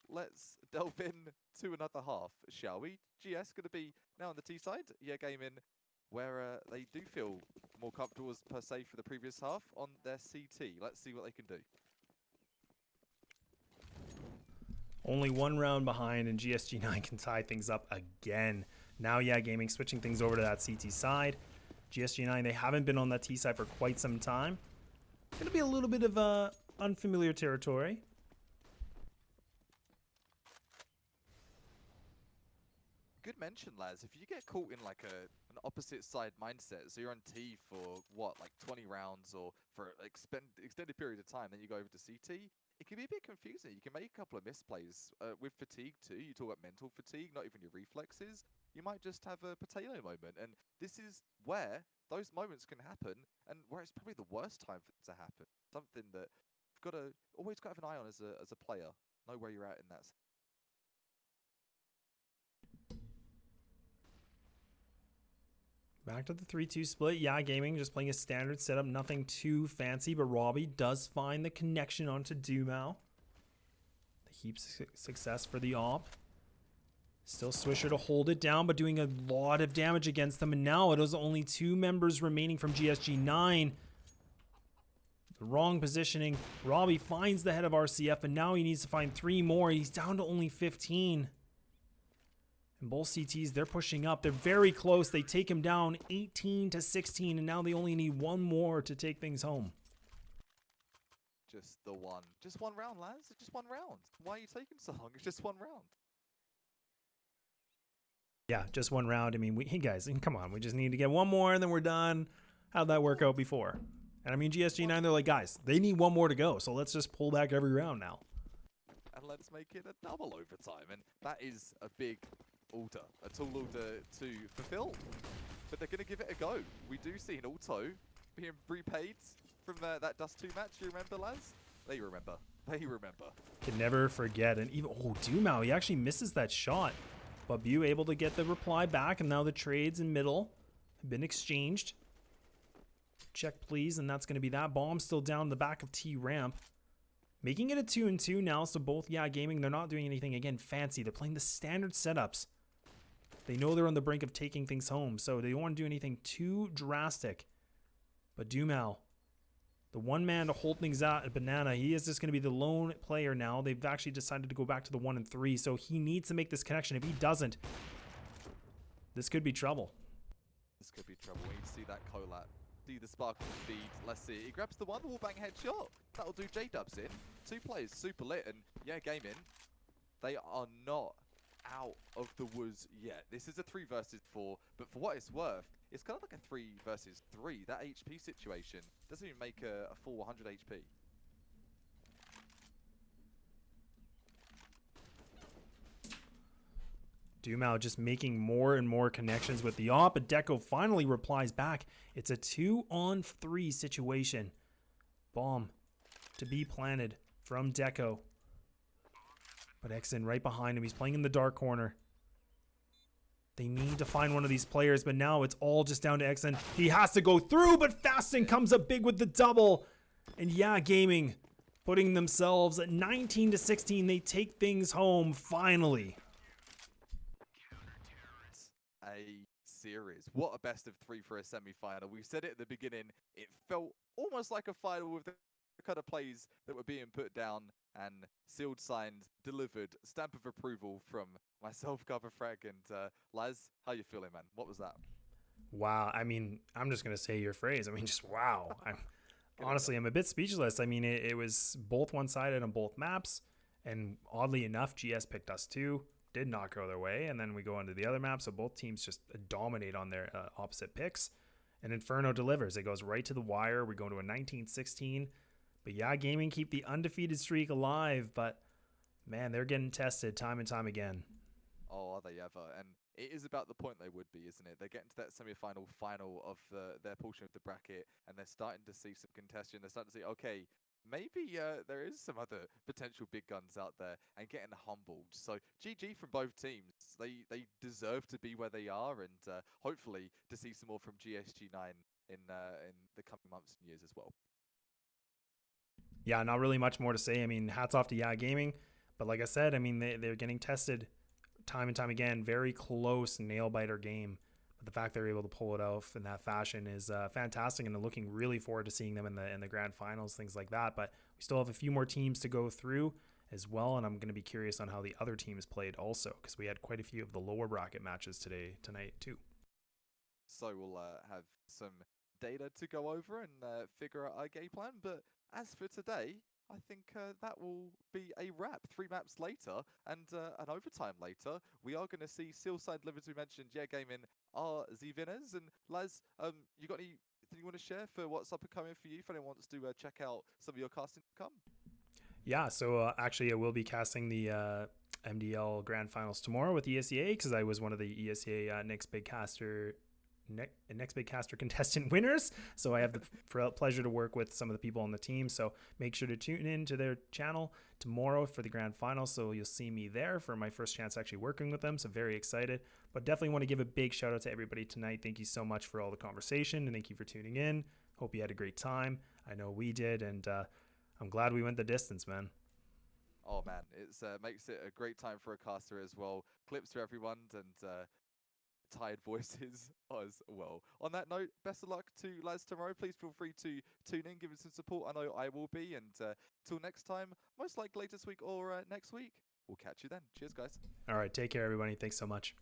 let's delve in to another half, shall we? GS going to be now on the T side. Yeah, Gaming, where they do feel more comfortable as per se for the previous half on their CT. Let's see what they can do. Only 1 round behind, and GSG9 can tie things up again. Now, yeah, Gaming switching things over to that CT side. GSG9, they haven't been on that T side for quite some time. Going to be a little bit of unfamiliar territory. Good mention, lads. If you get caught in like an opposite side mindset, so you're on T for what, like 20 rounds or for an extended period of time, then you go over to CT, it can be a bit confusing. You can make a couple of misplays with fatigue too. You talk about mental fatigue, not even your reflexes. You might just have a potato moment, and this is where those moments can happen, and where it's probably the worst time for it to happen. Something that you've got to always got to have an eye on as a player. Know where you're at in that. Back to the 3-2 split. Yeah, Gaming just playing a standard setup, nothing too fancy, but Robbie does find the connection onto Dumao. The heap success for the op. Still Swisher to hold it down, but doing a lot of damage against them. And now it is only 2 members remaining from GSG9. The wrong positioning. Robbie finds the head of RCF, and now he needs to find 3 more. He's down to only 15. And both CTs, they're pushing up. They're very close. They take him down 18-16, and now they only need 1 more to take things home. Just the one. Just 1 round, lads. It's just 1 round. Why are you taking so long? It's just 1 round. Yeah, just 1 round. I mean, hey guys, come on. We just need to get 1 more, and then we're done. How'd that work out before? And I mean, GSG9, they're like, guys, they need 1 more to go, so let's just pull back every round now. And let's make it a double overtime. And that is a big order, a tall order to fulfill. But they're going to give it a go. We do see an auto being repaid from that Dust 2 match. You remember, lads? They remember. They remember. Can never forget. And even, oh, Dumao, he actually misses that shot. But Bu able to get the reply back, and now the trades in middle have been exchanged. Check, please, and that's going to be that. Bomb still down the back of T ramp. Making it a 2-2 now, so both, yeah, Gaming, they're not doing anything, again, fancy. They're playing the standard setups. They know they're on the brink of taking things home, so they don't want to do anything too drastic. But Dumao, the one man to hold things out at Banana, he is just going to be the lone player now. They've actually decided to go back to the 1 and 3, so he needs to make this connection. If he doesn't, this could be trouble. This could be trouble. We need to see that collab. See the sparkle speed. Let's see. He grabs the 1 wall bang headshot. That'll do J-Dubs in. 2 players super lit, and yeah, Gaming, they are not out of the woods yet. This is a 3 versus 4, but for what it's worth, it's kind of like a 3 versus 3. That HP situation doesn't even make a full 100 HP. Dumao just making more and more connections with the op, but Deco finally replies back. It's a 2-on-3 situation. Bomb to be planted from Deco. But Exon right behind him. He's playing in the dark corner. They need to find one of these players, but now it's all just down to Exon. He has to go through, but Fasting comes up big with the double. And yeah, Gaming putting themselves at 19-16. They take things home finally. A series. What a best of 3 for a semi-final. We said it at the beginning. It felt almost like a final with the kind of plays that were being put down and sealed, signed, delivered, stamp of approval from myself, Cover Frag, and Laz. How you feeling, man? What was that? Wow. I mean, I'm just going to say your phrase. I mean, just wow. Honestly, I'm a bit speechless. I mean, it was both one-sided on both maps. And oddly enough, GS picked us too. Did not go their way. And then we go into the other map. So both teams just dominate on their opposite picks. And Inferno delivers. It goes right to the wire. We go to a 19-16. But yeah, Gaming keep the undefeated streak alive. But man, they're getting tested time and time again. Oh, are they ever? And it is about the point they would be, isn't it? They're getting to that semi-final final of their portion of the bracket, and they're starting to see some contention. They're starting to see, okay, maybe there is some other potential big guns out there, and getting humbled. So GG from both teams. They deserve to be where they are, and hopefully to see some more from GSG9 in the coming months and years as well. Yeah, not really much more to say. I mean, hats off to Yeah Gaming. But like I said, I mean, they're getting tested time and time again. Very close nail-biter game. But the fact they're able to pull it off in that fashion is fantastic, and I'm looking really forward to seeing them in the grand finals, things like that. But we still have a few more teams to go through as well, and I'm going to be curious on how the other teams played also, because we had quite a few of the lower bracket matches tonight too. So we'll have some data to go over and figure out our game plan. But as for today, I think that will be a wrap. 3 maps later and an overtime later, we are going to see Sealside Livers, we mentioned, Yeah Gaming are the winners. And Laz, you got anything you want to share for what's up and coming for you? If anyone wants to check out some of your casting to come. Yeah, so actually I will be casting the MDL Grand Finals tomorrow with ESEA, because I was one of the ESEA Next Big Caster contestant winners. So I have the pleasure to work with some of the people on the team. So make sure to tune in to their channel tomorrow for the grand final. So you'll see me there for my first chance actually working with them. So very excited, but definitely want to give a big shout out to everybody tonight. Thank you so much for all the conversation, and thank you for tuning in. Hope you had a great time. I know we did, and I'm glad we went the distance, man. Oh man, it makes it a great time for a caster as well. Clips for everyone, and tired voices as well. On that note, best of luck to Laz tomorrow. Please feel free to tune in, give us some support. I know I will be. And till next time, most likely this week or next week, we'll catch you then. Cheers, guys. All right, take care, everybody. Thanks so much.